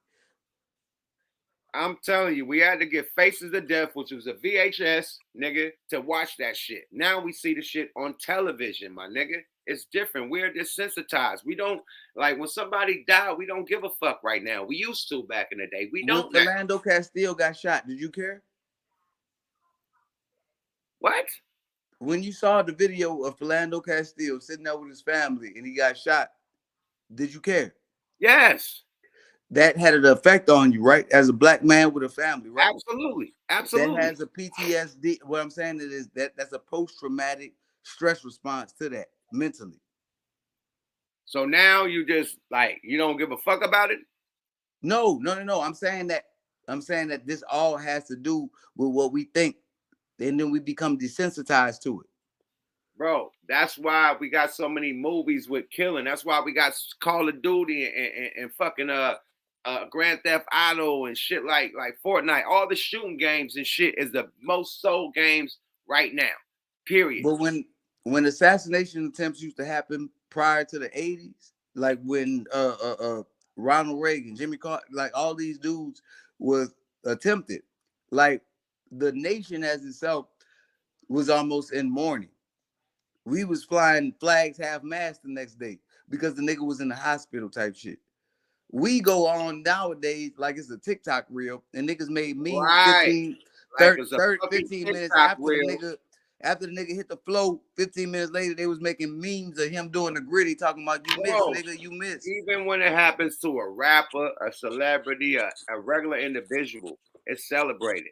I'm telling you, we had to get Faces of Death, which was a VHS, nigga, to watch that shit. Now we see the shit on television, my nigga. It's different. We're desensitized. We don't, like, when somebody died, we don't give a fuck right now. We used to back in the day. We don't. When Philando Castile got shot, did you care? What? When you saw the video of Philando Castile sitting there with his family and he got shot, did you care? Yes. That had an effect on you, right? As a black man with a family, right? Absolutely. That has a PTSD. What I'm saying is that's a post-traumatic stress response to that mentally. So now you just, like, you don't give a fuck about it? No. I'm saying that this all has to do with what we think, and then we become desensitized to it. Bro, that's why we got so many movies with killing. That's why we got Call of Duty and fucking Grand Theft Auto and shit like Fortnite. All the shooting games and shit is the most sold games right now. Period. But when assassination attempts used to happen prior to the 80s, like when Ronald Reagan, Jimmy Carter, like all these dudes was attempted. Like the nation as itself was almost in mourning. We was flying flags half mast the next day because the nigga was in the hospital type shit. We go on nowadays like it's a TikTok reel, and niggas made memes Right. 15, Like 30, it's a 30 fucking 15 minutes TikTok after reel. the nigga hit the flow. 15 minutes later, they was making memes of him doing the gritty, talking about you missed, Bro, nigga, you missed. even when it happens to a rapper, a celebrity, a regular individual, it's celebrated.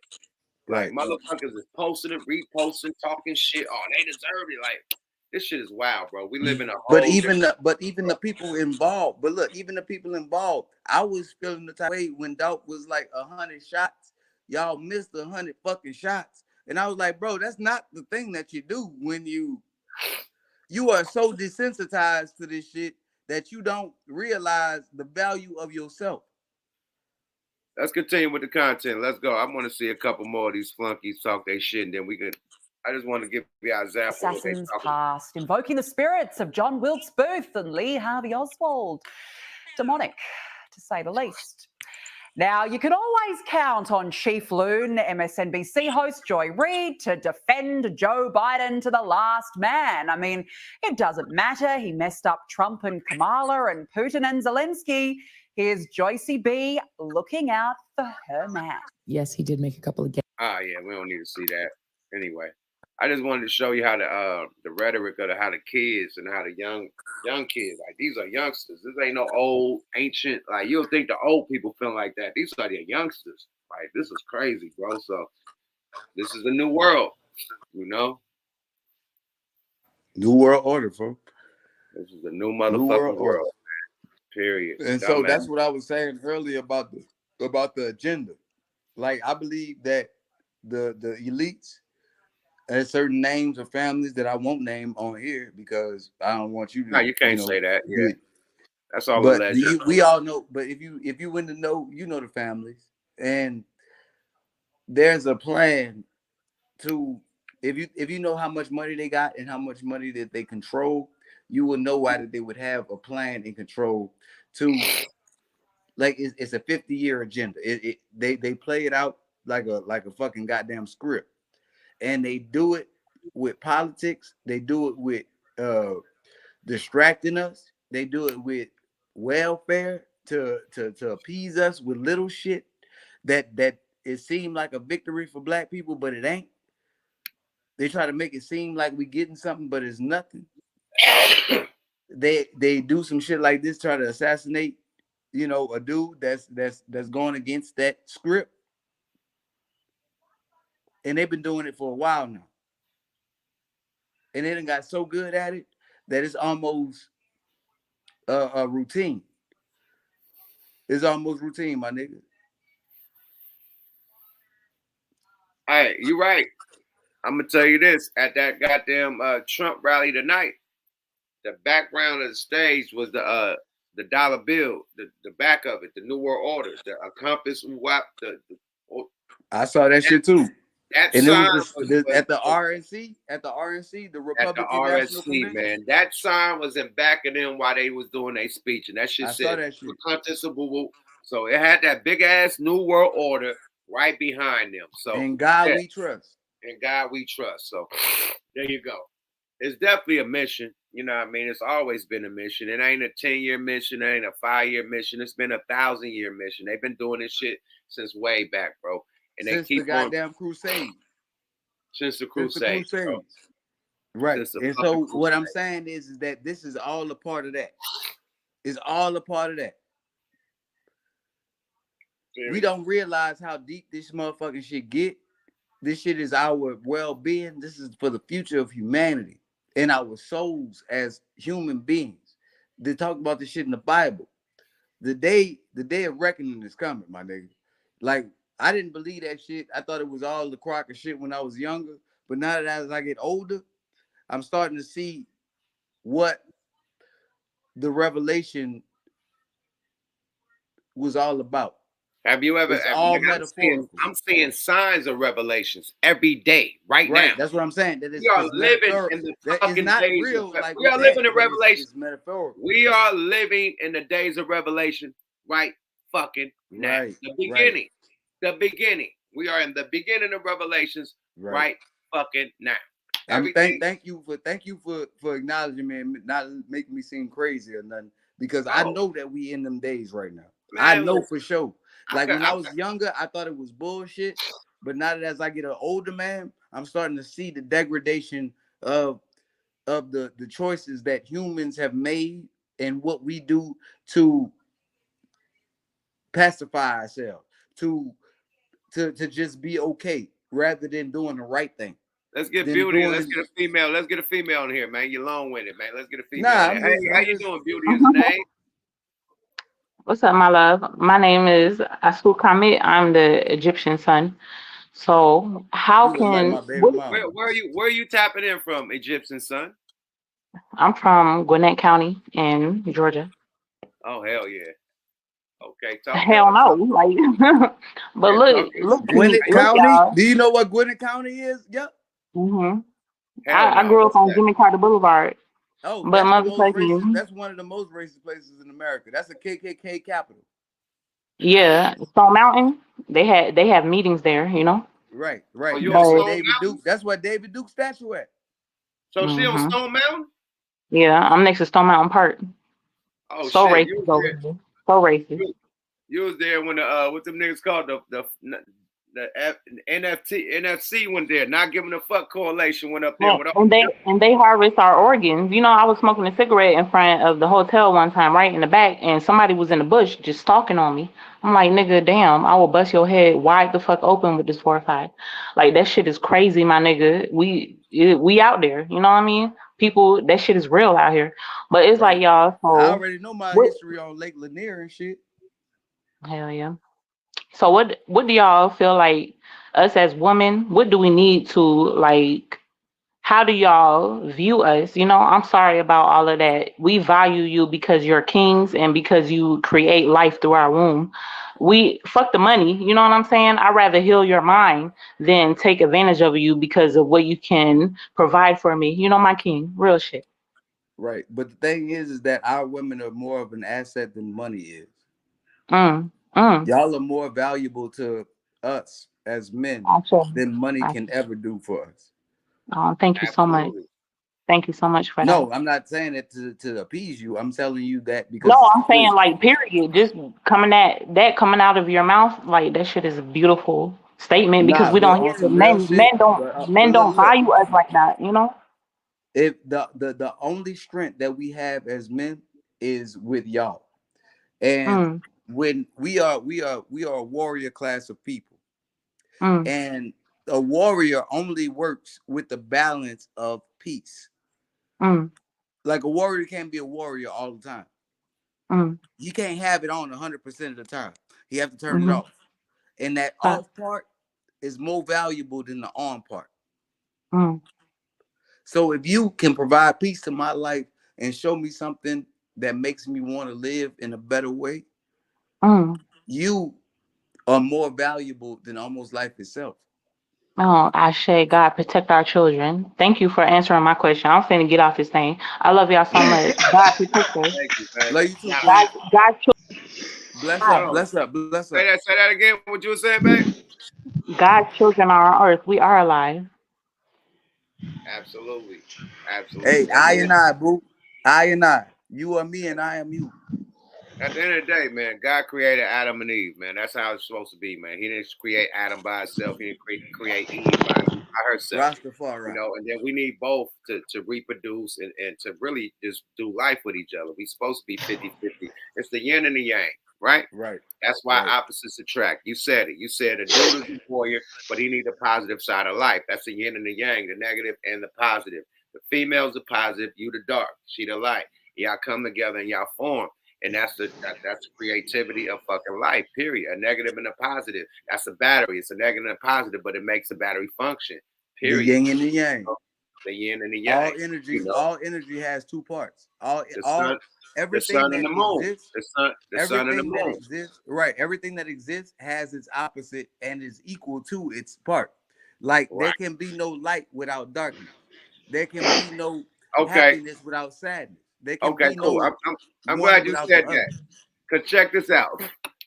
Like Right. motherfuckers is posting it, reposting, talking shit. Oh, they deserve it. Like this shit is wild, bro. We live in a whole But even the people involved. But look, even the people involved. I was feeling the type of way when Dope was like 100 shots. Y'all missed 100 fucking shots, and I was like, bro, that's not the thing that you do when you are so desensitized to this shit that you don't realize the value of yourself. Let's continue with the content. Let's go. I want to see a couple more of these flunkies talk their shit, and then we could. I just want to give you an example. Of what they Assassins talking past, invoking the spirits of John Wilkes Booth and Lee Harvey Oswald. Demonic, to say the least. Now, you can always count on Chief Loon, MSNBC host Joy Reid, to defend Joe Biden to the last man. I mean, it doesn't matter. He messed up Trump and Kamala and Putin and Zelensky. Here's Joycey B looking out for her man. Yes, he did make a couple of Ah, yeah, we don't need to see that. Anyway, I just wanted to show you how the rhetoric of how the kids and how the young kids, like these are youngsters. This ain't no old ancient. Like you'll think the old people feel like that. These are the youngsters. Like this is crazy, bro. So this is the new world, you know. New world order, folks. This is the new motherfucking world. Period. And so that's what I was saying earlier about the agenda. Like I believe that the elites and certain names of families that I won't name on here because I don't want you to. No, you can't say that. Yeah, that's all but alleged. we all know. But if you in the know, you know the families, and there's a plan to if you know how much money they got and how much money that they control, you will know why that they would have a plan and control to. Like it's a 50-year agenda. They play it out like a fucking goddamn script, and they do it with politics. They do it with distracting us. They do it with welfare to appease us with little shit that it seemed like a victory for black people, but it ain't. They try to make it seem like we getting something, but it's nothing. They do some shit like this, try to assassinate, you know, a dude that's going against that script, and they've been doing it for a while now, and they done got so good at it that it's almost a routine. It's almost routine, my nigga. Hey, you're right. I'm gonna tell you this: at that goddamn Trump rally tonight, the background of the stage was the dollar bill, the back of it, the New World Order, the compass, I saw that shit too. That and sign it was at the RNC, the Republican National Convention. Man. That sign was in back of them while they was doing their speech, and that shit said that shit. So it had that big ass New World Order right behind them. So in God we trust. In God we trust. So there you go. It's definitely a mission. You know what I mean? It's always been a mission. It ain't a 10-year mission. It ain't a 5-year mission. It's been a 1,000-year mission. They've been doing this shit since way back, bro. And since they keep the goddamn crusade. Since the crusade. Right. And so what I'm saying is that this is all a part of that. It's all a part of that. We don't realize how deep this motherfucking shit get. This shit is our well-being. This is for the future of humanity and our souls as human beings. They talk about this shit in the Bible. The day of reckoning is coming, my nigga. Like, I didn't believe that shit. I thought it was all the crock of shit when I was younger. But now that as I get older, I'm starting to see what the revelation was all about. Have you ever? It's all metaphorical. I'm seeing signs of revelations every day, right now. That's what I'm saying. That we are living in the fucking days. Real, we are living in revelation. It's metaphorical. We are living in the days of revelation. right fucking now. Right. The beginning. The beginning. We are in the beginning of Revelations right fucking now. Everything. Thank you for acknowledging me and not making me seem crazy or nothing, because I know that we in them days right now. Man, I know listen. for sure. Like when I was Okay. younger, I thought it was bullshit. But now that as I get an older man, I'm starting to see the degradation of the choices that humans have made and what we do to pacify ourselves, to just be okay rather than doing the right thing. Let's get Than Beauty and doing let's get a female. Let's get a female in here, man. You're long-winded, man. Let's get a female Nah, in I'm here. Hey, just how you doing, Beauty? Is the name? What's up, my love? My name is Asu Kamit. I'm the Egyptian sun. So how you look like can my baby mama. Where are you tapping in from, Egyptian son? I'm from Gwinnett County in Georgia. Oh hell yeah. Okay, talk Hell no, like, but look, Gwinnett look, County. y'all. Do you know what Gwinnett County is? Yep. I grew up on Jimmy Carter Boulevard. Oh, but that's the most racist. motherfucking That's one of the most racist places in America. That's a KKK capital. yeah, Stone Mountain. They have meetings there, you know. Right. Oh, you That's on where Stone David Mountain? Duke. That's where David Duke's statue at. So she on Stone Mountain? Yeah, I'm next to Stone Mountain Park. Oh So shit, racist over here. So racist. You was there when the what them niggas called the NFC went there. Not giving a fuck correlation went up there. And they harvest our organs. You know, I was smoking a cigarette in front of the hotel one time, right in the back, and somebody was in the bush just stalking on me. I'm like, nigga, damn, I will bust your head wide the fuck open with this 4-5. Like that shit is crazy, my nigga. We out there. You know what I mean? People, that shit is real out here. But it's like y'all. So I already know my history on Lake Lanier and shit. Hell yeah. So what do y'all feel like us as women, what do we need to like, how do y'all view us? You know, I'm sorry about all of that. We value you because you're kings and because you create life through our womb. We fuck the money, you know what I'm saying? I'd rather heal your mind than take advantage of you because of what you can provide for me. You know, my king, real shit. Right. But the thing is that our women are more of an asset than money is. Y'all are more valuable to us as men than money can ever do for us. Oh, thank you so much. Thank you so much for that. No, I'm not saying it to appease you. I'm telling you that because no, I'm saying like period. Just coming out of your mouth, like that shit is a beautiful statement because we don't hear men don't value us like that, you know? If the only strength that we have as men is with y'all. And when we are a warrior class of people. And a warrior only works with the balance of peace. Like a warrior can't be a warrior all the time. You can't have it on 100% of the time. You have to turn it off. And that off part is more valuable than the on part. So if you can provide peace to my life and show me something that makes me want to live in a better way, you are more valuable than almost life itself. Oh, Ashe, God protect our children. Thank you for answering my question. I'm finna get off this thing. I love y'all so much. God protect us. Thank you, man. Love you too, God bless up, bless up, bless up. Say that again. What you were saying, babe? God's children are on earth. We are alive. Absolutely. Hey, I and I, boo. I and I. You are me and I am you. At the end of the day, man, God created Adam and Eve, man. That's how it's supposed to be, man. He didn't create Adam by himself. He didn't create Eve by herself. Rastafari. You know, and then we need both to reproduce and to really just do life with each other. We're supposed to be 50-50. It's the yin and the yang, right? Right. That's why opposites attract. You said it. You said a dude is a warrior, but he needs a positive side of life. That's the yin and the yang, the negative and the positive. The female's the positive, you the dark, she the light. Y'all come together and y'all form. And that's the creativity of fucking life, period. A negative and a positive. That's a battery. It's a negative and a positive, but it makes the battery function, period. The yin and the yang. The yin and the yang. All energy has two parts. The Everything sun and the moon. Exists, the sun and the moon. Exists, right. Everything that exists has its opposite and is equal to its part. Like there can be no light without darkness. There can be no happiness without sadness. There can be cool. no I'm glad you said that. Cause check this out.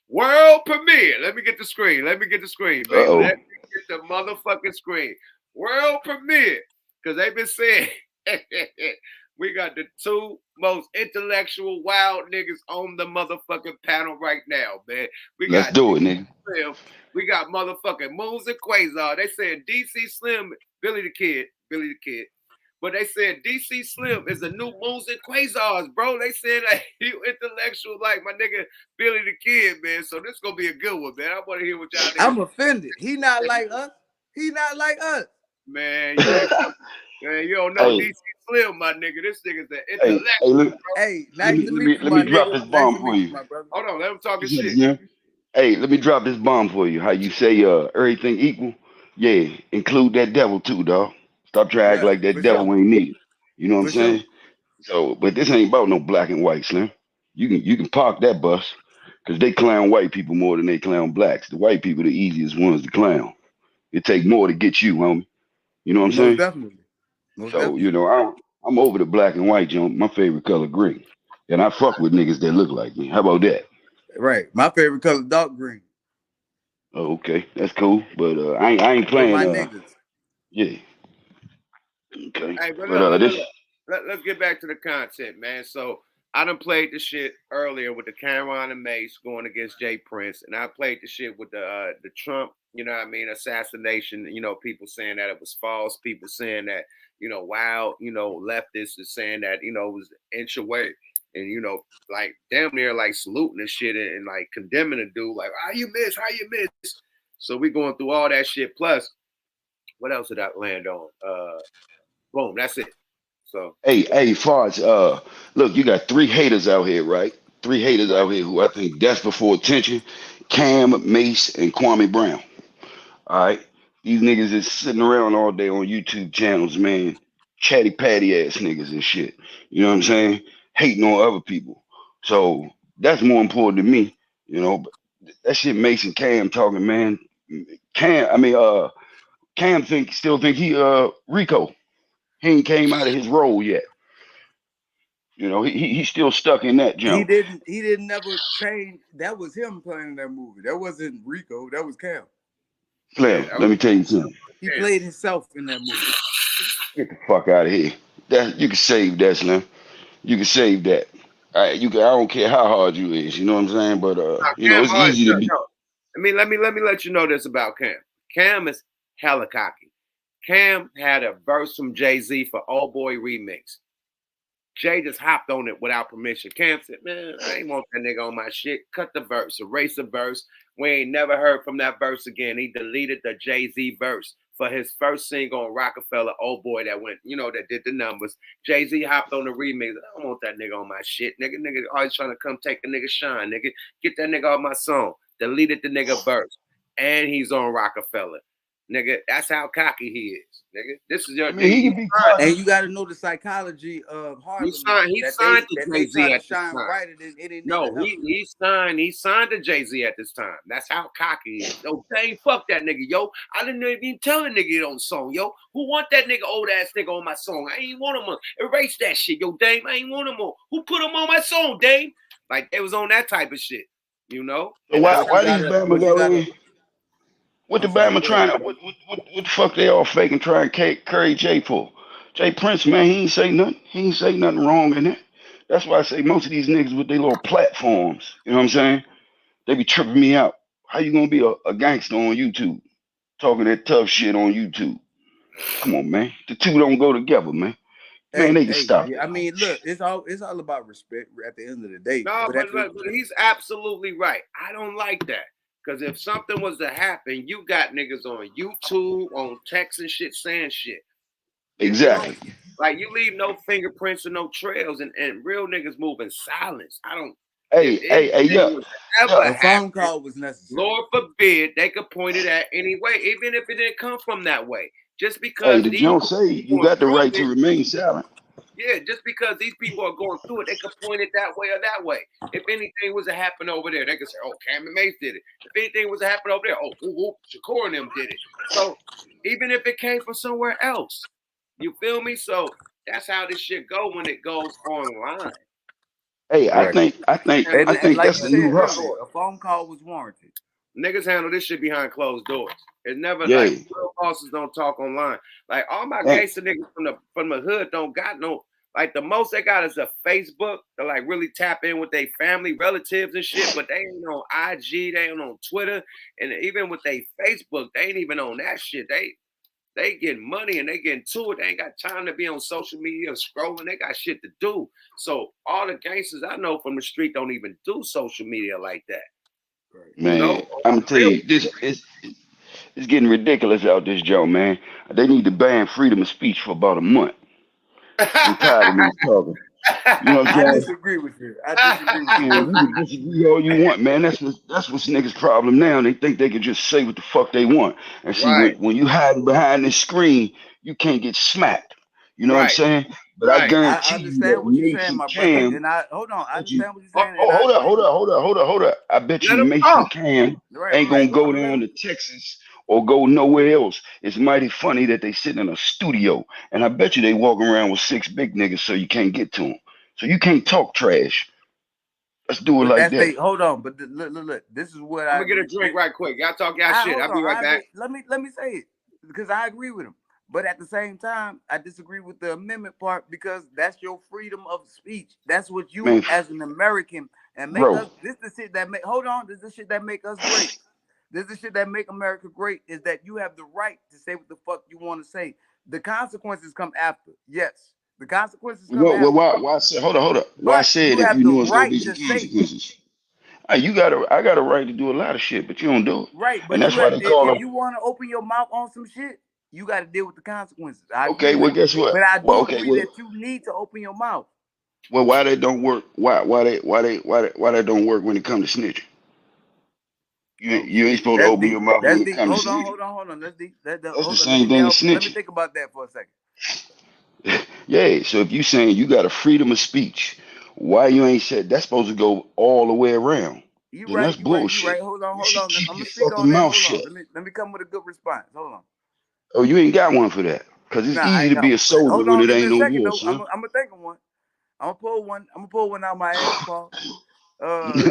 World premiere. Let me get the screen. Let me get the screen, baby. Uh-oh. Let me get the motherfucking screen. World premiere. Cause they've been saying we got the two most intellectual wild niggas on the motherfucking panel right now, man. We Let's got do it, nigga. Slim. We got motherfucking Moons and Quasar. They said DC Slim, Billy the Kid. But they said DC Slim is the new Moons and Quasars, bro. They said like you intellectual like my nigga Billy the Kid, man. So this gonna be a good one, man. I want to hear what y'all niggas. I'm offended. He not like us. He not like us. Man, you don't know DC Slim, my nigga. This nigga's the intellectual. Hey, let me drop this bomb for you. Hold on, let him talk his Listen, shit. yeah. Hey, let me drop this bomb for you. How you say everything equal? Yeah, include that devil too, dog. Stop trying to act like that devil ain't needed. You know what I'm saying? So, but this ain't about no black and white, Slim. You can park that bus because they clown white people more than they clown blacks. The white people the easiest ones to clown. It take more to get you, homie. You know what I'm saying? Definitely. You know, I'm over the black and white, John. My favorite color green. And I fuck with niggas that look like me. How about that? Right. My favorite color dark green. Oh, okay. That's cool. But I ain't playing my niggas. Yeah. Okay. Hey, but But look, this let's get back to the content, man. So I done played the shit earlier with the Cameron and Mase going against Jay Prince, and I played the shit with the Trump, you know what I mean, assassination. You know, people saying that it was false, people saying that, you know, wild, you know, leftists is saying that, you know, it was an inch away. And you know, like damn near like saluting and shit and like condemning a dude, like, how you miss? So we going through all that shit. Plus, what else did I land on? Boom, that's it. So hey, Farge, look, you got 3 haters out here, right? 3 haters out here who I think desperate for attention. Cam, Mase, and Kwame Brown. All right. These niggas is sitting around all day on YouTube channels, man. Chatty patty ass niggas and shit. You know what I'm saying? Hating on other people. So that's more important to me, you know. But that shit Mase and Cam talking, man. Cam still think he Rico. He ain't came out of his role yet. You know, he's still stuck in that jump. He didn't never change. That was him playing in that movie. That wasn't Rico. That was Cam. Slim, let me tell you something. He played himself in that movie. Get the fuck out of here. You can save that, Slim. You can save that. I don't care how hard you is, you know what I'm saying? But you know, it's easy to be. Let me let you know this about Cam. Cam is hella cocky. Cam had a verse from Jay-Z for Old Boy Remix. Jay just hopped on it without permission. Cam said, man, I ain't want that nigga on my shit. Cut the verse, erase the verse. We ain't never heard from that verse again. He deleted the Jay-Z verse for his first single on Rockefeller, Old Boy, that went, you know, that did the numbers. Jay-Z hopped on the remix. I don't want that nigga on my shit. Nigga always trying to come take a nigga shine, nigga. Get that nigga off my song. Deleted the nigga verse. And he's on Rockefeller. Nigga, that's how cocky he is, nigga. This is your nigga. And you got to know the psychology of Harlem. He signed to Jay-Z at this time. Brighter than any no, he signed to Jay-Z at this time. That's how cocky he is. Yo, dang, fuck that nigga, yo. I didn't even tell a nigga on the song, yo. Who want that nigga, old ass nigga on my song? I ain't want him on. Erase that shit, yo, Dame. I ain't want him on. Who put him on my song, Dame? Like, it was on that type of shit, you know? So why these Bama go in? What the Bama trying to, what the fuck they all faking trying to carry Jay for? Jay Prince, man, he ain't say nothing. He ain't say nothing wrong in it. That's why I say most of these niggas with their little platforms, you know what I'm saying? They be tripping me out. How you gonna be a gangster on YouTube? Talking that tough shit on YouTube. Come on, man. The two don't go together, man. Man, they can stop. I mean, look, it's all about respect at the end of the day. No, but he's absolutely right. I don't like that. Because if something was to happen, you got niggas on YouTube, on text and shit saying shit. Exactly. Like, you leave no fingerprints or no trails, and real niggas move in silence. I don't. A phone call was necessary. Lord forbid they could point it at any way, even if it didn't come from that way. Just because the Jones say you got the right to remain silent. Yeah, just because these people are going through it, they could point it that way or that way. If anything was to happen over there, they could say, oh, Cam and Mase did it. If anything was to happen over there, oh, Shakur and them did it. So even if it came from somewhere else, you feel me? So that's how this shit go when it goes online. Hey, I Right. think And like that's you the new said hustle. earlier, a phone call was warranted. Niggas handle this shit behind closed doors. It's never Yeah. like real bosses don't talk online. Like all my And- gangster niggas from the hood don't got no, like the most they got is a Facebook to like really tap in with their family, relatives and shit, but they ain't on IG, they ain't on Twitter, and even with their Facebook, they ain't even on that shit. They getting money and they getting to it. They ain't got time to be on social media scrolling. They got shit to do. So all the gangsters I know from the street don't even do social media like that. Man, You know, I'm gonna tell you, this is it's getting ridiculous out this joint, man. They need to ban freedom of speech for about a month. I'm tired of niggas talking. You know what I'm I saying? disagree with you. I disagree with you. Man, you can disagree all you want, man. That's what's niggas' problem now. They think they can just say what the fuck they want. And see, Right. when you hiding behind this screen, you can't get smacked. You know what I'm Right. saying? But I Right. I guarantee you that understand what you're Mace saying, and my brother. Cam, And I hold on. I bet you, understand what you're saying. And I hold up, agree. hold up. I bet you Let them Mace and talk. Cam Right. ain't gonna Go. go down to Texas or go nowhere else. It's mighty funny that they sitting in a studio, and I bet you they walking around with 6 big niggas, so you can't get to them. So you can't talk trash. Let's do it But like that's that. they. Hold on. But look. This is what I'm I gonna get a agree. drink right quick. Y'all talk y'all shit. Hold I'll be on. right back. Let me say it because I agree with him. But at the same time, I disagree with the amendment part because that's your freedom of speech. That's what you, Man, as an American, and make bro, us. This the shit that make. Hold on. This is the shit that make us great. This is the shit that make America great. Is that you have the right to say what the fuck you want to say. The consequences come after. Yes, the consequences come well, after. why say, hold up. Why But say it you if have you the know it's gonna right be some to say it. consequences? Hey, I got a right to do a lot of shit, but you don't do it. Right, And but that's you why have they call if them. you want to open your mouth on some shit, you got to deal with the consequences. I agree Okay, with well, it, guess what? but I Well, do okay, agree well, that you need to open your mouth. why they don't work? Why they don't work when it comes to snitching? Oh You ain't shit, supposed to that's open deep. your mouth when That's it deep. comes to snitching. Hold on. That's deep. That's the Hold on. Let same me thing as delve. Let me snitching. think about that for a second. Yeah, so if you saying you got a freedom of speech, why you ain't said that's supposed to go all the way around? You Then right. that's You right. You bullshit. right. Hold You on. should I'm keep gonna your speak fucking on that. mouth Hold on. shut. Let me come with a good response. Hold on. Oh, you ain't got one for that. Cause it's Nah, I easy ain't to got be a one for that. soldier Hold when on. it Give me ain't a no second war, though. I'm son. gonna think of one. I'm gonna pull one. I'm gonna pull one out my ass, Paul. Uh,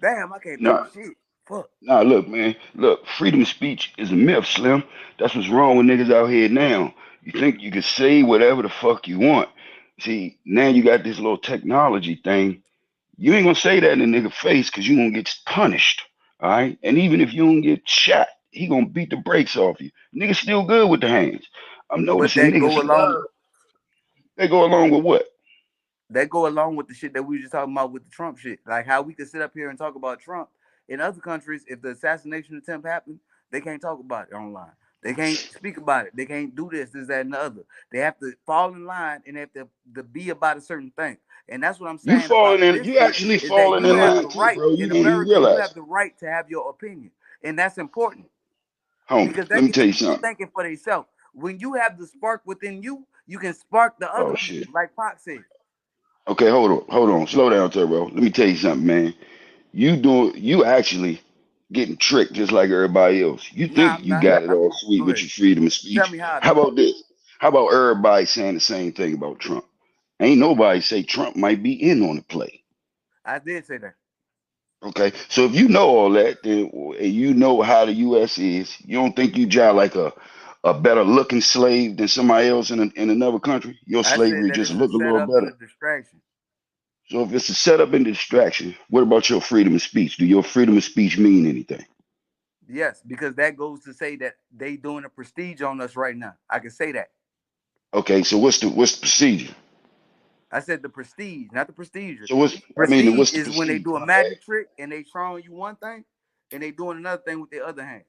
damn, I can't think Nah, of shit. Fuck. nah, look, man. Look, freedom of speech is a myth, Slim. That's what's wrong with niggas out here now. You think you can say whatever the fuck you want. See, now you got this little technology thing. You ain't gonna say that in a nigga face because you gonna get punished. All right? And even if you don't get shot, he gonna beat the brakes off you. Niggas still good with the hands. I'm But noticing that niggas go along. love. They go along with what? That go along with the shit that we were just talking about with the Trump shit. Like how we could sit up here and talk about Trump. In other countries, if the assassination attempt happened, they can't talk about it online. They can't speak about it. They can't do this, that, and the other. They have to fall in line and they have to be about a certain thing. And that's what I'm You saying falling about in. this You shit actually is that falling you in have the line too, right bro. You in don't even America. You realize. have the right to have your opinion, and that's important Homie, because let that me gets tell the you people something. thinking for themselves. When you have the spark within you, you can spark the other Oh people, shit. like Pac said. Okay, hold on. Slow down, Turbo. Let me tell you something, man. You actually getting tricked just like everybody else. You Nah, think I'm you not. got it all sweet Go with ahead. your freedom of Tell speech. me how How though. about this? How about everybody saying the same thing about Trump? Ain't nobody say Trump might be in on the play. I did say that. Okay, so if you know all that, then and you know how the U.S. is, you don't think you jive like a better looking slave than somebody else in another country? Your I said slavery that just it's a look a little setup and a better. distraction. So if it's a setup and distraction, what about your freedom of speech? Do your freedom of speech mean anything? Yes, because that goes to say that they doing a prestige on us right now. I can say that. Okay, so what's the procedure? I said the prestige, not the procedure. So Prestige what's the is when they procedure? do a My bad. magic trick and they showing you one thing and they doing another thing with their other hand.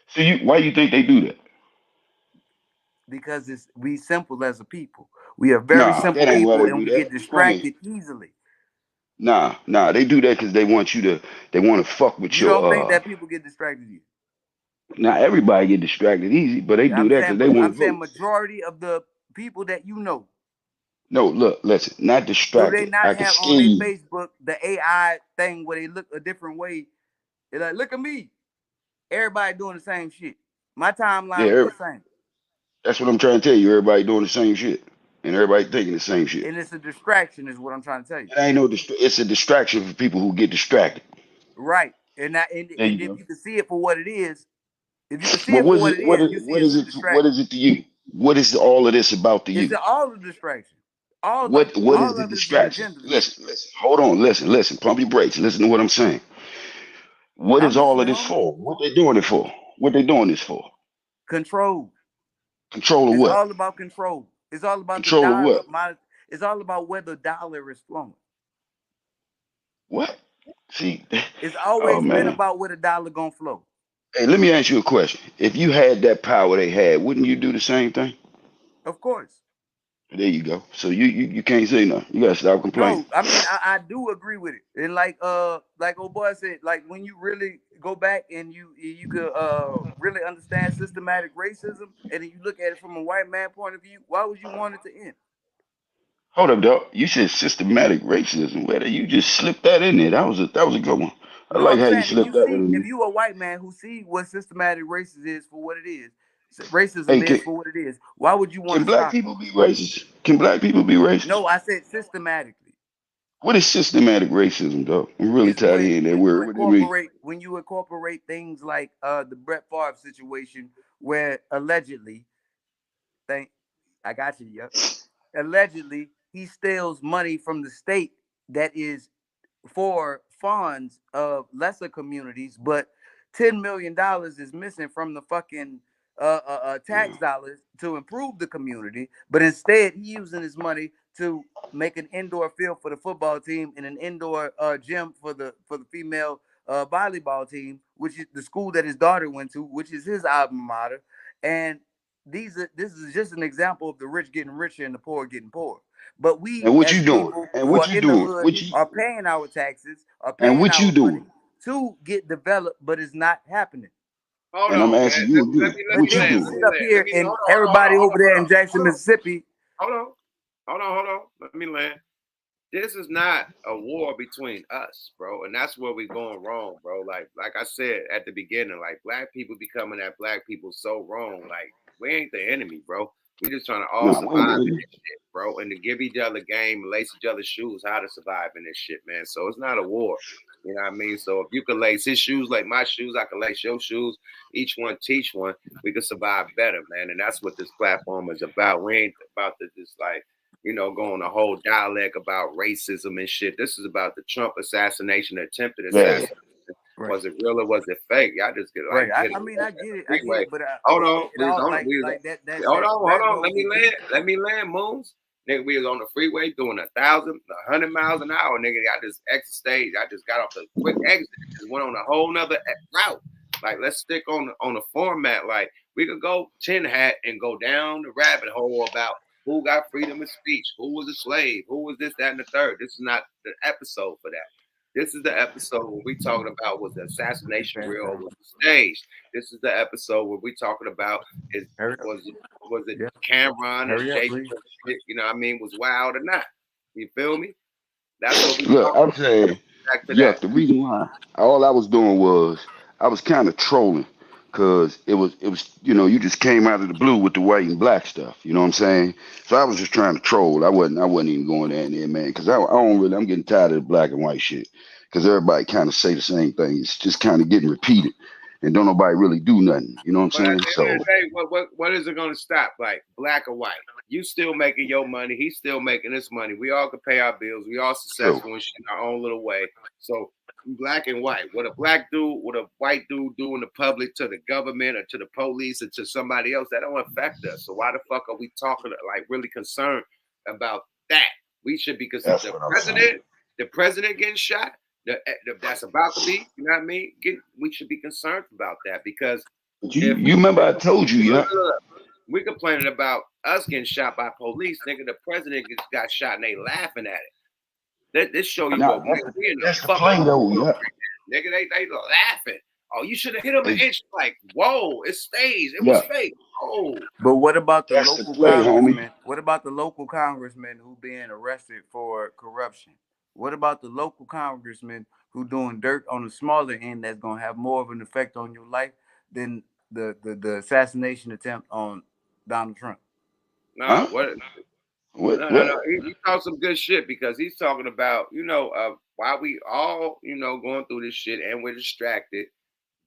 So why you think they do that? Because it's we simple as a people. We are very Nah, simple that ain't why people they and do we that. get Explain. distracted easily. Nah, they do that because they want to fuck with You don't think your. that people get distracted easy? Now everybody get distracted easy, but they do that because they I'm want saying votes. majority of the people that you know. No, look, listen, not Do they distracted. not I can have on scare their you. Facebook the AI thing where they look a different way? They're like, look at me. Everybody doing the same shit. My timeline Yeah, look the same. that's what I'm trying to tell you. Everybody doing the same shit. and everybody thinking the same shit. And it's a distraction, is what I'm trying to tell you. It ain't no. It's a distraction for people who get distracted. Right, and if you can see it for what it is, if you can see But it for what it is, you see it's a distraction. What is it to you? What is all of this about to you? It's all a distraction. What is the distraction? Listen. Hold on. Listen. Pump your brakes. Listen to what I'm saying. What is all of this for? What they doing it for? What they doing this for? Control. Control of It's what? all about control. It's all about Control the of dollar. what? It's all about where the dollar is flowing. What? See, it's always been about where the dollar gonna flow. Hey, let me ask you a question. If you had that power they had, wouldn't you do the same thing? Of course. There you go. So you can't say nothing. You gotta stop complaining. No, I mean I do agree with it. And like old boy said, like when you really go back and you could really understand systematic racism, and then you look at it from a white man point of view, why would you want it to end? Hold up, dog. You said systematic racism. Where you just slipped that in there? That was a good one. I No, like I'm how you saying slipped that in there. if you a white man who see what systematic racism is for what it is, racism is for what it is, why would you want Can to black stop people be racist? Can black people be racist? No, I said systematically. What is systematic racism, dog? I'm really tired of hearing that word. What do you mean? When you incorporate things like the Brett Favre situation, where allegedly, I got you, yep. Allegedly, he steals money from the state that is for funds of lesser communities, but $10 million is missing from the fucking tax dollars to improve the community. But instead, he using his money to make an indoor field for the football team and an indoor gym for the female volleyball team, which is the school that his daughter went to, which is his alma mater. And this is just an example of the rich getting richer and the poor getting poorer. But we, And what as you doing? people And who what are you in the doing? hood, What you are paying our taxes, are and paying what you our money doing? to get developed, but it's not happening. Hold And I'm on, asking man. you Let again. me But then we sit up here and everybody over there in Jackson, Mississippi. Hold on. Let me land. This is not a war between us, bro, and that's where we're going wrong, bro. Like I said at the beginning, like black people be coming at black people so wrong. Like we ain't the enemy, bro. We just trying to all survive in this shit, bro, and to give each other game and lace each other's shoes how to survive in this shit, man. So it's not a war. You know what I mean? So if you can lace his shoes like my shoes, I can lace your shoes. Each one teach one. We can survive better, man. And that's what this platform is about. We ain't about to just like, going a whole dialect about racism and shit. This is about the Trump assassination, attempted assassination. Right. Was it real or was it fake? Y'all just get like. Right. I mean, I get it, but hold on, hold on. Let me land, Moons. Nigga, we was on the freeway doing 100 miles an hour. Nigga got this exit stage. I just got off the quick exit. Just went on a whole nother route. Like, let's stick on the format. Like, we could go tin hat and go down the rabbit hole about who got freedom of speech, who was a slave, who was this, that, and the third. This is not the episode for that. This is the episode where we talking about was the assassination real or was it staged. This is the episode where we talking about was it Cameron and Jason, you know what I mean, was wild or not. You feel me? That's what we look, I'm saying, yeah, the reason why all I was doing was I was kind of trolling because it was you just came out of the blue with the white and black stuff, you know what I'm saying? So I was just trying to troll. I wasn't even going there, man, because I'm getting tired of the black and white shit because everybody kind of say the same thing. It's just kind of getting repeated and don't nobody really do nothing, you know what I'm saying? So what is it going to stop? Like black or white? You still making your money. He's still making his money. We all can pay our bills. We all successful and shit in our own little way. So black and white. What a black dude, what a white dude do in the public to the government or to the police or to somebody else, that don't affect us. So why the fuck are we talking like really concerned about that? We should be concerned. The president getting shot. That's about to be, you know what I mean? We should be concerned about that because you remember I told you, yeah. We complaining about us getting shot by police, nigga. The president got shot and they laughing at it. This show you what we in the fucking nigga. They laughing. Oh, you should have hit him an inch. Like, whoa, it stays. It was fake. Oh, but what about the local congressman? What about the local congressman who being arrested for corruption? What about the local congressman who doing dirt on the smaller end that's gonna have more of an effect on your life than the assassination attempt on Donald Trump? No, what? No. He talks some good shit because he's talking about, why we all, going through this shit and we're distracted.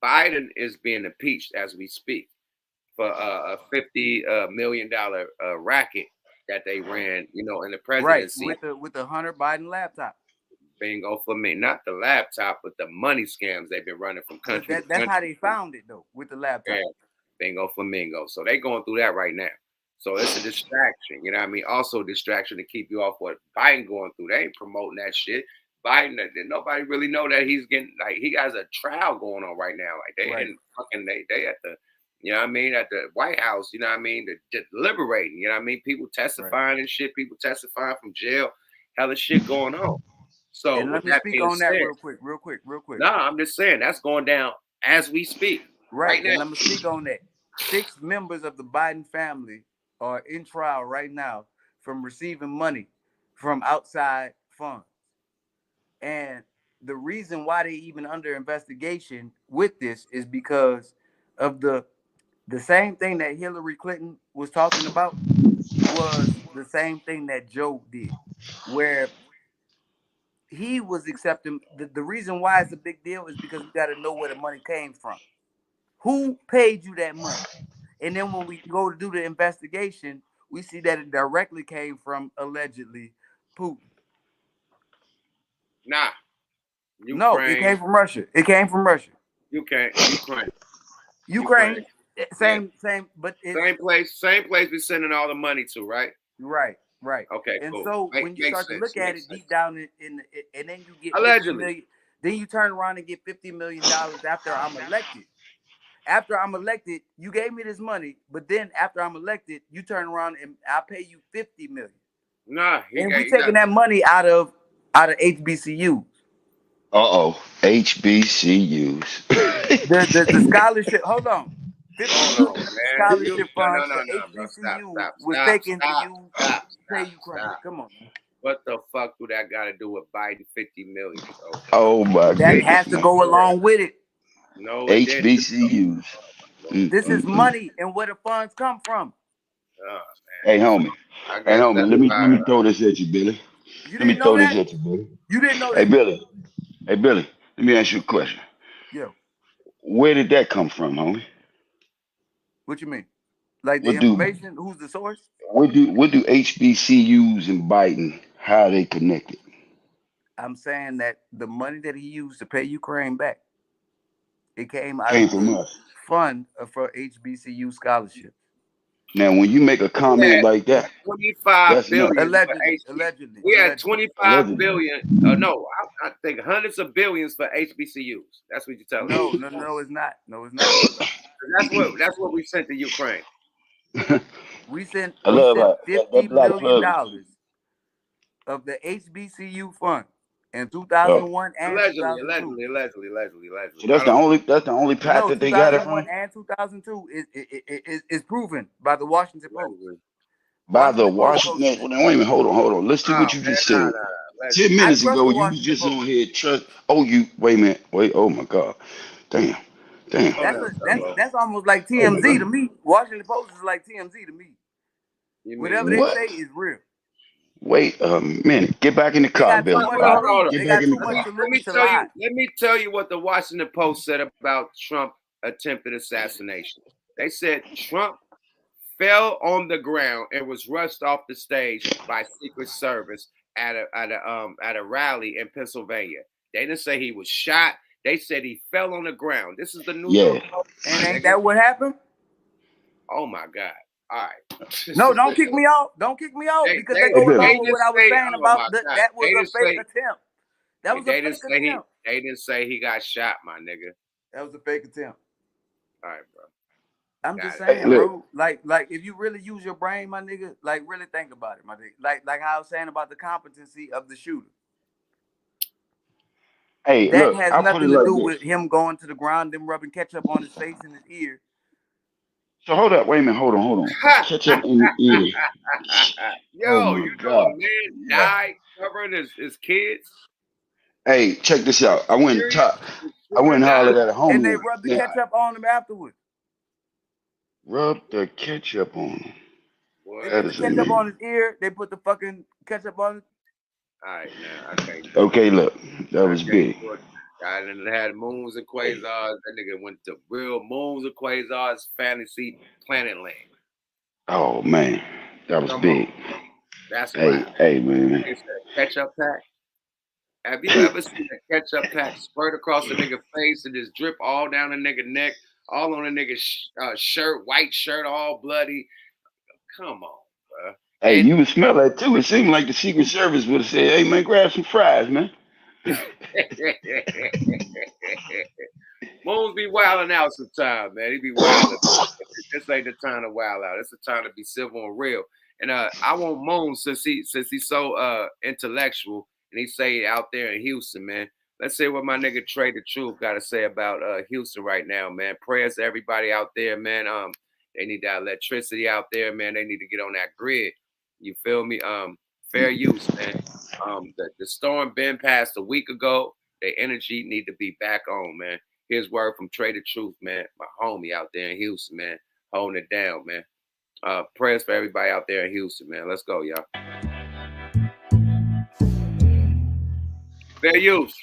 Biden is being impeached as we speak for a $50 million racket that they ran, in the presidency. Right, with the Hunter Biden laptop. Bingo for me. Not the laptop, but the money scams they've been running from country to country. That's how they found it, though, with the laptop. Yeah. Bingo flamingo. So they going through that right now. So it's a distraction. You know what I mean? Also a distraction to keep you off what Biden going through. They ain't promoting that shit. Biden, nobody really know that he's getting, like, he has a trial going on right now. Like they Right. they at the, you know what I mean, at the White House, you know what I mean, they're deliberating, you know what I mean? People testifying and shit, people testifying from jail, hella shit going on. So And let me speak on that real quick. No, I'm just saying that's going down as we speak. Right now. And let me speak on that. 6 members of the Biden family are in trial right now from receiving money from outside funds. And the reason why they even under investigation with this is because of the same thing that Hillary Clinton was talking about was the same thing that Joe did, where he was accepting. The reason why it's a big deal is because we got to know where the money came from. Who paid you that money? And then when we go to do the investigation, we see that it directly came from, allegedly, Putin. Nah. Ukraine. No, it came from Russia. Ukraine. Same, but same place we're sending all the money to, right? Right. Okay, and cool. So when you start to look at it deep down in and then you get allegedly, then you turn around and get $50 million after I'm elected. After I'm elected, you gave me this money, but then after I'm elected, you turn around and I pay you $50 million. Nah, and we taking that money out of HBCUs. HBCUs. the scholarship. Hold on. 50 scholarship funds No, for HBCU was taken to you pay Ukraine. Come on, man. What the fuck do that got to do with Biden 50 million? Bro? Oh my god. That has to go along with it. No, HBCUs. This is money and where the funds come from. Oh, hey homie. Let me throw this at you, Billy. Let me throw this at you, Billy. You didn't know that? Hey Billy, let me ask you a question. Yeah. Where did that come from, homie? What you mean? Like the information? Who's the source? What do HBCUs and Biden, how are they connected? I'm saying that the money that he used to pay Ukraine back, it came out of the fund for HBCU scholarships. Now, when you make a comment like that, 25 billion. Allegedly. We had 25 billion. No, I think hundreds of billions for HBCUs. That's what you're telling me. No, it's not. That's what we sent to Ukraine. We sent $50 million of the HBCU fund in 2001 and 2002. Allegedly. So that's the only path that they got it from. 2001 and 2002 is proven by the Washington Post. By the Washington. Wait a minute, hold on. Let's do what you just said. 10 minutes ago, you was just on here. Wait a minute. Oh my God. Damn. That's almost like TMZ to me. Washington Post is like TMZ to me. Whatever they say is real. Wait a minute. Get back in the car, Bill. Get back in the car. Let me tell you what the Washington Post said about Trump attempted assassination. They said Trump fell on the ground and was rushed off the stage by Secret Service at a rally in Pennsylvania. They didn't say he was shot. They said he fell on the ground. This is the New York Post. And ain't that what happened? Oh my God. All right. No, don't kick me out. Don't kick me out because they go along with what I was saying about that was a fake attempt. That was a fake attempt. They didn't say he got shot, my nigga. That was a fake attempt. All right, bro. I'm just saying, bro. Like if you really use your brain, my nigga, like really think about it, my nigga. Like how I was saying about the competency of the shooter. Hey, that has nothing to do with him going to the ground, them rubbing ketchup on his face and his ear. So hold up, wait a minute, hold on. Ketchup in your ear. Yo, you know a man died covering his kids? Hey, check this out. I went and hollered at a homie. And they rubbed the ketchup on him afterwards. Rub the ketchup on him. They That put the is ketchup amazing. on his ear. They put the fucking ketchup on. All right, now I can't. Okay, look, that was big. I done had moons and quasars. That nigga went to real moons and quasars, fantasy planet land. Oh man, that was Come big. on. That's Hey, wild. hey, man. It's a ketchup pack. Have you ever seen a ketchup pack squirt across a nigga face and just drip all down a nigga neck, all on a nigga shirt, white shirt, all bloody? Come on, bro. Hey, you would smell that too. It seemed like the Secret Service would have said, "Hey man, grab some fries, man." Moons be wilding out sometimes, man. He be wilding. This ain't the time to wild out. It's the time to be civil and real. And I want Moons since he's so intellectual and he say out there in Houston, man. Let's see what my nigga TRAE the Truth got to say about Houston right now, man. Prayers to everybody out there, man. They need that electricity out there, man. They need to get on that grid. You feel me? Fair use, man. The storm been passed a week ago. Their energy need to be back on, man. Here's word from TRAE the Truth, man. My homie out there in Houston, man. Holding it down, man. Prayers for everybody out there in Houston, man. Let's go, y'all. Fair use.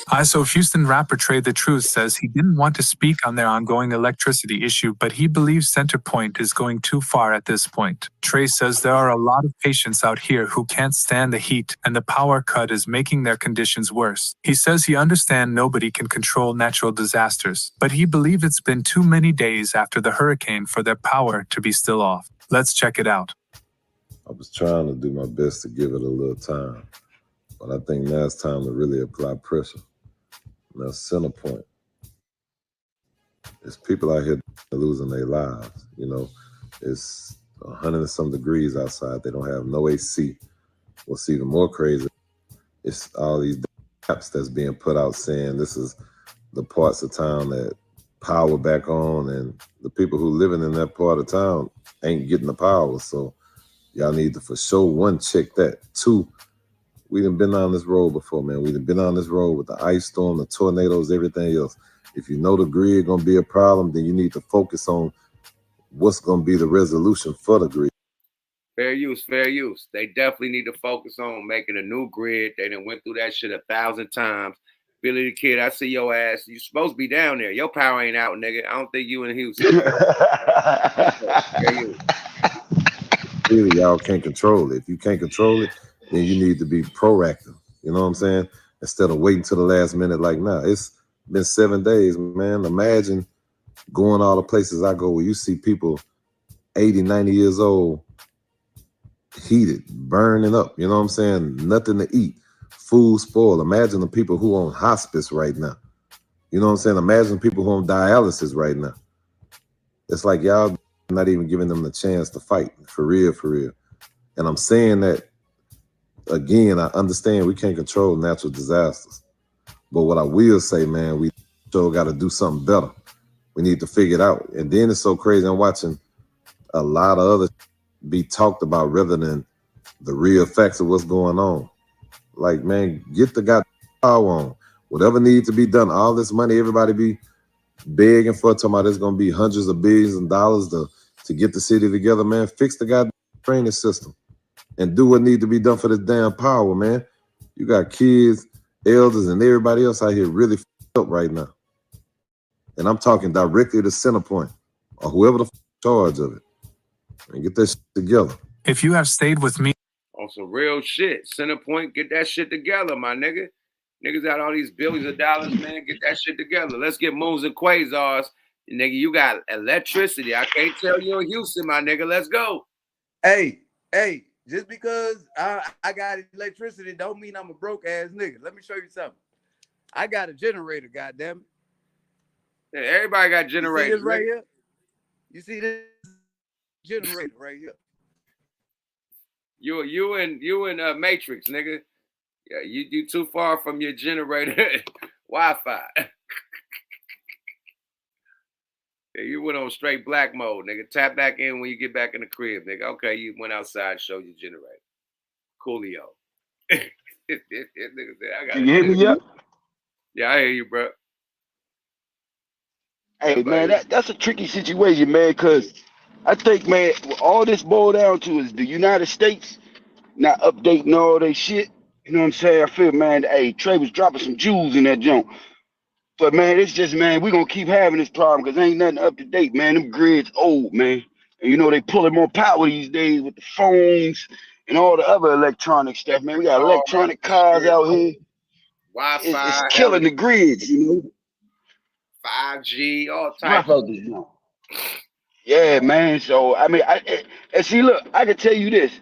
ISO Houston rapper TRAE the Truth says he didn't want to speak on their ongoing electricity issue, but he believes Centerpoint is going too far at this point. TRAE says there are a lot of patients out here who can't stand the heat, and the power cut is making their conditions worse. He says he understands nobody can control natural disasters, but he believes it's been too many days after the hurricane for their power to be still off. Let's check it out. I was trying to do my best to give it a little time, but I think now it's time to really apply pressure. Now, Centerpoint. It's people out here losing their lives. You know, it's 100 and some degrees outside. They don't have no AC. What's even more crazy, it's all these apps that's being put out saying this is the parts of town that power back on, and the people who living in that part of town ain't getting the power. So y'all need to for sure, one, check that. Two, we done been on this road before, man. We done been on this road with the ice storm, the tornadoes, everything else. If you know the grid gonna be a problem, then you need to focus on what's gonna be the resolution for the grid. Fair use, fair use. They definitely need to focus on making a new grid. They done went through that shit 1,000 times. Billy the Kid, I see your ass. You supposed to be down there. Your power ain't out, nigga. I don't think you in Houston. Fair use. Really, y'all can't control it. If you can't control it, then you need to be proactive. You know what I'm saying? Instead of waiting till the last minute like now. It's been 7 days, man. Imagine going all the places I go where you see people 80, 90 years old, heated, burning up. You know what I'm saying? Nothing to eat. Food spoiled. Imagine the people who on hospice right now. You know what I'm saying? Imagine people who on dialysis right now. It's like y'all not even giving them the chance to fight. For real, for real. And I'm saying that, again, I understand we can't control natural disasters. But what I will say, man, we still got to do something better. We need to figure it out. And then it's so crazy. I'm watching a lot of other be talked about rather than the real facts of what's going on. Like, man, get the goddamn power on. Whatever needs to be done, all this money everybody be begging for, talking about there's going to be hundreds of billions of dollars to get the city together, man. Fix the goddamn drainage system and do what needs to be done for this damn power, man. You got kids, elders, and everybody else out here really f***ed up right now. And I'm talking directly to Centerpoint or whoever the charge of it. And get that shit together. If you have stayed with me On some real shit. Centerpoint, get that shit together, my nigga. Niggas got all these billions of dollars, man. Get that shit together. Let's get moons and quasars. Nigga, you got electricity. I can't tell you in Houston, my nigga. Let's go. Hey, just because I got electricity don't mean I'm a broke ass nigga. Let me show you something. I got a generator, goddamn it. Yeah, everybody got generators. You see this right here? You see this generator right here? You and Matrix, nigga. Yeah, you too far from your generator Wi-Fi. Yeah, you went on straight black mode, nigga. Tap back in when you get back in the crib, nigga. Okay, you went outside, showed your generator. Coolio. Nigga said, I got Can you hear me yet? Yeah, I hear you, bro. Hey, man, that's a tricky situation, man, because I think, man, all this boils down to is the United States not updating all their shit. You know what I'm saying? I feel, man, hey, Trey was dropping some jewels in that junk. But, man, it's just, man, we're going to keep having this problem because ain't nothing up to date, man. Them grids old, man. And, you know, they pulling more power these days with the phones and all the other electronic stuff, man. We got All that electronic cars shit. out here. It's Wi-Fi, killing the grids, you know. 5G, all Rough types out of this junk. Yeah, man. So, I mean, and see, look, I can tell you this.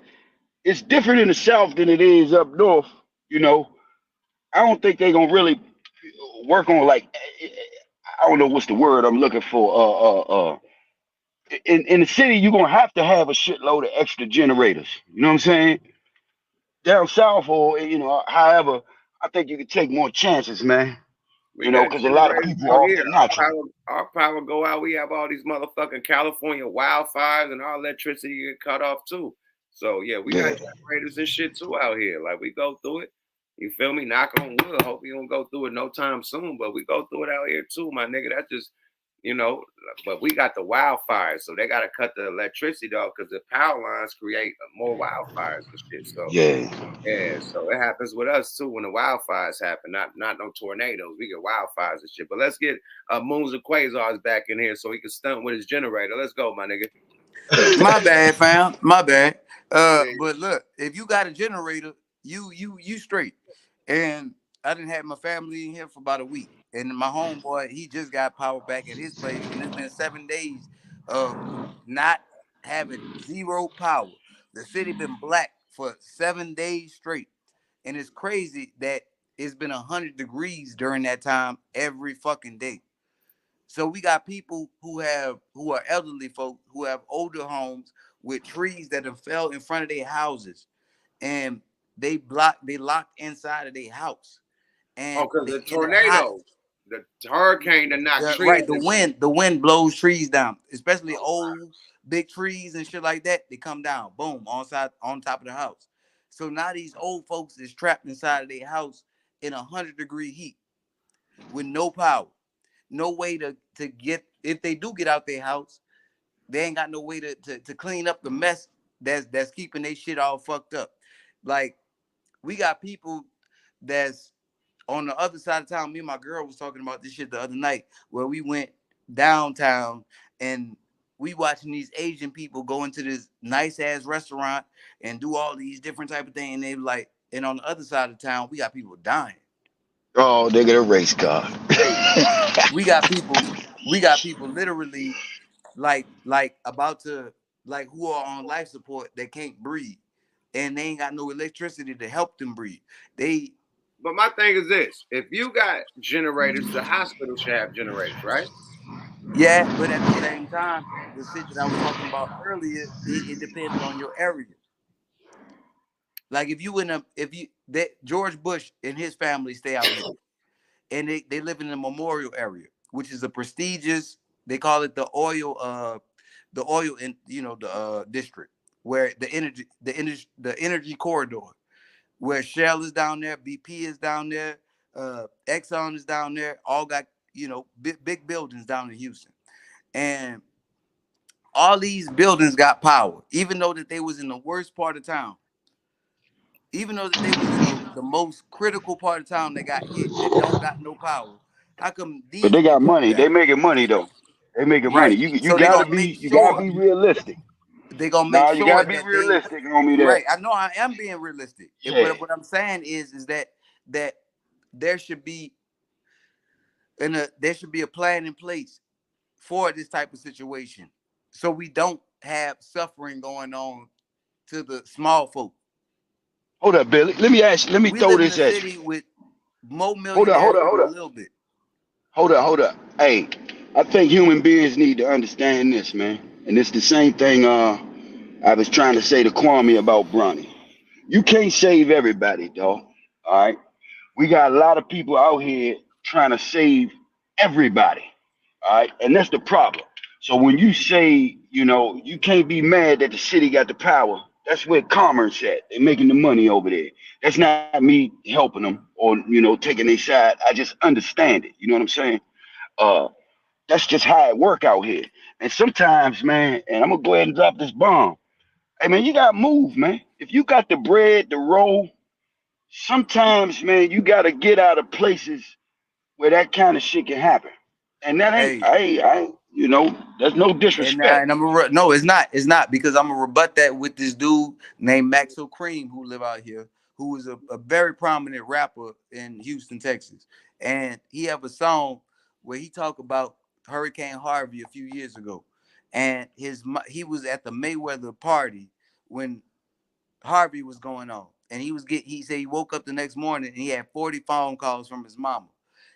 It's different in the South than it is up north, you know. I don't think they're gonna really work on like I don't know what's the word I'm looking for. In the city, you're gonna have to have a shitload of extra generators. You know what I'm saying? Down south, or you know, however, I think you could take more chances, man. We You know, got because a lot of generators people out are off here. the natural. Our power go out. We have all these motherfucking California wildfires, and our electricity get cut off too. So yeah, we got generators and shit too out here. Like we go through it. You feel me? Knock on wood. Hope we don't go through it no time soon, but we go through it out here too, my nigga. That's just, you know. But we got the wildfires, so they gotta cut the electricity though, because the power lines create more wildfires and shit. So yeah, so it happens with us too when the wildfires happen. Not no tornadoes. We get wildfires and shit. But let's get Moons and Quasars back in here so he can stunt with his generator. Let's go, my nigga. My bad, fam. My bad. But look, if you got a generator, you straight. And I didn't have my family in here for about a week. And my homeboy, he just got power back at his place, and it's been 7 days of not having zero power. The city been black for 7 days straight. And it's crazy that it's been 100 degrees during that time every fucking day. So we got people who are elderly folk who have older homes with trees that have fell in front of their houses, and they locked inside of their house, and Oh, because they the in the hot. tornado, the hurricane that knocked trees. Right, the wind blows trees down, especially old big trees and shit like that. They come down, boom, on top of the house. So now these old folks is trapped inside of their house in 100-degree heat with no power, no way to get. If they do get out their house, they ain't got no way to clean up the mess that's keeping their shit all fucked up. Like we got people that's on the other side of town. Me and my girl was talking about this shit the other night where we went downtown and we watching these Asian people go into this nice ass restaurant and do all these different type of things. And they like, and on the other side of town, we got people dying. Oh, they get a race car. We got people literally like about to like who are on life support that can't breathe. And they ain't got no electricity to help them breathe. But my thing is this: if you got generators, the hospital should have generators, right? Yeah, but at the same time, the shit that I was talking about earlier, it depends on your area. Like if George Bush and his family stay out here, and they live in the Memorial area, which is a prestigious. They call it the oil in the district where the energy corridor, where Shell is down there, BP is down there, Exxon is down there. All got big buildings down in Houston, and all these buildings got power, even though that they was in the worst part of town. Even though that they was in the most critical part of town that got hit, that don't got no power. How come But these they got people money. got They it? making money though. They making money. Right. You So they gotta gonna make sure be realistic. they gonna make Nah, you sure gotta be that they realistic, homie. right. That I know I am being realistic. yeah. But what I'm saying is that there should be there should be a plan in place for this type of situation, so we don't have suffering going on to the small folk. Hold up, Billy. Let me ask you. Let me We throw live in a this at you. city with more Hold up, hold millionaires up, than hold a up. little bit. Hold up. Hey, I think human beings need to understand this, man. And it's the same thing I was trying to say to Kwame about Bronny. You can't save everybody, dog. All right. We got a lot of people out here trying to save everybody. All right. And that's the problem. So when you say, you can't be mad that the city got the power, that's where commerce at. They're making the money over there. That's not me helping them or, taking their side. I just understand it. You know what I'm saying? That's just how it work out here. And sometimes, man, and I'm gonna go ahead and drop this bomb. Hey man, you gotta move, man. If you got the bread, the roll, sometimes, man, you gotta get out of places where that kind of shit can happen. And that ain't, Hey, you know, there's no disrespect. and no, it's not because I'm gonna rebut that with this dude named Maxwell Cream who live out here, who is a very prominent rapper in Houston, Texas, and he have a song where he talk about Hurricane Harvey a few years ago, and he was at the Mayweather party when Harvey was going on, and he said he woke up the next morning and he had 40 phone calls from his mama.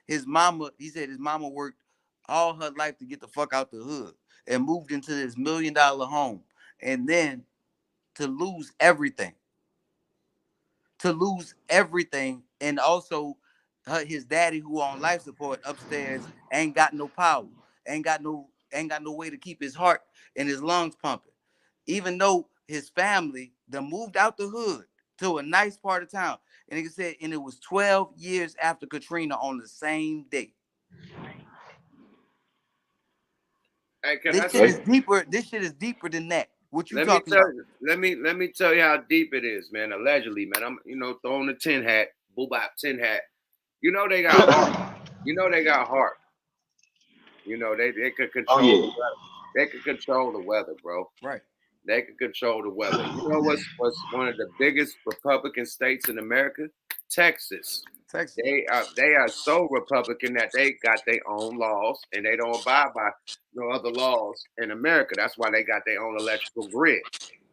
He said his mama worked all her life to get the fuck out the hood and moved into this $1 million home, and then to lose everything, and also his daddy, who on life support upstairs, ain't got no power, ain't got no way to keep his heart and his lungs pumping, even though his family done moved out the hood to a nice part of town. And he said, and it was 12 years after Katrina on the same day. Hey, This shit is deeper. This shit is deeper than that. What you talking about? Let me tell you how deep it is, man. Allegedly, man. I'm throwing the tin hat, boobop tin hat. They got heart. They got heart. They could control the weather. They could control the weather, bro. Right. They could control the weather. You know what's one of the biggest Republican states in America? Texas. They are so Republican that they got their own laws and they don't abide by no other laws in America. That's why they got their own electrical grid.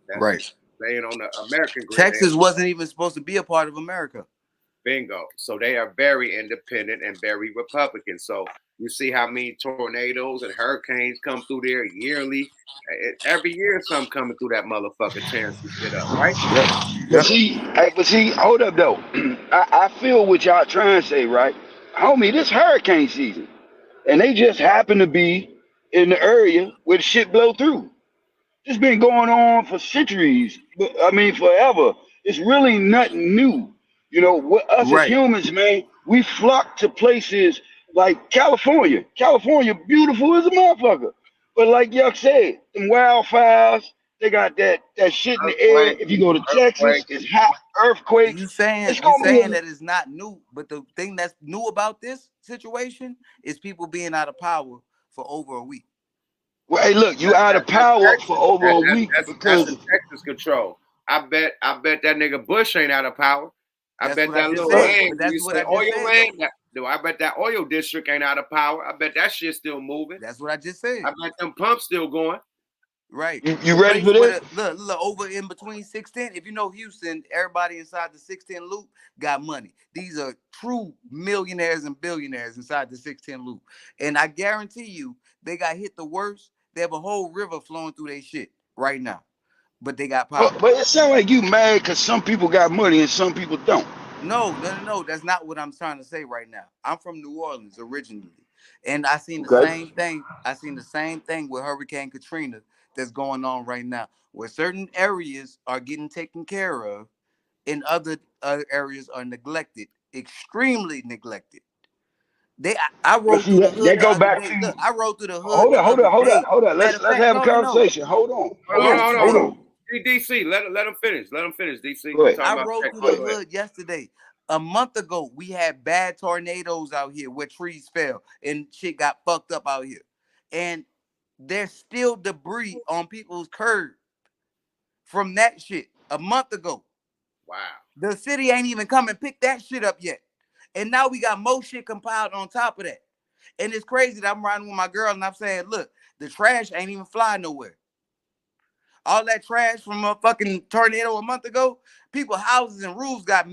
That's right. Staying on the American grid. Texas wasn't even supposed to be a part of America. Bingo. So they are very independent and very Republican. So you see how many tornadoes and hurricanes come through there yearly. Every year, some coming through that motherfucker tearing some shit up, right? But see, hold up though. I feel what y'all trying to say, right? Homie, this hurricane season. And they just happen to be in the area where the shit blow through. It's been going on for centuries. Forever. It's really nothing new. Us as humans, man, we flock to places like California. California, beautiful as a motherfucker. But like Yuck said, them wildfires, they got that shit in the air. If you go to Texas, it's hot, earthquakes. You saying that it's not new, but the thing that's new about this situation is people being out of power for over a week. Well, hey, look, you out of power for over a week because that's Texas control. I bet that nigga Bush ain't out of power. I bet that little land. I bet that oil district ain't out of power. I bet that shit's still moving. That's what I just said. I bet them pumps still going. Right. You ready for this? Look, over in between 610. If you know Houston, everybody inside the 610 loop got money. These are true millionaires and billionaires inside the 610 loop. And I guarantee you, they got hit the worst. They have a whole river flowing through their shit right now. But they got power. But it sounds like you mad because some people got money and some people don't. No. That's not what I'm trying to say right now. I'm from New Orleans originally. And I seen the same thing. I seen the same thing with Hurricane Katrina that's going on right now, where certain areas are getting taken care of and other areas are neglected, extremely neglected. I rode through the hood. They go back to Look, I rode through the hood. Hold up. Let's have a conversation. Hold on. DC, let him finish. DC. I rode through the hood yesterday. A month ago, we had bad tornadoes out here where trees fell and shit got fucked up out here. And there's still debris on people's curb from that shit a month ago. Wow. The city ain't even come and pick that shit up yet. And now we got more shit compiled on top of that. And it's crazy that I'm riding with my girl and I'm saying, look, the trash ain't even flying nowhere. All that trash from a fucking tornado a month ago, people's houses and roofs got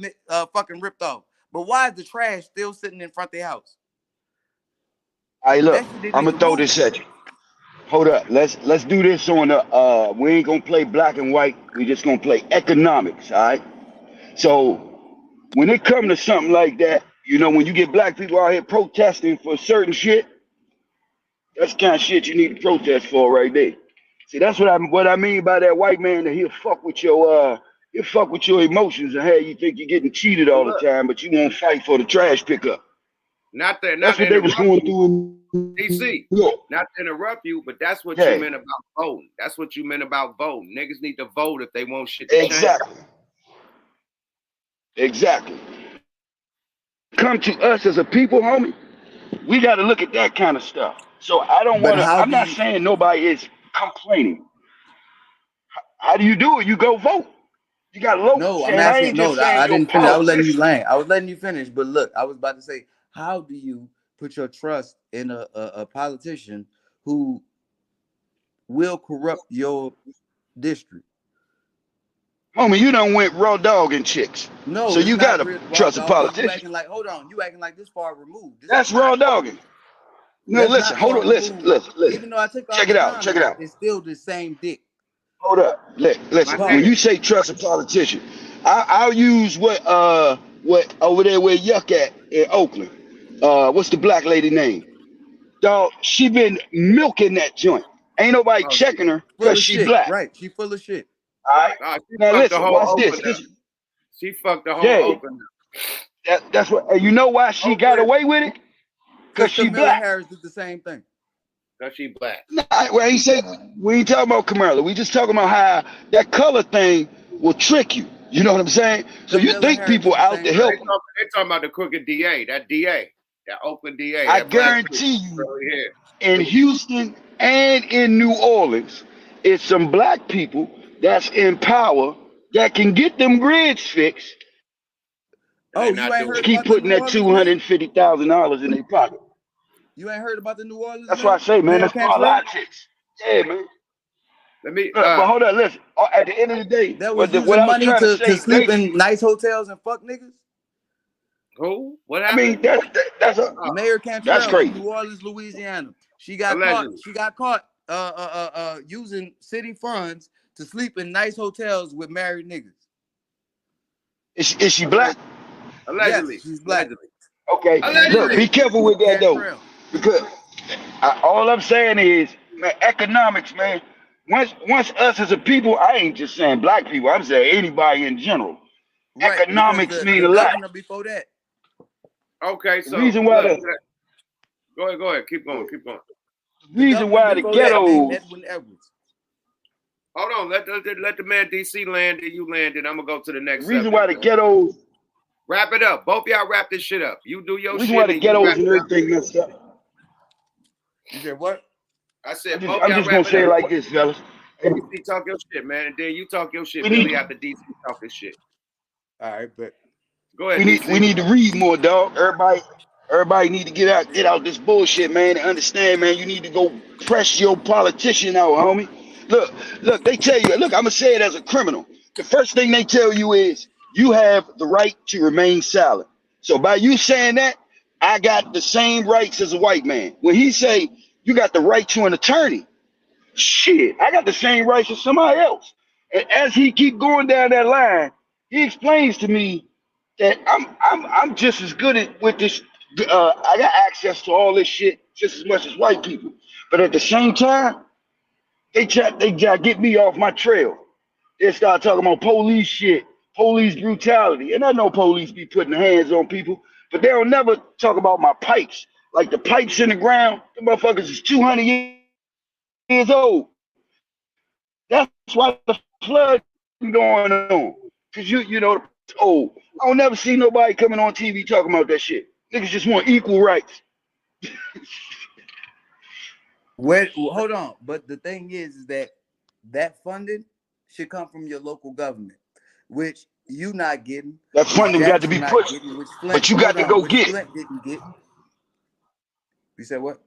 fucking ripped off. But why is the trash still sitting in front of their house? All right, look, I'm gonna throw this at you. Hold up, let's do this on the we ain't gonna play black and white, we just gonna play economics, all right? So when it comes to something like that, when you get black people out here protesting for certain shit, that's the kind of shit you need to protest for right there. See, that's what I mean by that white man, that he'll fuck with your emotions and hey, you think you're getting cheated all the time, but you won't fight for the trash pickup. That's what they was going through in DC. New York. Not to interrupt you, but that's what Yeah. you meant about voting. That's what you meant about voting. Niggas need to vote if they want shit to change. Exactly. Come to us as a people, homie. We got to look at that kind of stuff. So I don't want to. I'm not saying nobody is complaining. How do you do it? You go vote. You got low. No, I'm I asking. ain't No, just saying I your didn't finish. I was letting you politician. land. I was letting you finish. But look, I was about to say, how do you put your trust in a politician who will corrupt your district? Homie, you done went raw dog and chicks. No, so it's you not gotta raw trust a dog. You politician. acting like, hold on, you acting like this far removed. This That's is not, raw dogging. No, that's listen, not hold far on, listen. removed. Even though I took off Check the it out. Check it condom, out. it's still the same dick. Hold up. Listen. When you say trust a politician, I'll use what over there where Yuck at in Oakland. What's the black lady name? Dog, she been milking that joint. Ain't nobody checking her Full because of she shit, black. right? She full of shit. All right. She Now fucked the listen, whole watch this. Oakland up. She fucked the whole Yeah. Oakland up. That's what. And you know why she got away with it? Because she Kamala black. Harris did the same thing. Because she black. Nah, well, he said we ain't talking about Kamala. We just talking about how that color thing will trick you. You know what I'm saying? So you think people out to help? They talking about the crooked DA. That DA. That Oakland DA. I That black guarantee you, in Houston and in New Orleans, it's some black people that's in power that can get them grids fixed. Oh, you ain't heard keep about the putting New that Orleans $250,000 in their pocket. You ain't heard about the New Orleans? That's why I say, man, that's politics. Yeah, man. Let me. But hold on, listen. At the end of the day, that was what using I was money trying to to say, sleep in nice hotels and fuck niggas. Who? What I happened? mean, that's Mayor that's Cantrell crazy. in New Orleans, Louisiana. She got Allegedly. caught using city funds to sleep in nice hotels with married niggas. Is she black? Allegedly. Yes, she's black. Allegedly. Okay, look, be careful with that though, because all I'm saying is, man, economics, man. Once us as a people, I ain't just saying black people. I'm saying anybody in general. Right, economics mean the a lot. governor before that. Okay, so The reason why look, go ahead, keep going. the reason why the ghettos. Edwin Edwards. Hold on, let the man DC land, then you land, and I'm gonna go to the next. The reason why the ghettos. Wrap it up. Both y'all wrap this shit up. You do your The reason shit. why the ghettos and everything messed up. You said what? I said, I'm just gonna say it like this, fellas. DC talk your shit, man, and then you talk your shit. We Billy need- after DC talk his shit. All right, but go ahead. We need to read more, dog. Everybody need to get out this bullshit, man, and understand, man. You need to go press your politician out, homie. Look, they tell you, look, I'm gonna say it as a criminal. The first thing they tell you is you have the right to remain silent. So by you saying that, I got the same rights as a white man. When he say you got the right to an attorney, shit, I got the same rights as somebody else. And as he keep going down that line, he explains to me that I'm just as good with this. I got access to all this shit just as much as white people. But at the same time, they try to get me off my trail. They start talking about police shit, police brutality. And I know police be putting hands on people, but they don't never talk about my pipes. Like the pipes in the ground, the motherfuckers is 200 years old. That's why the flood going on. Cause you know, old. I don't never see nobody coming on TV talking about that shit. Niggas just want equal rights. Hold on, but the thing is that funding should come from your local government, which you not getting. That funding got to be not pushed, getting, which Flint, but you got to go which get Flint didn't get. You said what?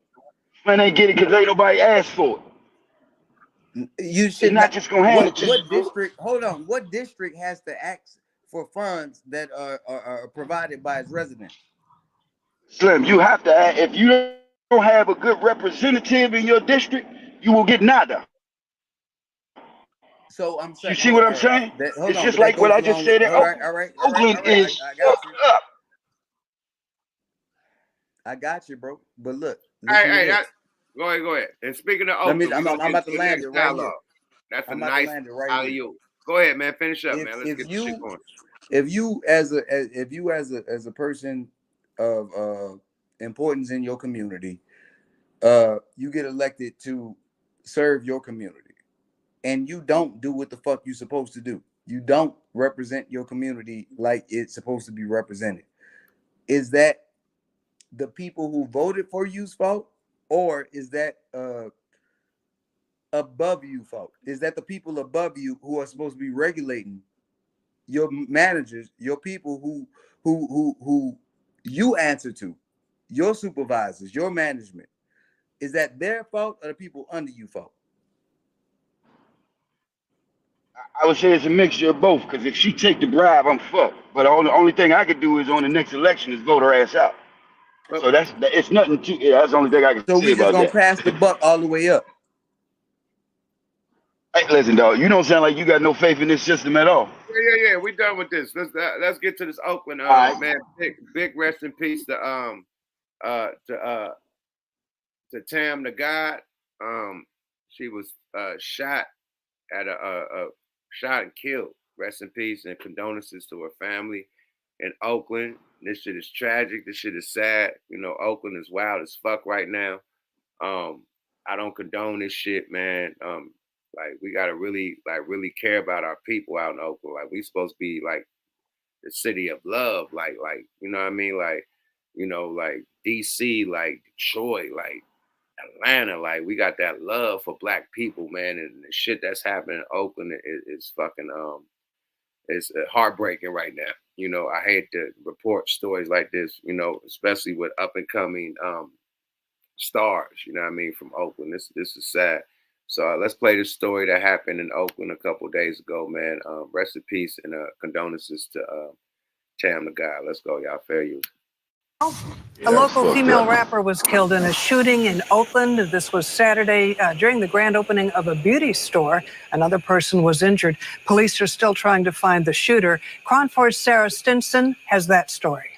Man, ain't get it because ain't nobody asked for it. You should not just gonna hand it to what you. district? Hold on. What district has to ask for funds that are provided by its residents? Slim, you have to ask. If you don't have a good representative in your district, you will get nada. So I'm saying, you see what I'm saying? It's just like what I just said. All right. Oakland is I got you. up. I got you, bro. But look, Go ahead. And speaking of Oakland, I'm about to land it right here. That's a nice alley-oop. Go ahead, man. Finish up, man. Let's get this shit going. If you as a person of importance in your community. You get elected to serve your community, and you don't do what the fuck you're supposed to do. You don't represent your community like it's supposed to be represented. Is that the people who voted for you's fault, or is that above you fault? Is that the people above you who are supposed to be regulating your managers, your people who you answer to, your supervisors, your management? Is that their fault or the people under you fault? I would say it's a mixture of both. Because if she take the bribe, I'm fucked. But the only thing I could do is on the next election is vote her ass out. So it's nothing to. Yeah, that's the only thing I can So say we just about gonna that. pass the buck all the way up. Hey, listen, dog. You don't sound like you got no faith in this system at all. Yeah. We done with this. Let's get to this Oakland. Right. Man, big rest in peace to Tam the God. She was shot at shot and killed. Rest in peace and condolences to her family in Oakland. This shit is tragic. This shit is sad. You know, Oakland is wild as fuck right now. I don't condone this shit, man. Like we gotta really care about our people out in Oakland. Like we supposed to be like the city of love, like you know what I mean, like you know, like DC, like Detroit, like Atlanta, like we got that love for black people, man. And the shit that's happening in Oakland is fucking it's heartbreaking right now. You know, I hate to report stories like this, you know, especially with up and coming stars, you know what I mean, from Oakland. This is sad. So let's play this story that happened in Oakland a couple of days ago, man. Rest in peace and condolences to Tam the God. Let's go, y'all. Fair use. A local female rapper was killed in a shooting in Oakland. This was Saturday during the grand opening of a beauty store. Another person was injured. Police are still trying to find the shooter. KRON 4's Sarah Stinson has that story.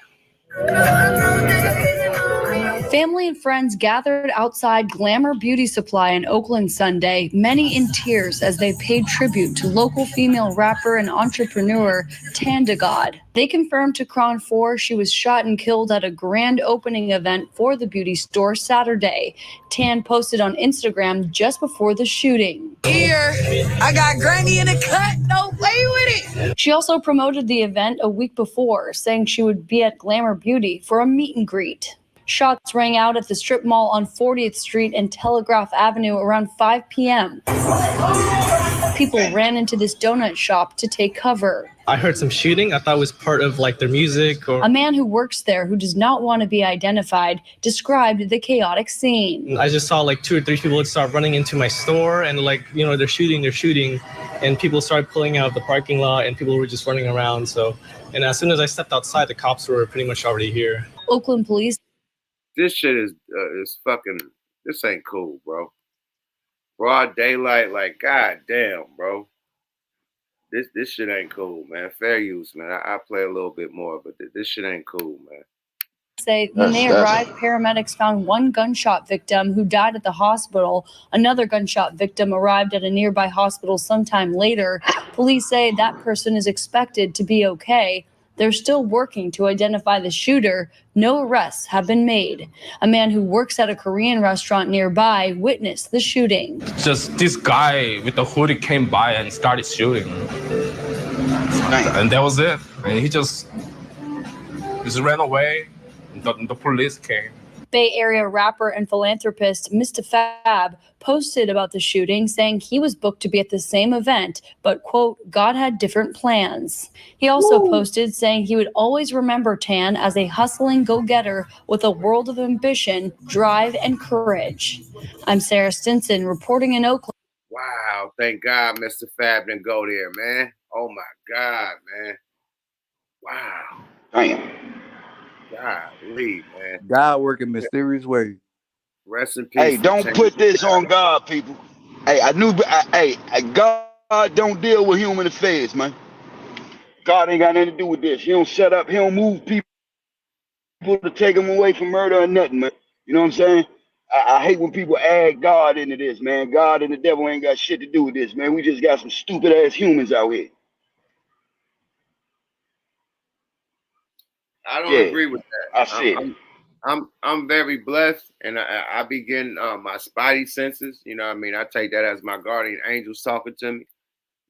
Family and friends gathered outside Glamour Beauty Supply in Oakland Sunday, many in tears as they paid tribute to local female rapper and entrepreneur Tan the God. They confirmed to KRON 4 she was shot and killed at a grand opening event for the beauty store Saturday. Tan posted on Instagram just before the shooting. Here, I got Granny in the cut, don't play with it. She also promoted the event a week before, saying she would be at Glamour Beauty for a meet and greet. Shots rang out at the strip mall on 40th Street and Telegraph Avenue around 5 p.m. People ran into this donut shop to take cover. I heard some shooting. I thought it was part of like their music or... A man who works there who does not want to be identified described the chaotic scene. I just saw like 2 or 3 people would start running into my store and like, you know, they're shooting. And people started pulling out of the parking lot and people were just running around. So, and as soon as I stepped outside, the cops were pretty much already here. Oakland police. This shit is fucking, this ain't cool, bro. Broad daylight, like, god damn, bro. This shit ain't cool, man. Fair use, man. I play a little bit more, but this shit ain't cool, man. Say when they arrived, paramedics found one gunshot victim who died at the hospital. Another gunshot victim arrived at a nearby hospital sometime later. Police say that person is expected to be okay. They're still working to identify the shooter. No arrests have been made. A man who works at a Korean restaurant nearby witnessed the shooting. Just this guy with the hoodie came by and started shooting. And that was it. And he just ran away. The police came. Bay Area rapper and philanthropist Mr. Fab posted about the shooting, saying he was booked to be at the same event, but, quote, God had different plans. He also posted saying he would always remember Tan as a hustling go-getter with a world of ambition, drive, and courage. I'm Sarah Stinson, reporting in Oakland. Wow, thank God Mr. Fab didn't go there, man. Oh, my God, man. Wow. Damn. Golly, man. God working mysterious ways. Rest in peace. Hey, don't put this on God, people. Hey, God don't deal with human affairs, man. God ain't got nothing to do with this. He don't shut up. He don't move people to take them away from murder or nothing, man. You know what I'm saying? I hate when people add God into this, man. God and the devil ain't got shit to do with this, man. We just got some stupid ass humans out here. I don't agree with that. I see it. I'm very blessed, and I begin my spidey senses. You know what I mean? I take that as my guardian angels talking to me.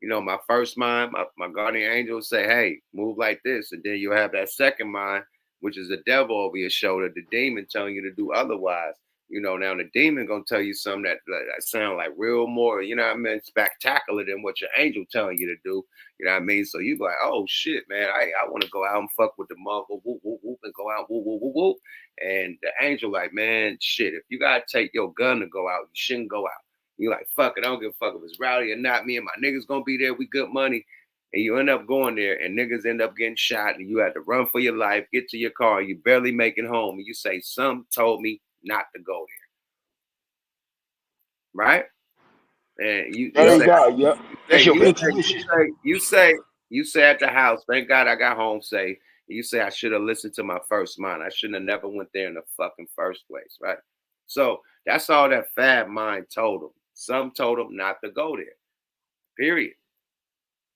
You know, my first mind, my guardian angel will say, hey, move like this. And then you'll have that second mind, which is the devil over your shoulder, the demon telling you to do otherwise. You know, now the demon gonna tell you something that sound like real more, you know what I mean, spectacular than what your angel telling you to do. You know what I mean? So you be like, oh shit, man, I want to go out and fuck with the mother, whoop, whoop, whoop, and go out, whoop, whoop, whoop, whoop. And the angel like, man, shit, if you gotta take your gun to go out, you shouldn't go out. You like, fuck it, I don't give a fuck if it's rowdy or not. Me and my niggas gonna be there. We good money. And you end up going there and niggas end up getting shot and you had to run for your life, get to your car, and you barely make it home. And you say, some told me not to go there. Right? And you ain't say, God, yeah. That's your intuition. you say at the house, thank God I got home safe. You say I should have listened to my first mind. I shouldn't have never went there in the fucking first place, right? So that's all that fab mind told him. Some told him not to go there. Period.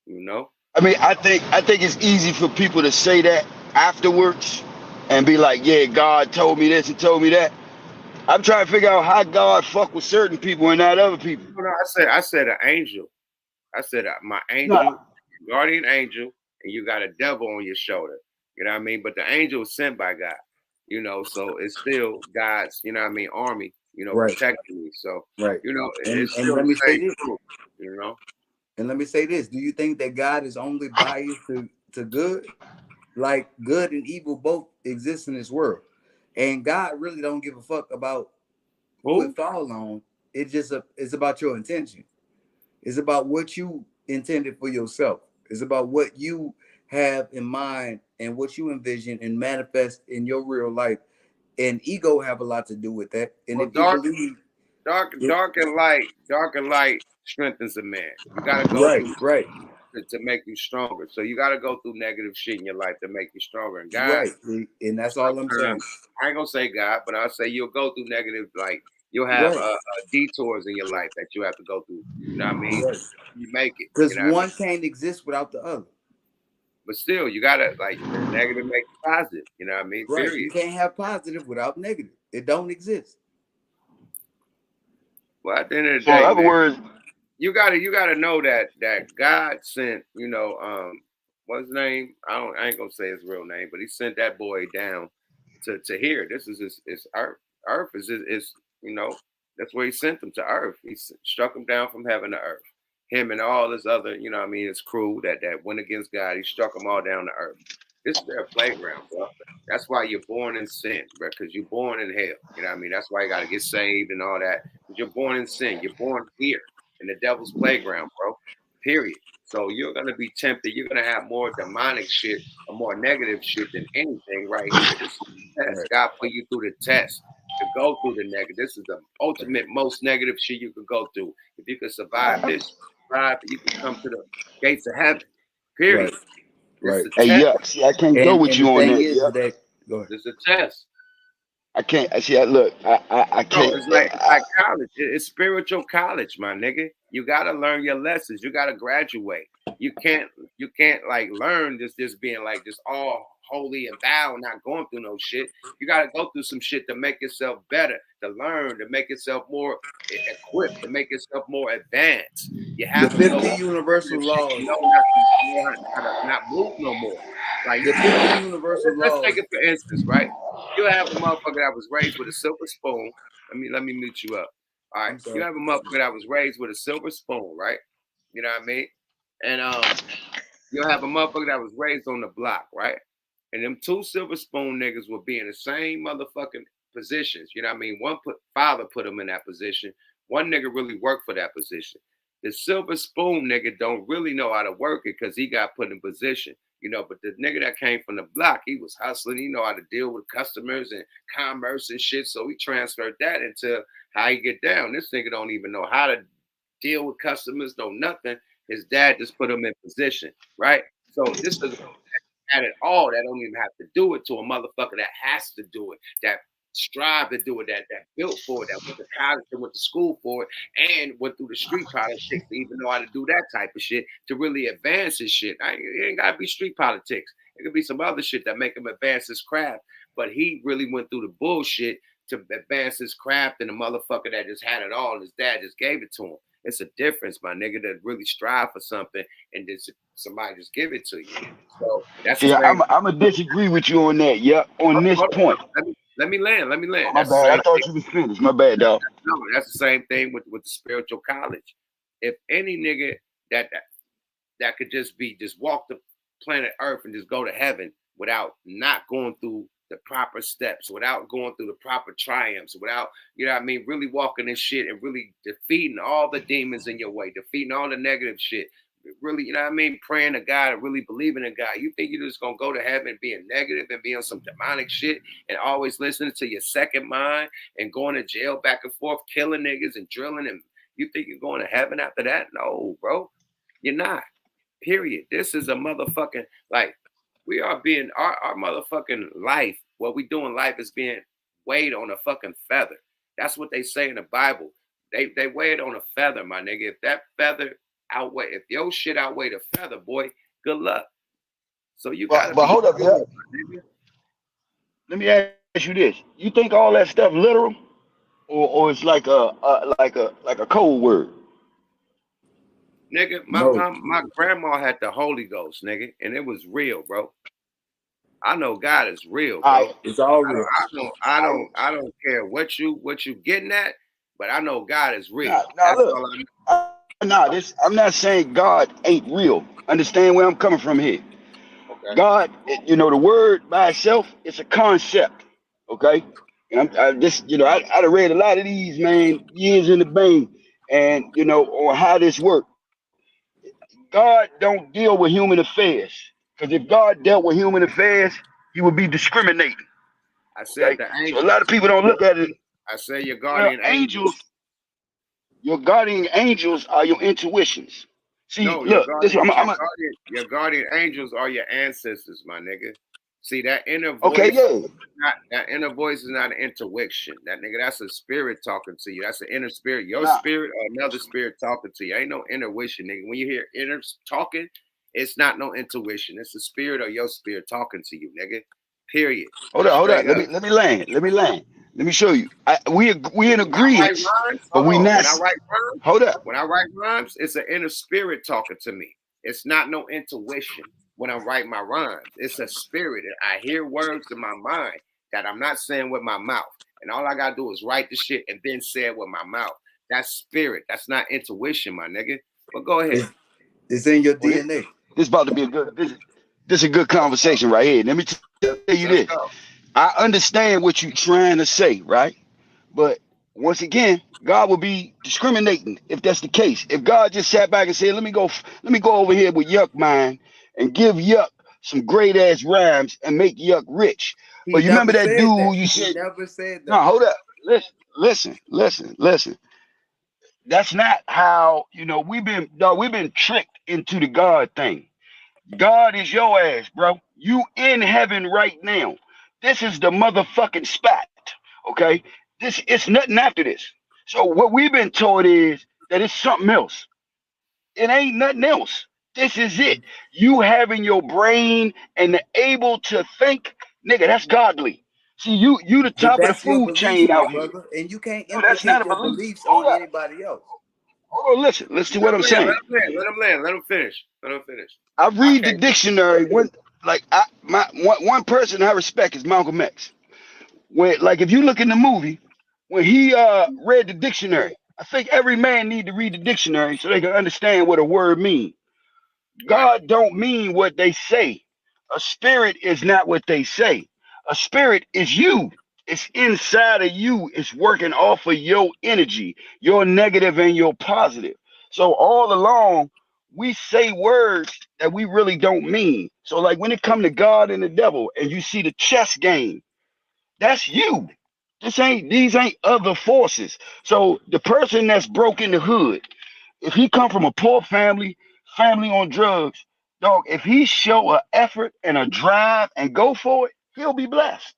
You know? I mean, I think it's easy for people to say that afterwards and be like, yeah, God told me this and told me that. I'm trying to figure out how God fuck with certain people and not other people. No, I said an angel. I said my angel, guardian angel, and you got a devil on your shoulder. You know what I mean? But the angel is sent by God. You know, so it's still God's, you know what I mean, army, you know, protecting me. So, you know, it's still let me the say same this. truth, you know. And let me say this: do you think that God is only biased to good? Like good and evil both exist in this world, and God really don't give a fuck about who it fall on. It's about your intention. It's about what you intended for yourself. It's about what you have in mind and what you envision and manifest in your real life. And ego have a lot to do with that. And Well, if you believe dark and light strengthens a man. You gotta go through to make you stronger. So you gotta go through negative shit in your life to make you stronger. And God, and that's all I'm saying. I ain't gonna say God, but I'll say you'll go through negative, like you'll have detours in your life that you have to go through. You know what I mean? You make it. Because You know one can't exist without the other. But still, you gotta like the negative make positive. You know what I mean? Right. Period. You can't have positive without negative. It don't exist. Well, at the end of the So day, in other man, words, you gotta know that God sent, you know, what's his name? I ain't gonna say his real name, but he sent that boy down to here. This is his earth. Earth is you know, that's where he sent him, to earth. He struck him down from heaven to earth. Him and all his other, you know what I mean, his crew that went against God, he struck them all down to earth. This is their playground, bro. That's why you're born in sin, bro, because you're born in hell. You know what I mean? That's why you got to get saved and all that. Because you're born in sin. You're born here in the devil's playground, bro. Period. So you're going to be tempted. You're going to have more demonic shit or more negative shit than anything right here. This is the test. God put you through the test to go through the negative. This is the ultimate, most negative shit you could go through. If you could survive this, you can come to the gates of heaven. Period. Right. Hey, yeah. See, I can't go with you on that. Yeah. Go ahead. It's a test. I can't. I see. Look, I can't. No, it's like college. It's spiritual college, my nigga. You gotta learn your lessons. You gotta graduate. You can't like learn just being like just all holy and thou, not going through no shit. You gotta go through some shit to make yourself better, to learn, to make yourself more equipped, to make yourself more advanced. You have the to go 50 universal laws. You know how to not move no more. Like the 50 universal laws. Let's take it for instance, right? You have a motherfucker that was raised with a silver spoon. Let me mute you up. All right. You have a motherfucker that was raised with a silver spoon, right? You know what I mean? And you'll have a motherfucker that was raised on the block, right? And them two silver spoon niggas will be in the same motherfucking positions. You know what I mean? One father put them in that position. One nigga really worked for that position. The silver spoon nigga don't really know how to work it because he got put in position. You know, but the nigga that came from the block, he was hustling. He know how to deal with customers and commerce and shit. So he transferred that into how he get down. This nigga don't even know how to deal with customers, no nothing. His dad just put him in position, right? So this is at it all that don't even have to do it to a motherfucker that has to do it, that strive to do it, that built for it, that went to college, that went to school for it, and went through the street politics to even know how to do that type of shit to really advance his shit. It ain't gotta be street politics. It could be some other shit that make him advance his craft. but he really went through the bullshit to advance his craft, and the motherfucker that just had it all, and his dad just gave it to him. It's a difference, my nigga, that really strive for something and then somebody just give it to you. So that's yeah. I'm gonna disagree with you on that. Yeah, on this point. Let me land. Oh, my bad. I thought you was finished. My bad, dog. No, that's the same thing with the spiritual college. If any nigga that could just walk the planet Earth and just go to heaven without not going through the proper steps, without going through the proper triumphs, without, you know what I mean, really walking this shit and really defeating all the demons in your way, defeating all the negative shit, really, you know what I mean, praying to God and really believing in God. You think you're just gonna go to heaven being negative and being on some demonic shit and always listening to your second mind and going to jail back and forth, killing niggas and drilling, and you think you're going to heaven after that? No, bro, you're not. Period. This is a motherfucking, like, we are being, our motherfucking life, what we do in life is being weighed on a fucking feather. That's what they say in the Bible. They weigh it on a feather, my nigga. If that feather if your shit outweigh the feather, boy, good luck. So you gotta. But hold up, yeah. Let me ask you this: you think all that stuff literal, or it's like a code word? Nigga, my grandma had the Holy Ghost, nigga, and it was real, bro. I know God is real, bro. It's all real. I don't care what you getting at, but I know God is real. I'm not saying God ain't real. Understand where I'm coming from here. Okay. God, you know, the word by itself, it's a concept. Okay. And I done read a lot of these, man, years in the bank, and you know, on how this works. God don't deal with human affairs. Because if God dealt with human affairs, he would be discriminating. I said the angels. So a lot of people don't look at it. I say your guardian angels. Your guardian angels are your intuitions. See, no, look, your guardian angels are your ancestors, my nigga. See, that inner voice. Okay, yeah. That inner voice is not an intuition. That nigga, that's a spirit talking to you. That's an inner spirit. Your spirit or another spirit talking to you. Ain't no intuition, nigga. When you hear inner talking, it's not no intuition. It's the spirit or your spirit talking to you, nigga. Period. Hold on. Let me land. Let me show you. We in agreement, but we not. When I write rhymes, it's an inner spirit talking to me. It's not no intuition. When I write my rhymes, it's a spirit. I hear words in my mind that I'm not saying with my mouth, and all I gotta do is write the shit and then say it with my mouth. That's spirit. That's not intuition, my nigga. But go ahead. It's in your DNA. This about to be a good. This is a good conversation right here. Let me tell you this. I understand what you're trying to say, right? But once again, God will be discriminating if that's the case. If God just sat back and said, let me go over here with Yuck Mine and give Yuck some great ass rhymes and make Yuck rich. But you remember that dude who you said? He never said that. No, hold up. Listen. That's not how, you know, we've been tricked into the God thing. God is your ass, bro. You in heaven right now. This is the motherfucking spot. Okay? It's nothing after this. So what we've been told is that it's something else. It ain't nothing else. This is it. You having your brain and able to think, nigga, that's godly. See, you the top of the food chain out here. Brother, and you can't that's not your beliefs on anybody else. Hold on, listen to what I'm saying. Let him land. Let him finish. I read the dictionary. One person I respect is Malcolm X. When, like, if you look in the movie, when he read the dictionary, I think every man need to read the dictionary so they can understand what a word means. God don't mean what they say. A spirit is not what they say. A spirit is you. It's inside of you. It's working off of your energy, your negative and your positive. So all along, we say words that we really don't mean. So like when it comes to God and the devil, and you see the chess game, that's you. These ain't other forces. So the person that's broke in the hood, if he come from a poor family on drugs, dog, if he show an effort and a drive and go for it, he'll be blessed.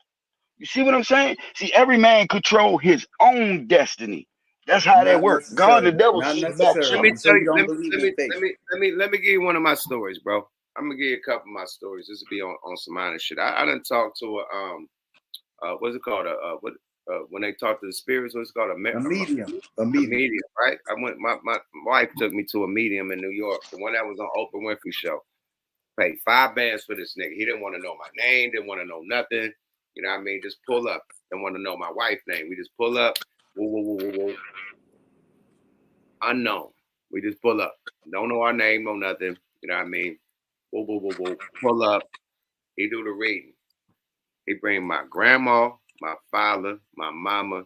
You see what I'm saying? See, every man control his own destiny. That's how that works. God and the devil. Let me give you one of my stories, bro. I'm gonna give you a couple of my stories. This will be on some honest shit. I done talked to what's it called? When they talk to the spirits, what's it called? A medium. A medium, right? I went. My wife took me to a medium in New York, the one that was on Oprah Winfrey show. Paid $5 for this nigga. He didn't want to know my name, didn't want to know nothing. You know what I mean? Just pull up. Didn't want to know my wife's name. We just pull up. Whoa, whoa, whoa, whoa, whoa. Unknown. We just pull up. Don't know our name, no nothing. You know what I mean? Whoa, whoa, whoa, whoa. Pull up. He do the reading. He bring my grandma, my father, my mama,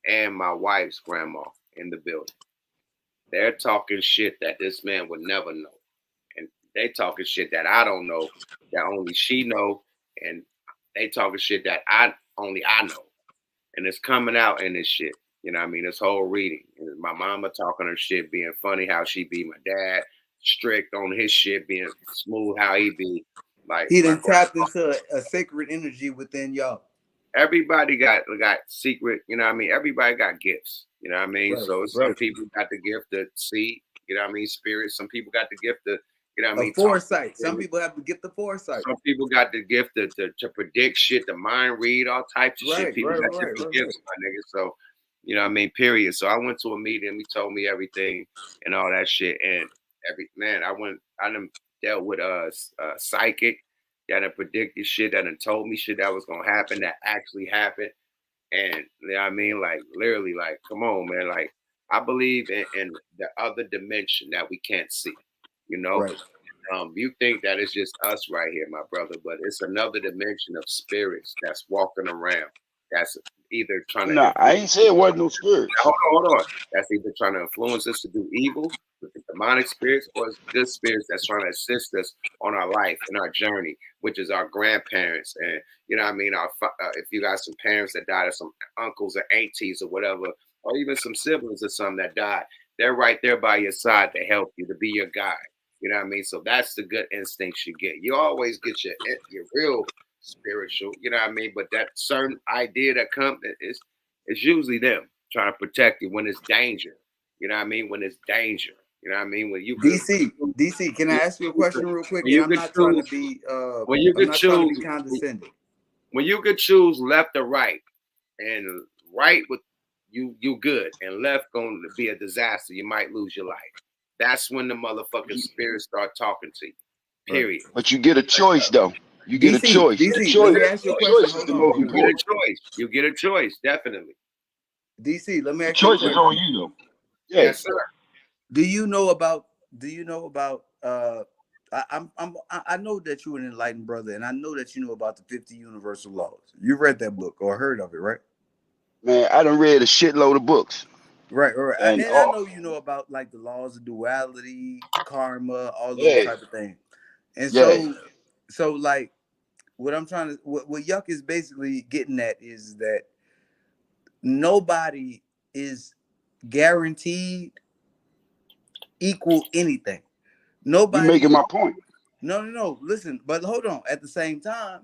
and my wife's grandma in the building. They're talking shit that this man would never know. And they talking shit that I don't know, that only she know. And they talking shit that only I know. And it's coming out in this shit. You know what I mean? This whole reading. And my mama talking her shit, being funny how she be. My dad strict on his shit, being smooth how he be. Like he done tapped into a sacred energy within y'all. Everybody got secret, you know what I mean? Everybody got gifts, you know what I mean? Right, so some people got the gift to see, you know what I mean, spirit. Some people got the gift to, you know what I mean? Foresight. Some people have the gift of foresight. Some people got the gift to predict shit, to mind read, all types of shit. People got different gifts, my nigga. So, you know what I mean? Period. So I went to a meeting, he told me everything and all that shit. And I done dealt with a psychic that done predicted shit, that done told me shit that was gonna happen, that actually happened. And you know what I mean? Like literally, like, come on, man. Like, I believe in the other dimension that we can't see, you know? Right. You think that it's just us right here, my brother, but it's another dimension of spirits that's walking around. That's either trying to. Nah, I ain't say it wasn't no spirits. Hold on. That's either trying to influence us to do evil with the demonic spirits, or it's good spirits that's trying to assist us on our life and our journey, which is our grandparents. And you know what I mean? If you got some parents that died, or some uncles or aunties or whatever, or even some siblings or something that died, they're right there by your side to help you, to be your guide. You know what I mean? So that's the good instincts you get. You always get your real spiritual, you know what I mean? But that certain idea that comes, it's usually them trying to protect you when it's danger. You know what I mean? When it's danger. You know what I mean? When you DC, can I ask you a question real quick? And I'm not trying to be condescending. When you could choose left or right, and right with you good, and left going to be a disaster, you might lose your life. That's when the motherfucking spirits start talking to you. Period. But you get a choice though. You get a choice. DC, let me ask you a question. You get a choice. You get a choice, definitely. DC, let me ask you a question. Choice is on you though. Yes, sir. Do you know about I know that you're an enlightened brother, and I know that you know about the 50 universal laws. You read that book or heard of it, right? Man, I done read a shitload of books. Right. And I know you know about like the laws of duality, karma, all those type of things. And so like what Yuck is basically getting at is that nobody is guaranteed equal anything. Nobody. You making my point. No. Listen, but hold on. At the same time,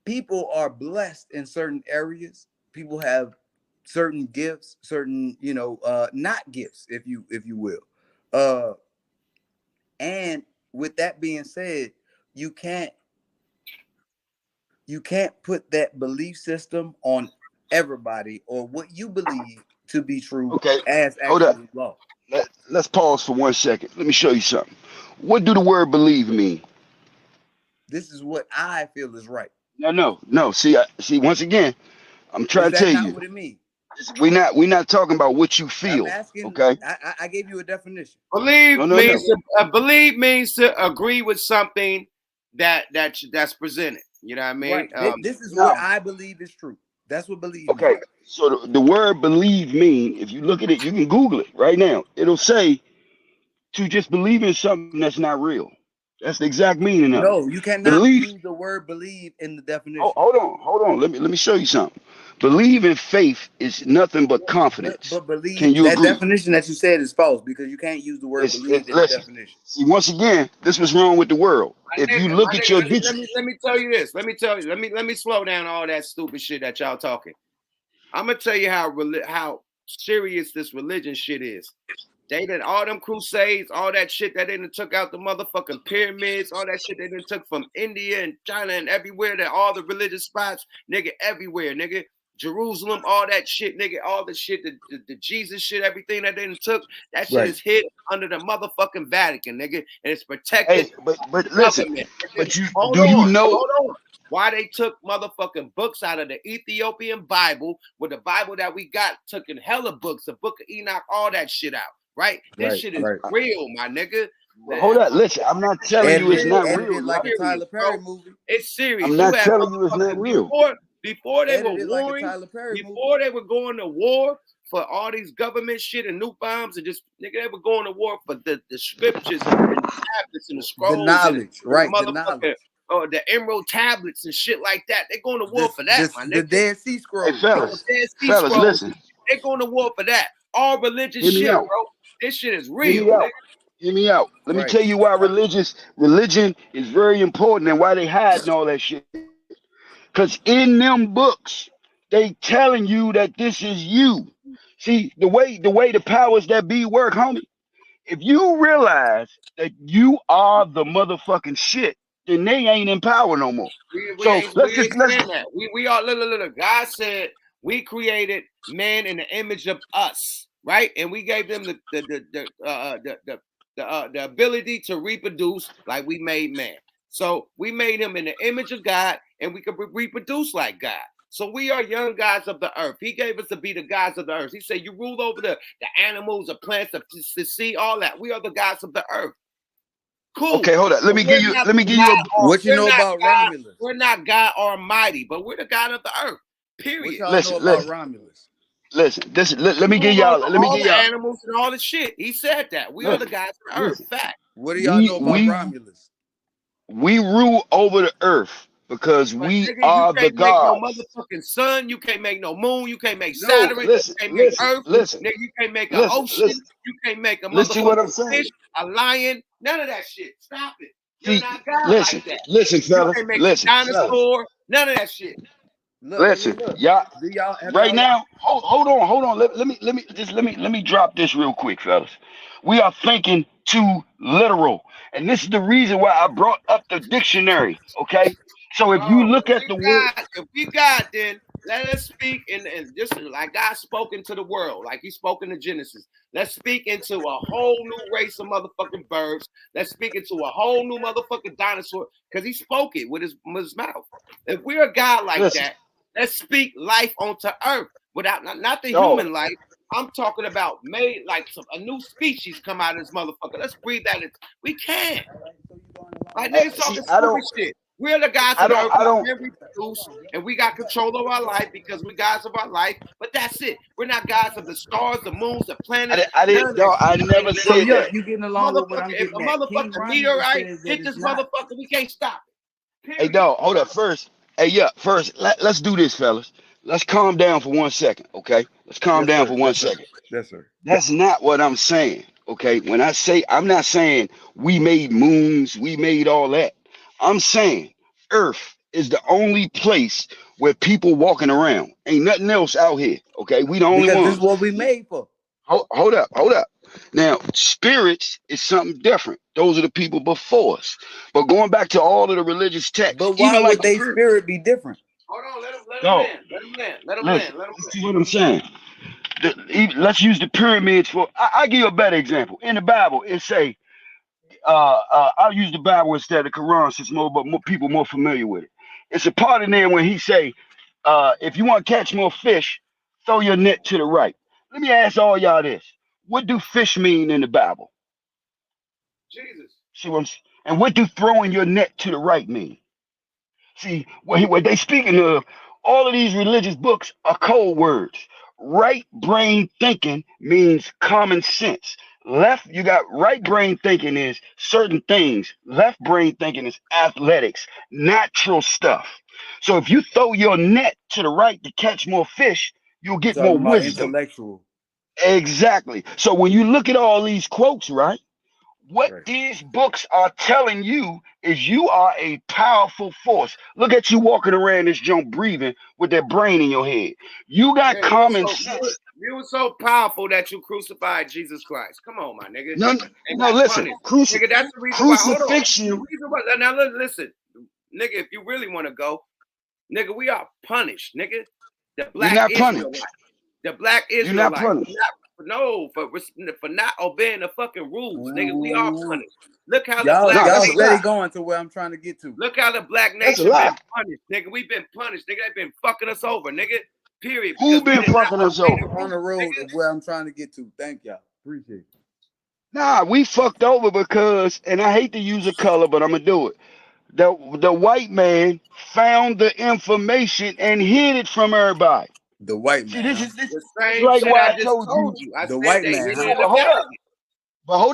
people are blessed in certain areas. People have certain gifts, certain, not gifts, if you will. And with that being said, you can't put that belief system on everybody or what you believe to be true as actual law. Let's pause for 1 second. Let me show you something. What do the word believe mean? This is what I feel is right. No. See, once again, I'm trying to tell you. What it means? We're not talking about what you feel. I'm asking, okay. I gave you a definition. Believe means to agree with something that's presented. You know what I mean? Right. This is what I believe is true. That's what believe. Okay. Means. So the word believe mean, if you look at it, you can Google it right now. It'll say to just believe in something that's not real. That's the exact meaning of it. No, you cannot use the word believe in the definition. Hold on. Let me show you something. Believe in faith is nothing but confidence. But believe, can you that agree? Definition that you said is false because you can't use the word believe in the definition. See, once again, this was wrong with the world. If you look at your dictionary, let me tell you this. Let me slow down all that stupid shit that y'all talking. I'm gonna tell you how serious this religion shit is. They did all them crusades, all that shit that they done took out the motherfucking pyramids, all that shit they done took from India and China and everywhere, that all the religious spots, nigga, everywhere, nigga. Jerusalem, all that shit, nigga, all the shit, the Jesus shit, everything that they done took, that shit is hid under the motherfucking Vatican, nigga, and it's protected. Hey, but listen, government. but Hold on. Why they took motherfucking books out of the Ethiopian Bible, with the Bible that we got, took in hella books, the Book of Enoch, all that shit out, right? This shit is real, my nigga. Hold up, listen. I'm not telling you it's not real. Like a Tyler Perry movie. It's serious. I'm not telling you it's not real. Before they were warring, like before they were going to war for all these government shit and nuke bombs and just nigga, they were going to war for the scriptures and the tablets and the scrolls, the knowledge, and right? The knowledge. Or the emerald tablets and shit like that. They're going to war for that, my nigga. The Dead Sea Scrolls. Hey, fellas, listen. They're going to war for that. All religious shit, bro. This shit is real. Hear me out. Let me tell you why religion is very important and why they hiding all that shit. Because in them books, they telling you that this is you. See, the way the powers that be work, homie, if you realize that you are the motherfucking shit, then they ain't in power no more. We are look. God said we created man in the image of us, right? And we gave them the ability to reproduce like we made man. So we made him in the image of God, and we could reproduce like God. So we are young gods of the earth. He gave us to be the gods of the earth. He said, you rule over the animals, the plants, the sea, all that. We are the gods of the earth. Cool. Okay, hold on. Let me give you what you know about Romulus. We're not God Almighty, but we're the God of the earth. Period. What y'all know about Romulus? Listen, let me give y'all all the animals and all the shit. He said that. We are the gods of the earth. Fact. What do y'all know about Romulus? We rule over the earth because we are the gods. You can't make no motherfucking sun. You can't make no moon. You can't make Saturn. You can't make Earth. Nigga, you can't make an ocean. You can't make a motherfucking fish, a lion. None of that shit. Stop it. You're not God like that. Listen, fellas. You can't make a dinosaur. None of that shit. Listen, y'all. Right now, hold on. Let me drop this real quick, fellas. We are thinking too literal, and this is the reason why I brought up the dictionary. Okay, so if you look at the word, if we God, then let us speak in just like God spoken to the world, like He spoken to Genesis. Let's speak into a whole new race of motherfucking birds. Let's speak into a whole new motherfucking dinosaur because He spoke it with his mouth. If we're a God like that, let's speak life onto earth without not the human life. I'm talking about made like a new species come out of this motherfucker. Let's breathe that in. We can. Like niggas talking stupid shit. We're the guys of the earth. We produce, and we got control of our life because we're guys of our life. But that's it. We're not guys of the stars, the moons, the planets. I never said that. You getting along with what I'm getting at. If a motherfucking meteorite hit this motherfucker, we can't stop it. Hey, dog, hold up. First, let's do this, fellas. Let's calm down for 1 second, okay? Let's calm down for 1 second. Yes, sir. That's not what I'm saying, okay? When I say, I'm not saying we made moons, we made all that. I'm saying Earth is the only place where people walking around. Ain't nothing else out here, okay? We the only ones. This is what we made for. Hold up. Now, spirits is something different. Those are the people before us. But going back to all of the religious texts. But why would they spirit be different? Hold on, let him land. See what I'm saying? Let's use the pyramids for. I'll give you a better example. In the Bible, it say, I'll use the Bible instead of the Quran since more people more familiar with it. It's a part in there when he say, if you want to catch more fish, throw your net to the right. Let me ask all y'all this. What do fish mean in the Bible? Jesus. See what I'm saying? And what do throwing your net to the right mean? See, what they speaking of, all of these religious books are code words. Right brain thinking means common sense. You got right brain thinking is certain things. Left brain thinking is athletics, natural stuff. So if you throw your net to the right to catch more fish, you'll get more wisdom. Intellectual. Exactly. So when you look at all these quotes, right? What these books are telling you is you are a powerful force. Look at you walking around this junk breathing with that brain in your head. You got common sense. You were so powerful that you crucified Jesus Christ. Come on, my nigga. No, listen. Nigga, that's the reason why. Hold on. Crucifixion. The reason why, now listen, nigga. If you really want to go, nigga, we are punished, nigga. The black You're not Israelite. punished. The black You're not Israelite. punished. For not obeying the fucking rules, nigga. We are punished. Look how y'all steady going to where I'm trying to get to. Look how the black nation been punished, nigga. We've been punished, nigga. They've been fucking us over, nigga. Period. Who been fucking us over? On the road of where I'm trying to get to. Thank y'all. Appreciate it. Nah, we fucked over because, and I hate to use a color, but I'm gonna do it. The white man found the information and hid it from everybody. The white man. See, this is the same like shit why I just told you. I the said white they man. hid it in the hold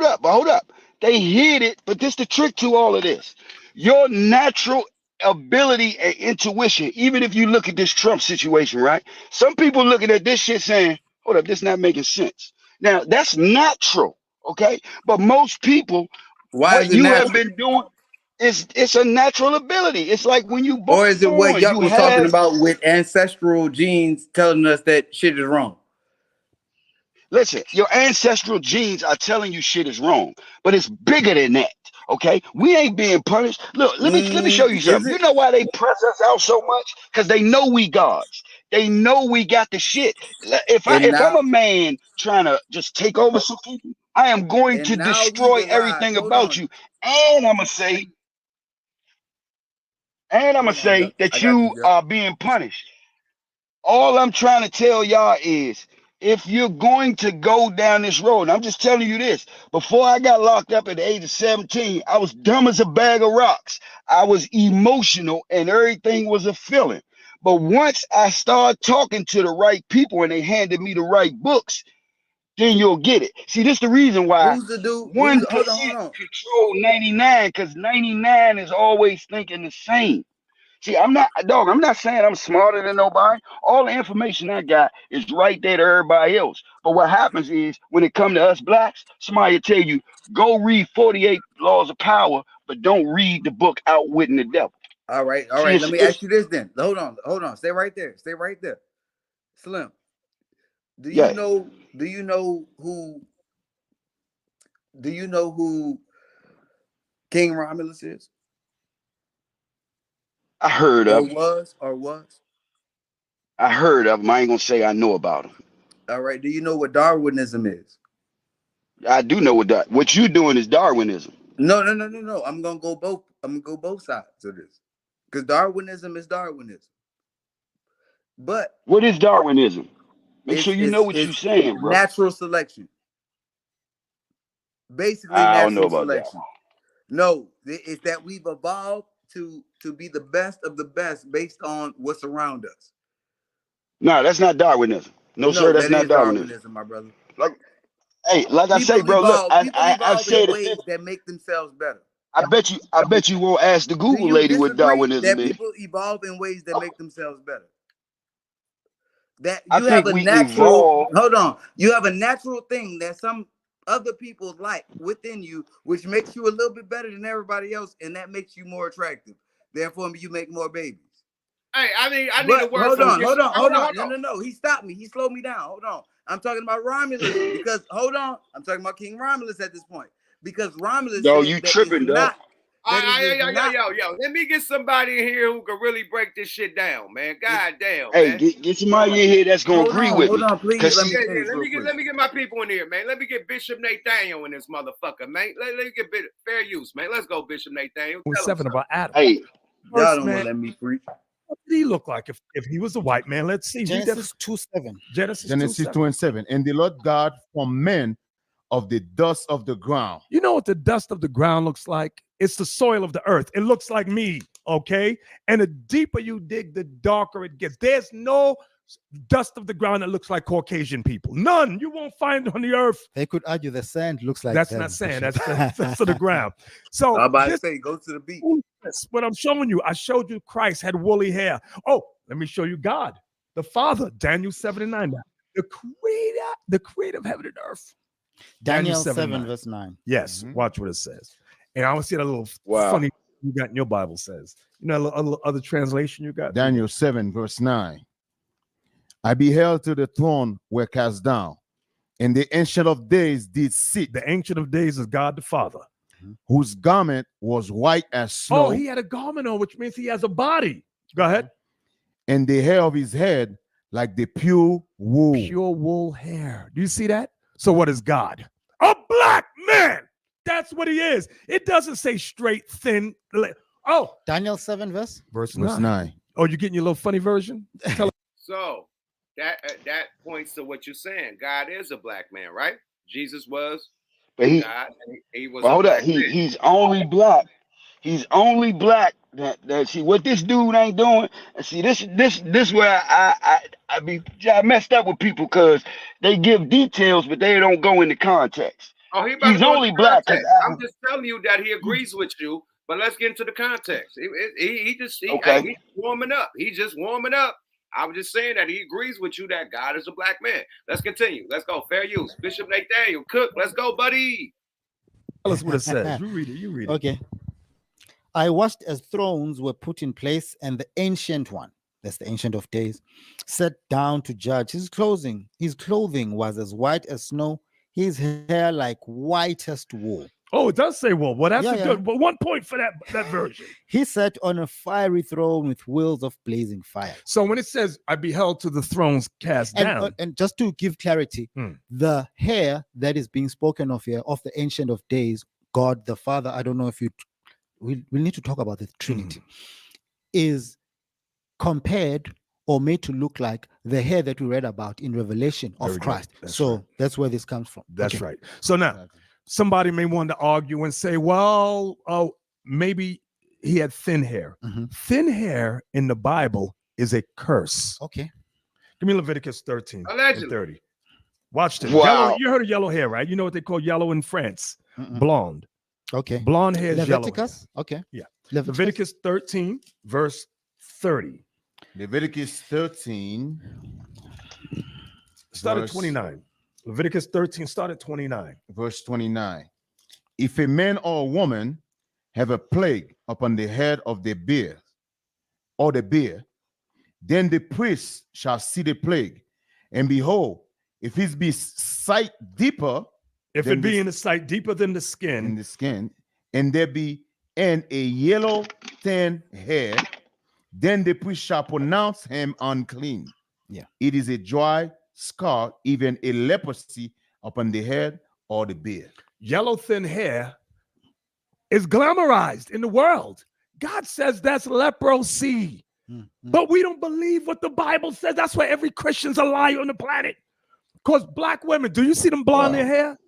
up. But hold up. They hid it, but this the trick to all of this. Your natural ability and intuition, even if you look at this Trump situation, right? Some people looking at this shit saying, hold up, this not making sense. Now, that's natural, okay? But most people, Why what is it you natural? have been doing, it's a natural ability. It's like when you born, or is it what Yuck you was talking about with ancestral genes telling us that shit is wrong? Listen, your ancestral genes are telling you shit is wrong, but it's bigger than that. Okay, we ain't being punished. Look, let me show you something. You know why they press us out so much? Because they know we gods. They know we got the shit. If I'm a man trying to just take over some people, I am going to destroy everything about you, and I'm gonna say, that you are being punished. All I'm trying to tell y'all is, if you're going to go down this road, and I'm just telling you this, before I got locked up at the age of 17, I was dumb as a bag of rocks. I was emotional and everything was a feeling. But once I started talking to the right people and they handed me the right books, then you'll get it. See, this is the reason why Who's the dude? 1% control 99, because 99 is always thinking the same. See, I'm not saying I'm smarter than nobody. All the information I got is right there to everybody else. But what happens is, when it comes to us blacks, somebody will tell you, go read 48 Laws of Power, but don't read the book Outwitting the Devil. All right. Let me ask you this then. Hold on. Stay right there. Slim. Do you know who King Romulus is? I heard of him. Was? I heard of him. I ain't gonna say I know about him. All right. Do you know what Darwinism is? I do know what you're doing is Darwinism. No. I'm gonna go both sides of this, because Darwinism is Darwinism. But what is Darwinism? Make sure you know what you're saying, bro. Natural selection. Basically, I don't know natural about selection. That. No, it's that we've evolved to be the best of the best based on what's around us. No, that's not Darwinism. No, sir, that's not Darwinism, my brother. Like I say, bro. Look, I said in ways that make themselves better. I bet you won't ask the Google lady what Darwinism is. People evolve in ways that make themselves better. That you have a natural. Hold on, you have a natural thing that some other people like within you, which makes you a little bit better than everybody else, and that makes you more attractive. Therefore, you make more babies. Hey, I need a word. Hold on. No. He stopped me. He slowed me down. Hold on. I'm talking about Romulus because I'm talking about King Romulus at this point, because Romulus. Yo, you tripping, dog? Yo. Let me get somebody in here who can really break this shit down, man. God damn. Hey, man. Get somebody in here that's gonna agree with me. Hold on, please. Let me get my people in here, man. Let me get Bishop Nathaniel in this motherfucker, man. Let me get fair use, man. Let's go, Bishop Nathaniel. 7 about Adam. Hey, y'all don't want to let me preach. What did he look like if he was a white man? Let's see. Genesis 2:7. Genesis 2:7. And the Lord God formed men of the dust of the ground. You know what the dust of the ground looks like? It's the soil of the earth. It looks like me, okay? And the deeper you dig, the darker it gets. There's no dust of the ground that looks like Caucasian people. None. You won't find on the earth. They could argue the sand looks like that's them. not sand. That's to the ground. So I'm about to say, go to the beach. What I'm showing you, I showed you Christ had woolly hair. Oh, let me show you God, the Father. Daniel 7:9. The creator of heaven and earth. Daniel 7 verse 9. Yes, watch what it says. And I want to see that little funny you got in your Bible says. You know, a little other translation you got? Daniel 7 verse 9. I beheld till the throne were cast down, and the Ancient of Days did sit. The Ancient of Days is God the Father, whose garment was white as snow. Oh, he had a garment on, which means he has a body. Go ahead. And the hair of his head like the pure wool. Pure wool hair. Do you see that? So what is God? A black man. That's what he is. It doesn't say straight, thin. Oh. Daniel 7 verse 9. Oh, you're getting your little funny version? So that points to what you're saying. God is a black man, right? Jesus was. But he, God, he was. Hold up. He's only black. He's only black. That see what this dude ain't doing. And see this where I messed up with people because they give details but they don't go into context. Oh, he's only black. I'm just telling you that he agrees with you, but let's get into the context. He's warming up. He's just warming up. I was just saying that he agrees with you that God is a black man. Let's continue. Let's go. Fair use. Bishop Nathaniel Cook. Let's go, buddy. Tell us what it says. You read it. You read it. Okay. I watched as thrones were put in place, and the Ancient One, that's the Ancient of Days, sat down to judge. His clothing was as white as snow, his hair like whitest wool. Oh, it does say wool. Well, that's good. But 1 point for that version. He sat on a fiery throne with wheels of blazing fire. So when it says, I beheld to the thrones cast down. And just to give clarity, the hair that is being spoken of here, of the Ancient of Days, God the Father, I don't know if we'll need to talk about the Trinity, is compared or made to look like the hair that we read about in Revelation of Christ. That's where this comes from. That's right. So now, somebody may want to argue and say, well, maybe he had thin hair. Thin hair in the Bible is a curse. Okay. Give me Leviticus 13 Allegedly. and 30. Watch this. Wow. Yellow, you heard of yellow hair, right? You know what they call yellow in France? Blonde. Okay. Blonde hair is yellow. Leviticus? Okay. Yeah. Leviticus 13, verse 30. Leviticus 13. Start at 29. Leviticus 13, start at 29. Verse 29. If a man or a woman have a plague upon the head of the beard or the beard, then the priest shall see the plague. And behold, if his be sight deeper, if it be in the sight deeper than the skin, and there be a yellow thin hair, then the priest shall pronounce him unclean. Yeah, it is a dry scar, even a leprosy upon the head or the beard. Yellow thin hair is glamorized in the world. God says that's leprosy. But we don't believe what the Bible says. That's why every Christian's a liar on the planet. Because black women, do you see them blonde their hair?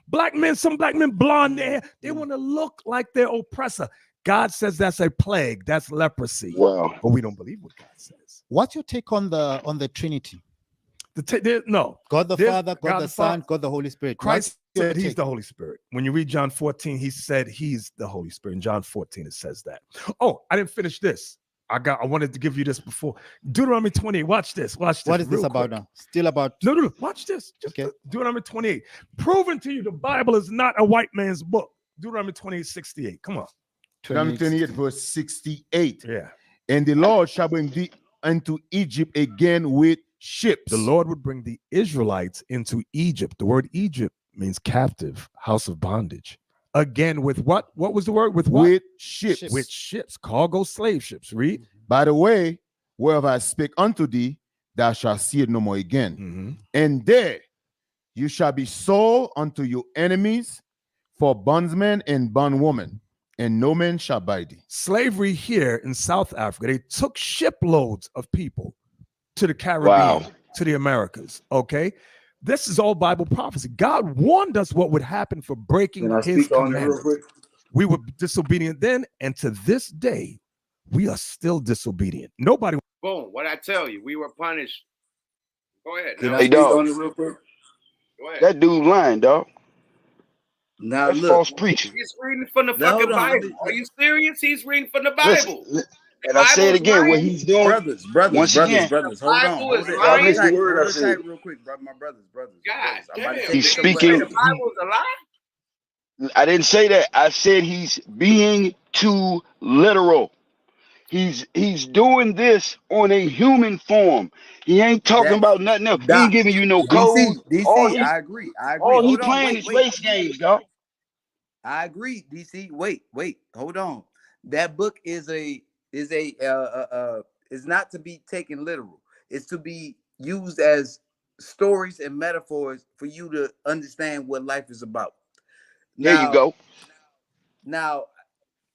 Black men, some black men blonde their hair. They want to look like their oppressor. God says that's a plague. That's leprosy. Wow. But we don't believe what God says. What's your take on the Trinity? No. God the Father, God the Son, God the Holy Spirit. Christ said he's the Holy Spirit. When you read John 14, he said he's the Holy Spirit. In John 14, it says that. Oh, I didn't finish this. I wanted to give you this before. Deuteronomy 28. Watch this. Watch this. What is this about now? Still about? No. Watch this. Okay. Deuteronomy 28. Proving to you the Bible is not a white man's book. Deuteronomy 28, 68. Come on. Deuteronomy 28, verse 68. Yeah. And the Lord shall bring thee into Egypt again with ships. The Lord would bring the Israelites into Egypt. The word Egypt means captive, house of bondage. Again, with what? What was the word? With what? With ships. With ships. Cargo slave ships. Read. By the way, wherever I speak unto thee, thou shalt see it no more again. And there you shall be sold unto your enemies for bondsmen and bondwomen, and no man shall buy thee. Slavery here in South Africa, they took shiploads of people to the Caribbean, to the Americas. Okay. This is all Bible prophecy. God warned us what would happen for breaking his commandments. We were disobedient then, and to this day, we are still disobedient. Nobody. Boom. What I tell you, we were punished. Go ahead. Can I speak on it real quick? Go ahead. That dude lying, dog. Now that's look, false preaching. He's reading from the fucking Bible. Are you serious? He's reading from the Bible. Listen, and I say it again, what he's doing, brothers. Hold on. Hold it real quick, brother. My brothers. God, he's speaking. The Bible is a lie? I didn't say that. I said he's being too literal. He's doing this on a human form. He ain't talking That about nothing else. He Doc, ain't giving you no codes. DC, I agree. All he Hold on, playing is wait. race games, dog. I agree, DC. Wait. Hold on. That book is not to be taken literal. It's to be used as stories and metaphors for you to understand what life is about. There you go. Now,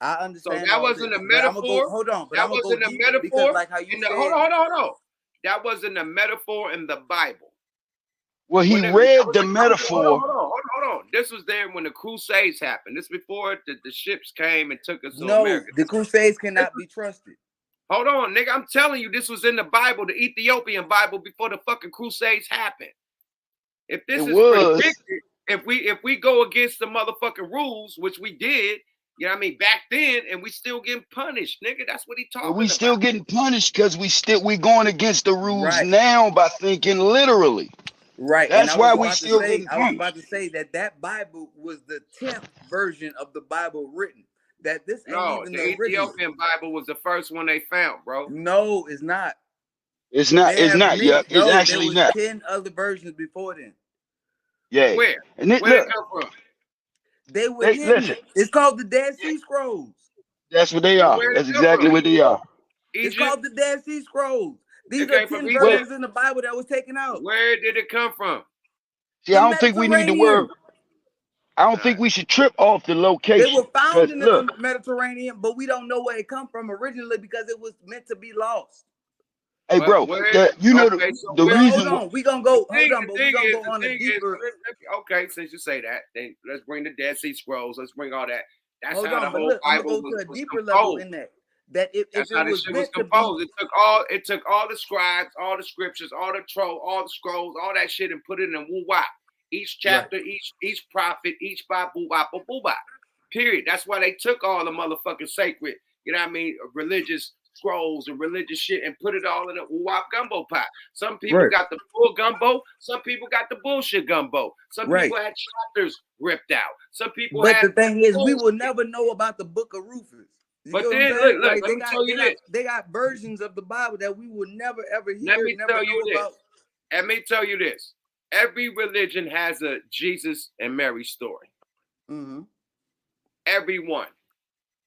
I understand. So that wasn't a but I'm gonna metaphor. go. Hold on, but That I'm gonna go wasn't a deeper metaphor. because, like how you said, hold on. That wasn't a metaphor in the Bible. Well, he read the metaphor. Hold on. This was there when the Crusades happened. This before the ships came and took us to no, America. the Crusades cannot be trusted. Hold on, nigga. I'm telling you, this was in the Bible, the Ethiopian Bible, before the fucking Crusades happened. If this is predicted, if we go against the motherfucking rules, which we did, you know what I mean, back then, and we still getting punished, nigga. That's what he talking about. We still getting punished because we going against the rules now by thinking literally. Right. That's why we still getting punished. I was about to say that Bible was the 10th version of the Bible written. That this ain't even the original. Ethiopian Bible was the first one they found, bro. No, it's not. It's not. It's not. Yeah, it's actually there was not. 10 other versions before then. Yeah. Where? And Where they come from? They were hidden. Listen. It's called the Dead Sea Scrolls. That's what they are. That's exactly what they are. It's called the Dead Sea Scrolls. These are 10 versions in the Bible that was taken out. Where did it come from? See, I don't think we need to worry. I don't think we should trip off the location. They were found in the Mediterranean, but we don't know where it come from originally because it was meant to be lost. Hey, bro, the reason. Hold on, we gonna go. Hold on, but we gonna go on a deeper. Okay, since you say that, then let's bring the Dead Sea Scrolls. Let's bring all that. That's hold how on, the but whole look, I'm Bible gonna go to a was deeper level composed. in that. That if That's it how the was shit was meant to composed. be, It took all the scribes, all the scriptures, all the all the scrolls, all that shit, and put it in woo wop. Each chapter, each prophet, each bop, boo bop, boo bop. Period. That's why they took all the motherfucking sacred, you know what I mean, religious scrolls and religious shit and put it all in a woo wop gumbo pot. Some people got the full gumbo. Some people got the bullshit gumbo. Some people had chapters ripped out. Some people but had. the thing is, we will never know about the Book of Rufus. But then, look, let me tell you this. They got versions of the Bible that we will never ever hear. Let me tell you this. Let me tell you this. Every religion has a Jesus and Mary story. Mm-hmm. Everyone.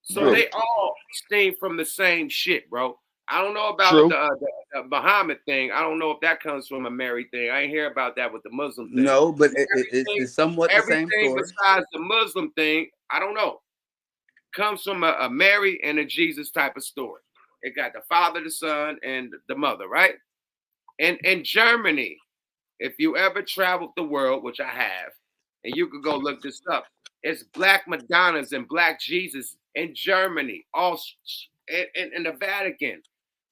So they all stem from the same shit, bro. I don't know about the Muhammad thing. I don't know if that comes from a Mary thing. I ain't hear about that with the Muslim thing. No, but it's somewhat the same story. Everything besides the Muslim thing, I don't know, comes from a Mary and a Jesus type of story. It got the Father, the Son, and the Mother, right? And in Germany, if you ever traveled the world, which I have, and you could go look this up, it's Black Madonnas and Black Jesus in Germany, all in the Vatican.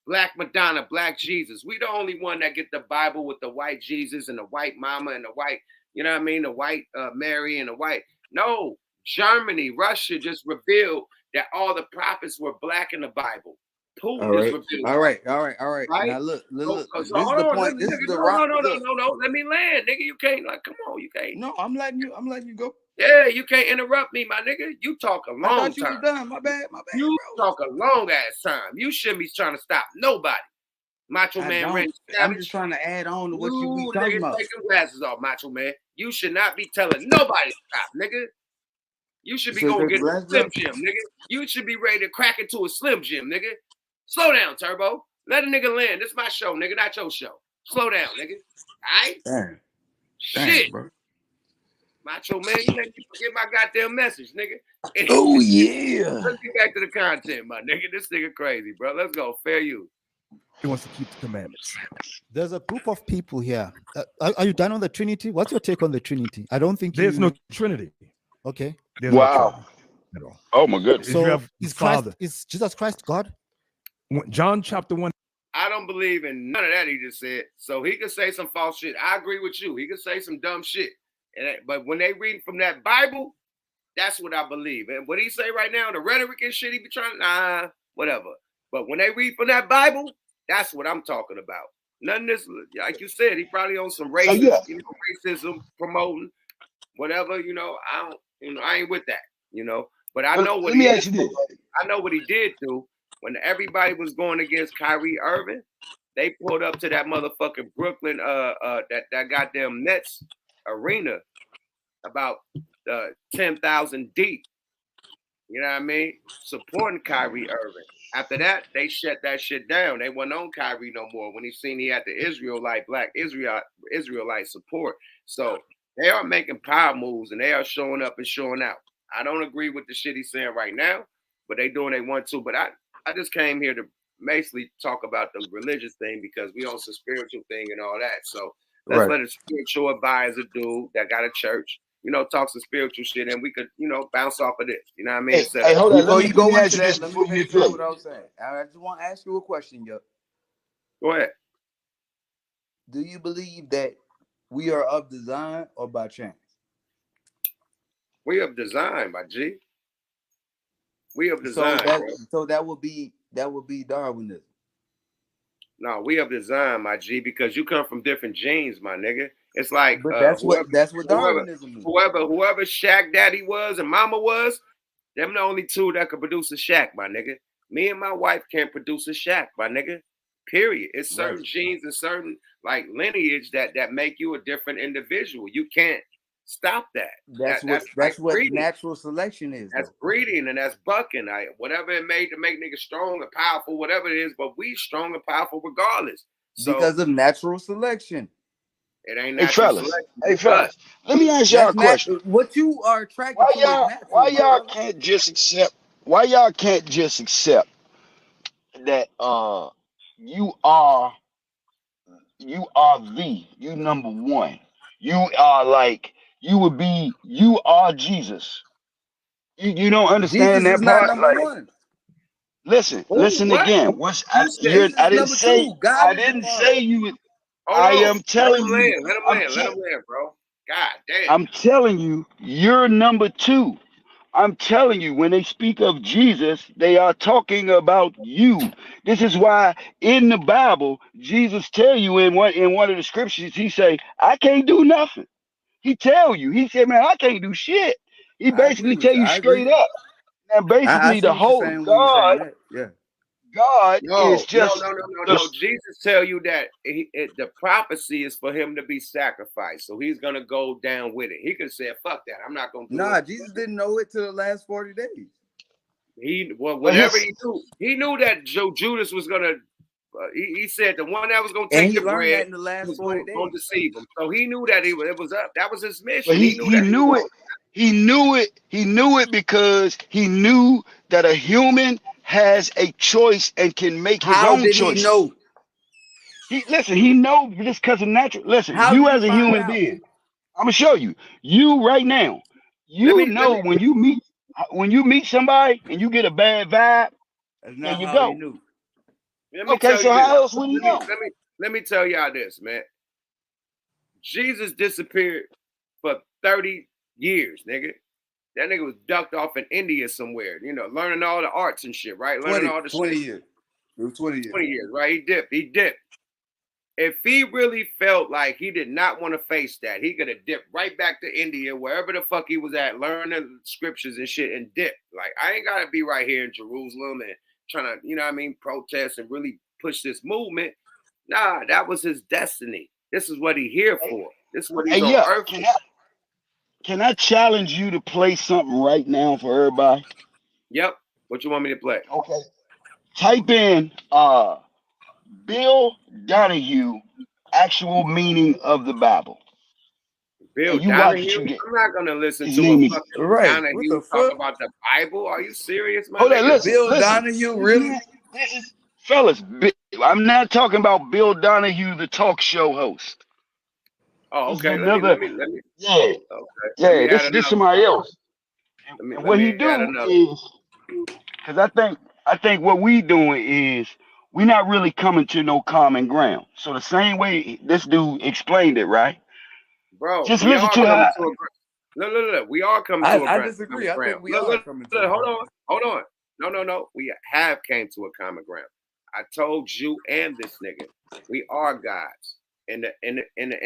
Black Madonna, Black Jesus. We the only one that get the Bible with the white Jesus and the white mama and the white, you know what I mean, the white Mary and the white. No, Germany, Russia just revealed that all the prophets were black in the Bible. Putin is revealed. All right. Right? Now look. This is hold the on, point. This is the no. Let me land, nigga. You can't come on, you can't. No, I'm letting you go. Yeah, you can't interrupt me, my nigga. You talk a long time. I thought you was done. My bad. You talk a long ass time. You shouldn't be trying to stop nobody. Macho Man Randy Savage. I'm just trying to add on to what you be talking about. Take your glasses off, Macho Man. You should not be telling nobody to stop, nigga. You should be going to get a Slim Jim, nigga. You should be ready to crack into a Slim Jim, nigga. Slow down, Turbo. Let a nigga land. This is my show, nigga, not your show. Slow down, nigga. All right? Damn, Shit. bro. Macho Man, you make me forget my goddamn message, nigga. Oh, yeah. Let's get back to the content, my nigga. This nigga crazy, bro. Let's go. Fair use. He wants to keep the commandments. There's a group of people here. Are you done on the Trinity? What's your take on the Trinity? I don't think there's no Trinity. Okay. There's no Trinity. Oh my goodness. So is Jesus Christ God? John chapter 1. I don't believe in none of that he just said. So he could say some false shit. I agree with you. He could say some dumb shit. But when they read from that Bible, that's what I believe. And what he say right now, the rhetoric and shit he be trying, whatever. But when they read from that Bible, that's what I'm talking about. None of this, like you said, he probably on some racism promoting, whatever, I ain't with that, But I know what I know what he did do when everybody was going against Kyrie Irving. they pulled up to that motherfucking Brooklyn, that goddamn Nets arena about 10,000 deep. You know what I mean? Supporting Kyrie Irving. After that, they shut that shit down. They wasn't on Kyrie no more when he seen he had the black Israelite support. So they are making power moves and they are showing up and showing out. I don't agree with the shit he's saying right now, but they doing they want to. But I just came here to basically talk about the religious thing because we on some spiritual thing and all that. So let's let a spiritual advisor do that got a church, talk some spiritual shit, and we could, bounce off of this. You know what I mean? Hey, hold on. Before you go into that, let me finish what I was saying. I just want to ask you a question, yo. Go ahead. Do you believe that we are of design or by chance? We of design, my G. We of design. So that would be Darwinism. No, we of design, my G, because you come from different genes, my nigga. It's like but that's what Darwinism is. Whoever Shaq daddy was and mama was, them the only two that could produce a Shaq, my nigga. Me and my wife can't produce a Shaq, my nigga. Period. It's certain genes and certain like lineage that make you a different individual. You can't stop that. That's what natural selection is. That's breeding and that's bucking. Whatever it made to make niggas strong and powerful, whatever it is, but we strong and powerful regardless. So, because of natural selection. It ain't natural selection. Hey fellas, let me ask y'all a question. What you are attracted to? Why y'all can't just accept? Why y'all can't just accept that you are you number one. You are like you are Jesus. You don't understand Jesus that part? Not number one. Listen again. I didn't say you would. I am telling you. Let him land, bro. God damn. I'm telling you, you're number two. I'm telling you, when they speak of Jesus, they are talking about you. This is why in the Bible, Jesus tell you in one of the scriptures, he say, I can't do nothing. He tell you, he said, man, I can't do shit. He basically tell you straight up. Now, basically, the whole God, God is just no. Jesus tell you that the prophecy is for him to be sacrificed, so he's gonna go down with it. He could say, "Fuck that, I'm not gonna do it." Jesus didn't know it till the last 40 days. Whatever he knew that Judas was gonna. He said the one that was gonna take the bread in the last was 40 gonna days. deceive him. So he knew that it was up. That was his mission. But he knew it. He knew it. He knew it because he knew that a human has a choice and can make his own choice. How did he know? He know this because of natural. Listen, you as a human being, I'm gonna show you. You right now, when you meet somebody and you get a bad vibe, there you go. Okay, so how else would he know? Let me tell y'all this, man. Jesus disappeared for 30 years, nigga. That nigga was ducked off in India somewhere, learning all the arts and shit, right? Learning all the 20 shit. years. It was 20 years. 20 years, right? He dipped. If he really felt like he did not want to face that, he could have dipped right back to India, wherever the fuck he was at, learning scriptures and shit, and dipped. Like, I ain't got to be right here in Jerusalem and trying to, protest and really push this movement. Nah, that was his destiny. This is what he here for. This is what he's on earth for. Can I challenge you to play something right now for everybody? Yep. What you want me to play? Okay. Type in Bill Donahue, actual meaning of the Bible. Bill Donahue? I'm not gonna listen to a fucking Donahue talk about the Bible. Are you serious, man? Hold on, listen. Bill Donahue, really? Fellas, I'm not talking about Bill Donahue, the talk show host. Oh, okay. Let me. Yeah. Okay. This somebody else. And what he do is, because I think what we doing is we're not really coming to no common ground. So the same way this dude explained it, right? Bro, just listen to how. Look. We are coming to a ground. I disagree. I think we are coming to. Hold on. No. We have came to a common ground. I told you and this nigga, we are gods. In the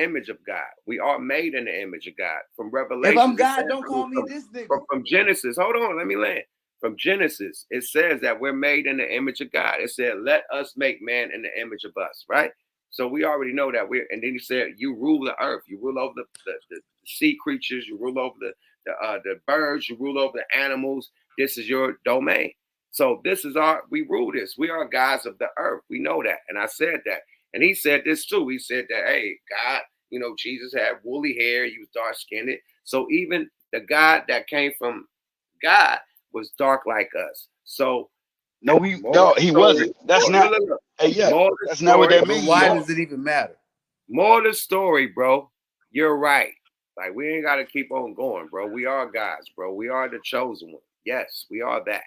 image of God. We are made in the image of God. From Revelation. If I'm God, don't call me this nigga. From Genesis. Hold on, let me land. from Genesis, it says that we're made in the image of God. It said, let us make man in the image of us, right? So we already know that and then he said, you rule the earth, you rule over the sea creatures, you rule over the birds, you rule over the animals. This is your domain. So we rule this. We are gods of the earth. We know that. And I said that. And he said this too. He said that, hey, God, Jesus had woolly hair. He was dark skinned. So even the God that came from God was dark like us. So no, he wasn't. That's not. Hey, yeah, that's not what that means. Why does it even matter? More the story, bro. You're right. Like, we ain't got to keep on going, bro. We are gods, bro. We are the chosen one. Yes, we are that.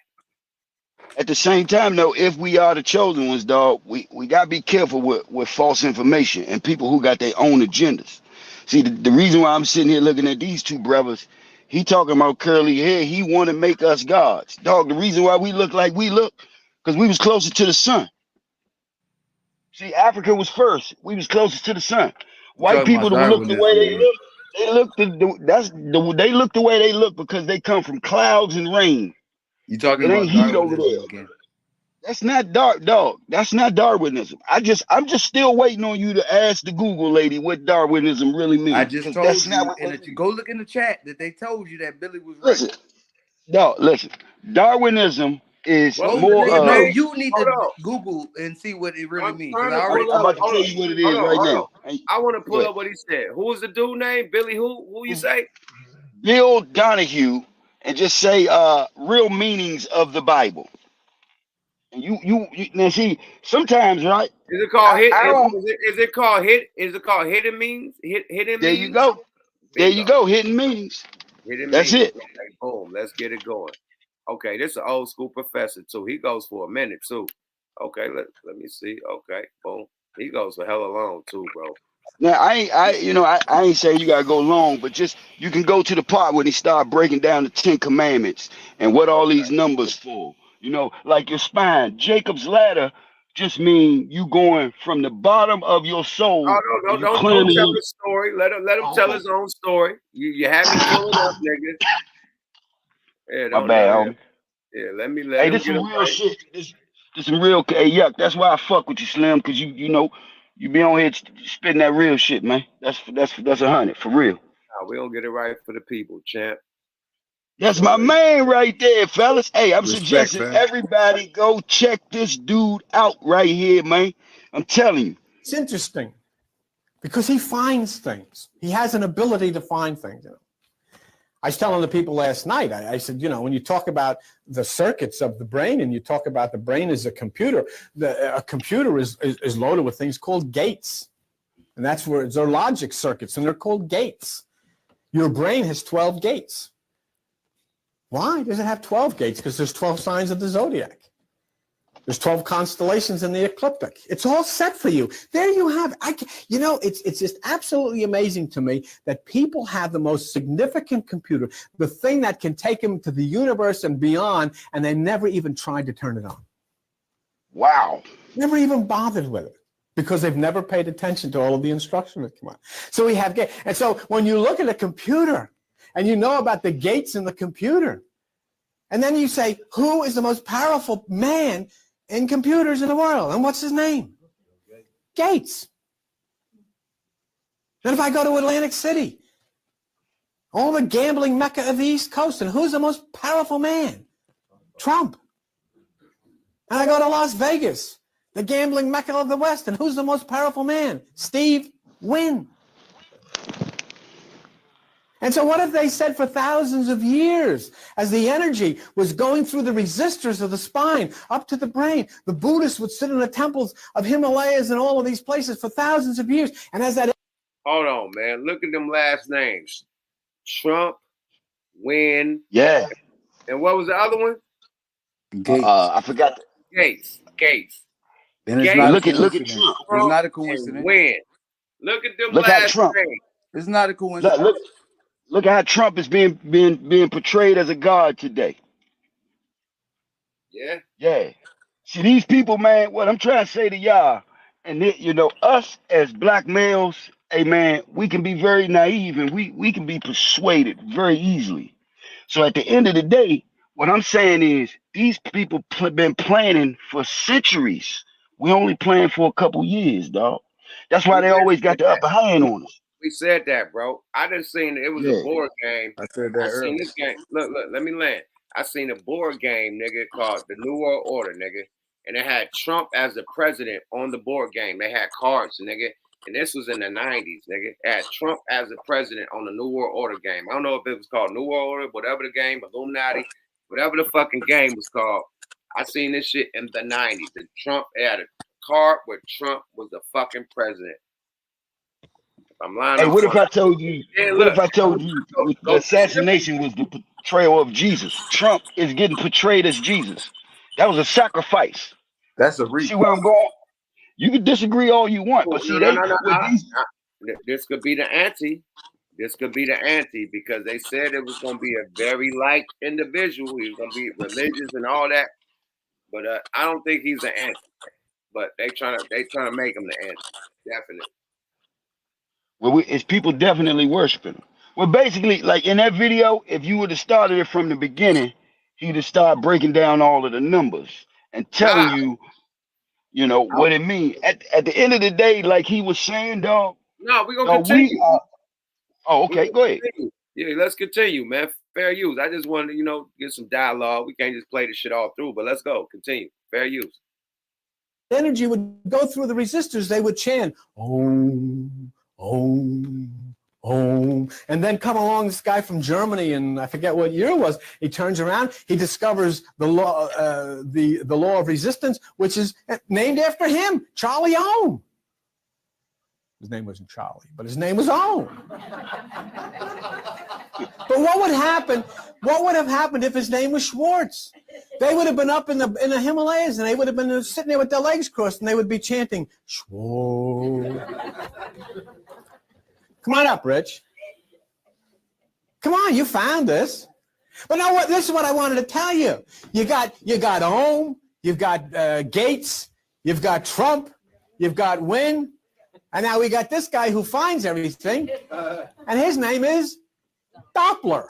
At the same time, though, if we are the chosen ones, dog, we got to be careful with false information and people who got their own agendas. See, the reason why I'm sitting here looking at these two brothers, he talking about curly hair. He want to make us gods. Dog, the reason why we look like we look, because we was closer to the sun. See, Africa was first. We was closest to the sun. White people don't look the way they look. They look they look the way they look because they come from clouds and rain. You talking it about ain't heat over there. Again. That's not dog. That's not Darwinism. I'm just still waiting on you to ask the Google lady what Darwinism really means. I just told you, and go look in the chat that they told you that Billy was right. Listen. Darwinism is more no, you need to Google and see what it really means. I'm about to tell you what it is right now. I want to pull up what he said. Who was the dude name? Billy who you say? Bill Donahue, and just say real meanings of the Bible. And you now see, sometimes, right? Is it called hit? Is it called hit? Is it called hidden means? Hidden there means? You go. There you go. Hidden meanings. That's it. Okay, boom. Let's get it going. Okay, this is an old school professor too. He goes for a minute too. Okay, let me see. Okay, boom. He goes for hella long too, bro. Now I ain't saying you gotta go long, but just you can go to the part when he start breaking down the 10 Commandments and what all these numbers for. Like your spine. Jacob's ladder just mean you going from the bottom of your soul. Oh, no, don't tell his story. Let him tell his own story. You had me pulling up, nigga. Yeah, my bad, homie. Yeah, let him this get some real shit. This some real yuck. That's why I fuck with you, Slim, because you be on here spitting that real shit, man. That's 100 for real. Nah, we don't get it right for the people, champ. That's my man right there, fellas. Hey, I'm suggesting everybody go check this dude out right here, man. I'm telling you. It's interesting because he finds things. He has an ability to find things. I was telling the people last night, I said, when you talk about the circuits of the brain and you talk about the brain as a computer, a computer is loaded with things called gates. And that's where they're logic circuits, and they're called gates. Your brain has 12 gates. Why does it have 12 gates? Because there's 12 signs of the zodiac. There's 12 constellations in the ecliptic. It's all set for you. There you have it. It's just absolutely amazing to me that people have the most significant computer, the thing that can take them to the universe and beyond, and they never even tried to turn it on. Wow. Never even bothered with it because they've never paid attention to all of the instruction that come out. So we have gates. And so when you look at a computer and you know about the gates in the computer, and then you say, who is the most powerful man in computers in the world? And what's his name? Gates. Then if I go to Atlantic City, all the gambling mecca of the East Coast, and who's the most powerful man? Trump. And I go to Las Vegas, the gambling mecca of the West, and who's the most powerful man? Steve Wynn. And so what have they said for thousands of years as the energy was going through the resistors of the spine up to the brain? The Buddhists would sit in the temples of Himalayas and all of these places for thousands of years. And as that... Hold on, man. Look at them last names. Trump, Wynn. Yeah. And what was the other one? Gates. I forgot. Gates. Then it's Gates. not look at Trump. It's not a coincidence. Wynn. Look at them Look at last Trump. names. It's not a coincidence. Look at how Trump is being portrayed as a god today. Yeah. See, these people, man, what I'm trying to say to y'all, and us as black males, hey, man, we can be very naive and we can be persuaded very easily. So at the end of the day, What I'm saying is these people been planning for centuries. We only playing for a couple years, dog. That's why they always got the upper hand on us. We said that, bro. I done seen it was Yeah. a board game. I said that I seen earlier. this game. Look, let me land. I seen a board game, nigga, called the New World Order, nigga. And it had Trump as the president on the board game. They had cards, nigga. And this was in the 90s, nigga. It had Trump as the president on the New World Order game. I don't know if it was called New World Order, whatever the game, Illuminati, whatever the fucking game was called. I seen this shit in the 90s. The Trump had a card where Trump was the fucking president. I'm lying. Hey, what if I told you? Yeah, what look, if I told you the assassination was the portrayal of Jesus? Trump is getting portrayed as Jesus. That was a sacrifice. That's a reach. See where I'm going? You can disagree all you want, but see, This could be the ante. This could be the ante because they said it was going to be a very light individual. He was going to be religious and all that, but I don't think he's an ante. But they trying to make him the ante, definitely. Well, it's people definitely worshiping him. Well, basically, like in that video, if you would have started it from the beginning, he'd have started breaking down all of the numbers and telling you, you know, what it means. At the end of the day, like he was saying, dog. No, we're gonna continue. Oh, okay, go ahead. Yeah, let's continue, man. Fair use. I just wanted to, get some dialogue. We can't just play this shit all through, but let's go. Continue. Fair use. Energy would go through the resistors. They would chant, Om, Om, Om. And then come along this guy from Germany, and I forget what year it was. He turns around, he discovers the law, the law of resistance, which is named after him, Charlie Ohm. His name wasn't Charlie, but his name was Ohm. But what would happen? What would have happened if his name was Schwartz? They would have been up in the Himalayas, and they would have been sitting there with their legs crossed, and they would be chanting Schwartz. Come on up, Rich. Come on, you found this. But now what? This is what I wanted to tell you. You got Ohm, you've got Gates, you've got Trump, you've got Wynn, and now we got this guy who finds everything, and his name is Doppler.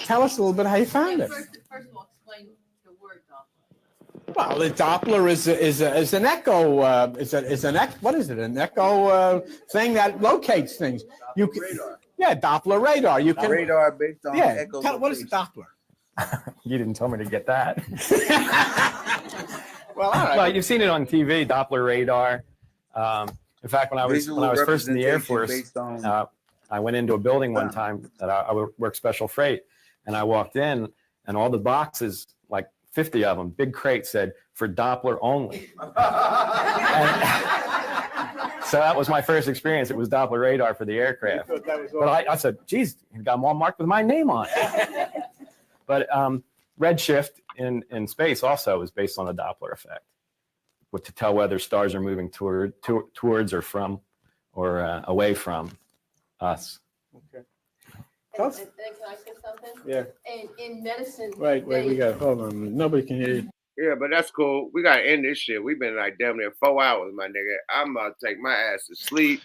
Tell us a little bit how you found it. First of all, explain the word Doppler. Well, the Doppler is an echo. What is it? An echo thing that locates things. Radar. Yeah, Doppler radar. You can radar based on echo. What is Doppler? You didn't tell me to get that. Well, all right. Well, you've seen it on TV, Doppler radar. In fact, when I was first in the Air Force, I went into a building one time that I worked special freight, and I walked in, and all the boxes, like 50 of them, big crates, said for Doppler only. So that was my first experience. It was Doppler radar for the aircraft. But I said, geez, you got them all marked with my name on it. But redshift in space also is based on the Doppler effect, to tell whether stars are moving towards or from or away from us. Okay. And then can I say something? Yeah. In medicine. Wait, we got. Hold on. Nobody can hear you. Yeah, but that's cool. We gotta end this shit. We've been like damn near 4 hours, my nigga. I'm about to take my ass to sleep.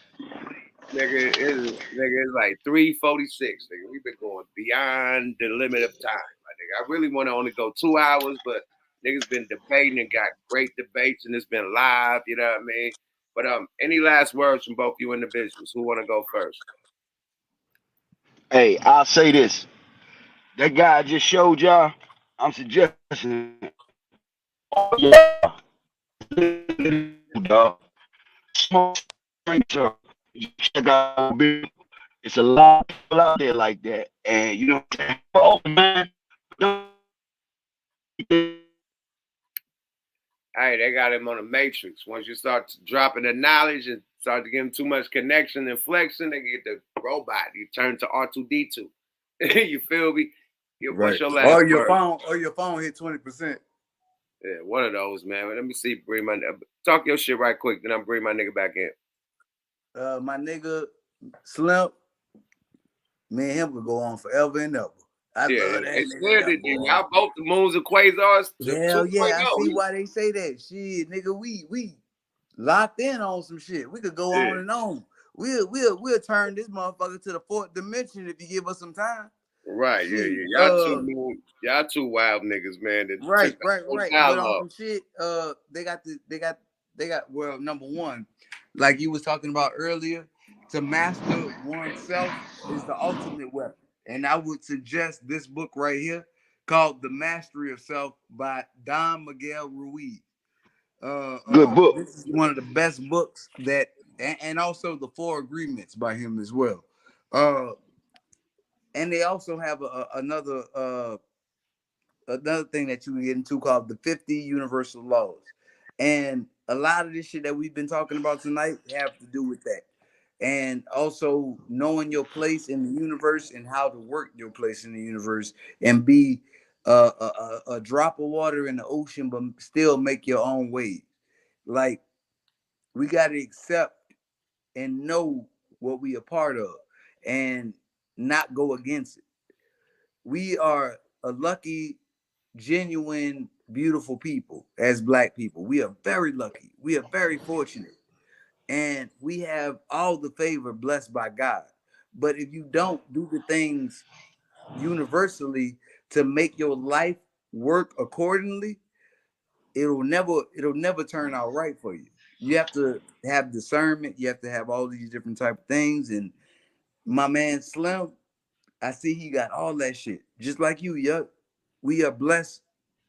Nigga, it's like 3:46. Nigga, we've been going beyond the limit of time, my nigga. I really want to only go 2 hours, but niggas been debating and got great debates, and it's been live. You know what I mean? But any last words from both you individuals? Who want to go first? Hey, I'll say this. That guy I just showed y'all, I'm suggesting. Oh, yeah. Dog. Small strength, check out. It's a lot of people out there like that. And you know what I'm saying? Oh, man. Hey, they got him on the matrix. Once you start dropping the knowledge and start to give him too much connection and flexing, they get the robot. You turn to R2D2. You feel me? What's your last or your phone hit 20%. Yeah, one of those, man. Let me see. Talk your shit right quick, then I'll bring my nigga back in. My nigga Slim, me and him could go on forever and ever. I love that. It's good that y'all both the moons and quasars. Hell yeah, I see why they say that. Shit, nigga, we locked in on some shit. We could go on and on. We'll turn this motherfucker to the fourth dimension if you give us some time. Right, yeah, Shit, yeah. Y'all two wild niggas, man. That right. took the whole But on dialogue. some shit, they got well, number one, like you was talking about earlier, to master oneself is the ultimate weapon. And I would suggest this book right here called The Mastery of Self by Don Miguel Ruiz. Good book. This is one of the best books that, and also the Four Agreements by him as well. And they also have another thing that you can get into called the 50 Universal Laws. And a lot of this shit that we've been talking about tonight have to do with that. And also knowing your place in the universe and how to work your place in the universe and be a drop of water in the ocean, but still make your own waves. Like, we got to accept and know what we are part of and not go against it. We are a lucky, genuine, beautiful people as Black people. We are very lucky. We are very fortunate. And we have all the favor blessed by God. But if you don't do the things universally to make your life work accordingly, it'll never turn out right for you. You have to have discernment. You have to have all these different type of things. And my man Slim, I see he got all that shit. Just like you, Yuck. We are blessed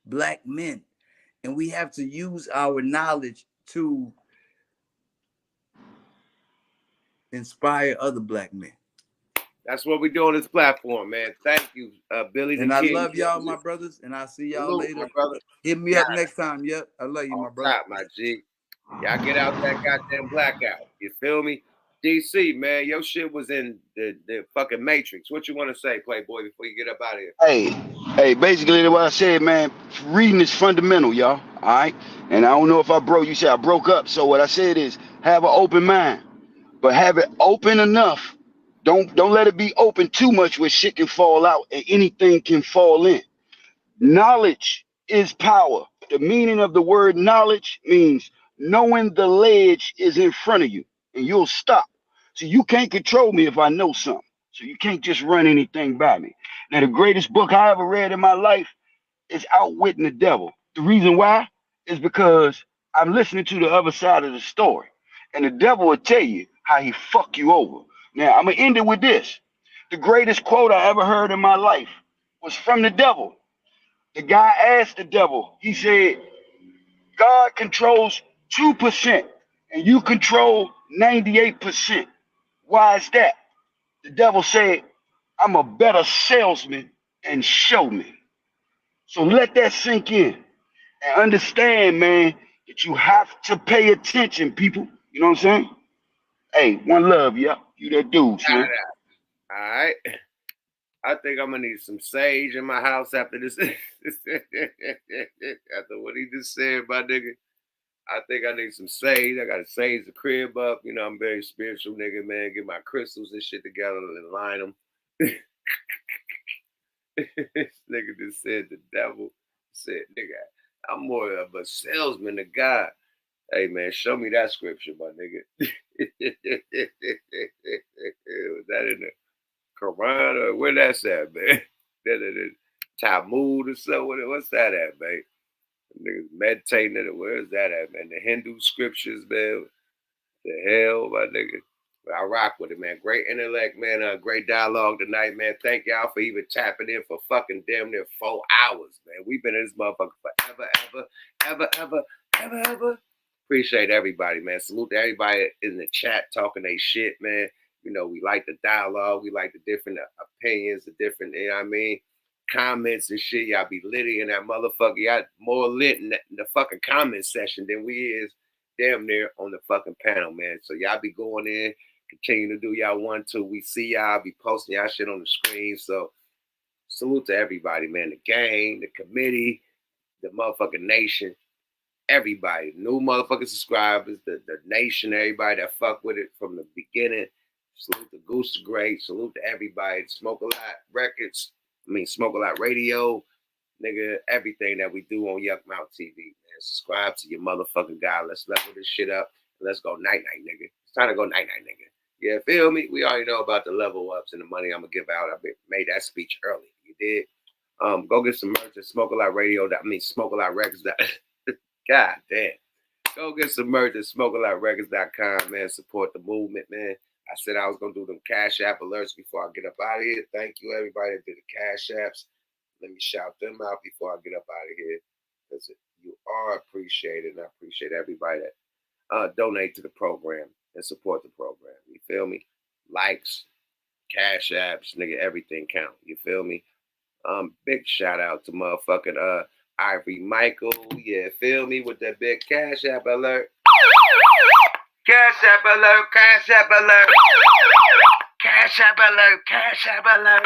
Black men. And we have to use our knowledge to inspire other Black men. That's what we do on this platform, man. Thank you, Billy the And I Kid. love y'all, my brothers, and I'll see y'all Salute, later. my brother. Hit me up next time, Yuck. I love you, my brother. Top, my G. Y'all get out that goddamn blackout. You feel me? DC, man, your shit was in the fucking Matrix. What you want to say, Playboy, before you get up out of here? Hey, basically what I said, man, reading is fundamental, y'all. All right. And I don't know if you said I broke up. So what I said is have an open mind, but have it open enough. Don't let it be open too much where shit can fall out and anything can fall in. Knowledge is power. The meaning of the word knowledge means knowing the ledge is in front of you and you'll stop. So you can't control me if I know something. So you can't just run anything by me. Now, the greatest book I ever read in my life is Outwitting the Devil. The reason why is because I'm listening to the other side of the story. And the devil will tell you how he fuck you over. Now, I'm going to end it with this. The greatest quote I ever heard in my life was from the devil. The guy asked the devil, he said, God controls 2% and you control 98%. Why is that? The devil said, I'm a better salesman and showman. So let that sink in and understand, man, that you have to pay attention, people. You know what I'm saying? Hey, one love, yeah. You that dude, man. All right. I think I'm gonna need some sage in my house after this. After what he just said, my nigga. I think I need some sage. I gotta sage the crib up. You know, I'm very spiritual nigga, man. Get my crystals and shit together and line them. This nigga just said the devil said, nigga, I'm more of a salesman than God. Hey man, show me that scripture, my nigga. Was that in the Quran or where that's at, man? That in Talmud or something? What's that at, man? Niggas meditating in it. Where's that at, man? The Hindu scriptures, man. The hell, my nigga. I rock with it, man. Great intellect, man. Great dialogue tonight, man. Thank y'all for even tapping in for fucking damn near 4 hours, man. We've been in this motherfucker forever. Appreciate everybody, man. Salute to everybody in the chat talking they shit, man. You know, we like the dialogue. We like the different opinions, the different, you know what I mean, comments and shit. Y'all be litty in that motherfucker. Y'all more lit in the fucking comment section than we is damn near on the fucking panel, man. So y'all be going in, continue to do y'all want to. We see y'all be posting y'all shit on the screen. So salute to everybody, man. The gang, the committee, the motherfucking nation, everybody. New motherfucking subscribers, the nation, everybody that fuck with it from the beginning. Salute to Goose the Great. Salute to everybody. Smoke a Lot Records. Smoke a Lot Radio. Nigga, everything that we do on Yuck Mouth TV, man. Subscribe to your motherfucking guy. Let's level this shit up. Let's go night-night, nigga. It's time to go night-night, nigga. Yeah, feel me? We already know about the level ups and the money I'm gonna give out. I made that speech early. You did. Go get some merch at Smoke a Lot Radio. Smoke a Lot Records. God damn. Go get some merch at smokealotrecords.com, man. Support the movement, man. I said I was gonna do them Cash App alerts before I get up out of here. Thank you, everybody that did the Cash Apps. Let me shout them out before I get up out of here, because you are appreciated, and I appreciate everybody that donate to the program and support the program. You feel me? Likes, Cash Apps, nigga, everything count. You feel me? Big shout out to motherfucking Ivory Michael. Yeah, feel me, with that big Cash App alert. Cash App alert, Cash App alert. Cash App alert, Cash App alert.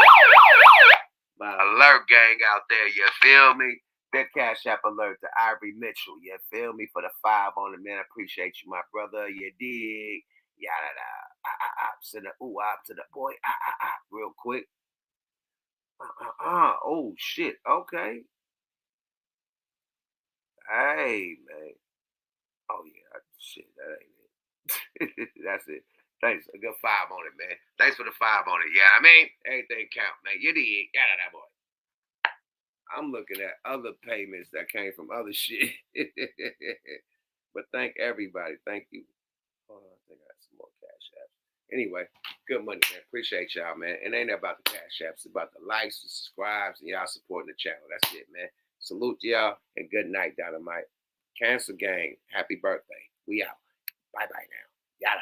My alert gang out there, you feel me? Big Cash App alert to Ivory Mitchell, you feel me? For the 5 on it, man. I appreciate you, my brother. You dig? Yada to the to the boy. Real quick. Oh shit. Okay. Hey man. Oh yeah. Shit. That ain't it. That's it. Thanks. A good 5 on it, man. Thanks for the 5 on it. Yeah, I mean, everything count, man. You dig? Yada boy. I'm looking at other payments that came from other shit. But thank everybody. Thank you. Hold on, I think I got some more Cash Apps. Anyway, good money, man. Appreciate y'all, man. It ain't about the Cash Apps. It's about the likes, the subscribes, and y'all supporting the channel. That's it, man. Salute y'all, and good night, Dynamite. Cancer Gang, happy birthday. We out. Bye-bye now. Yada.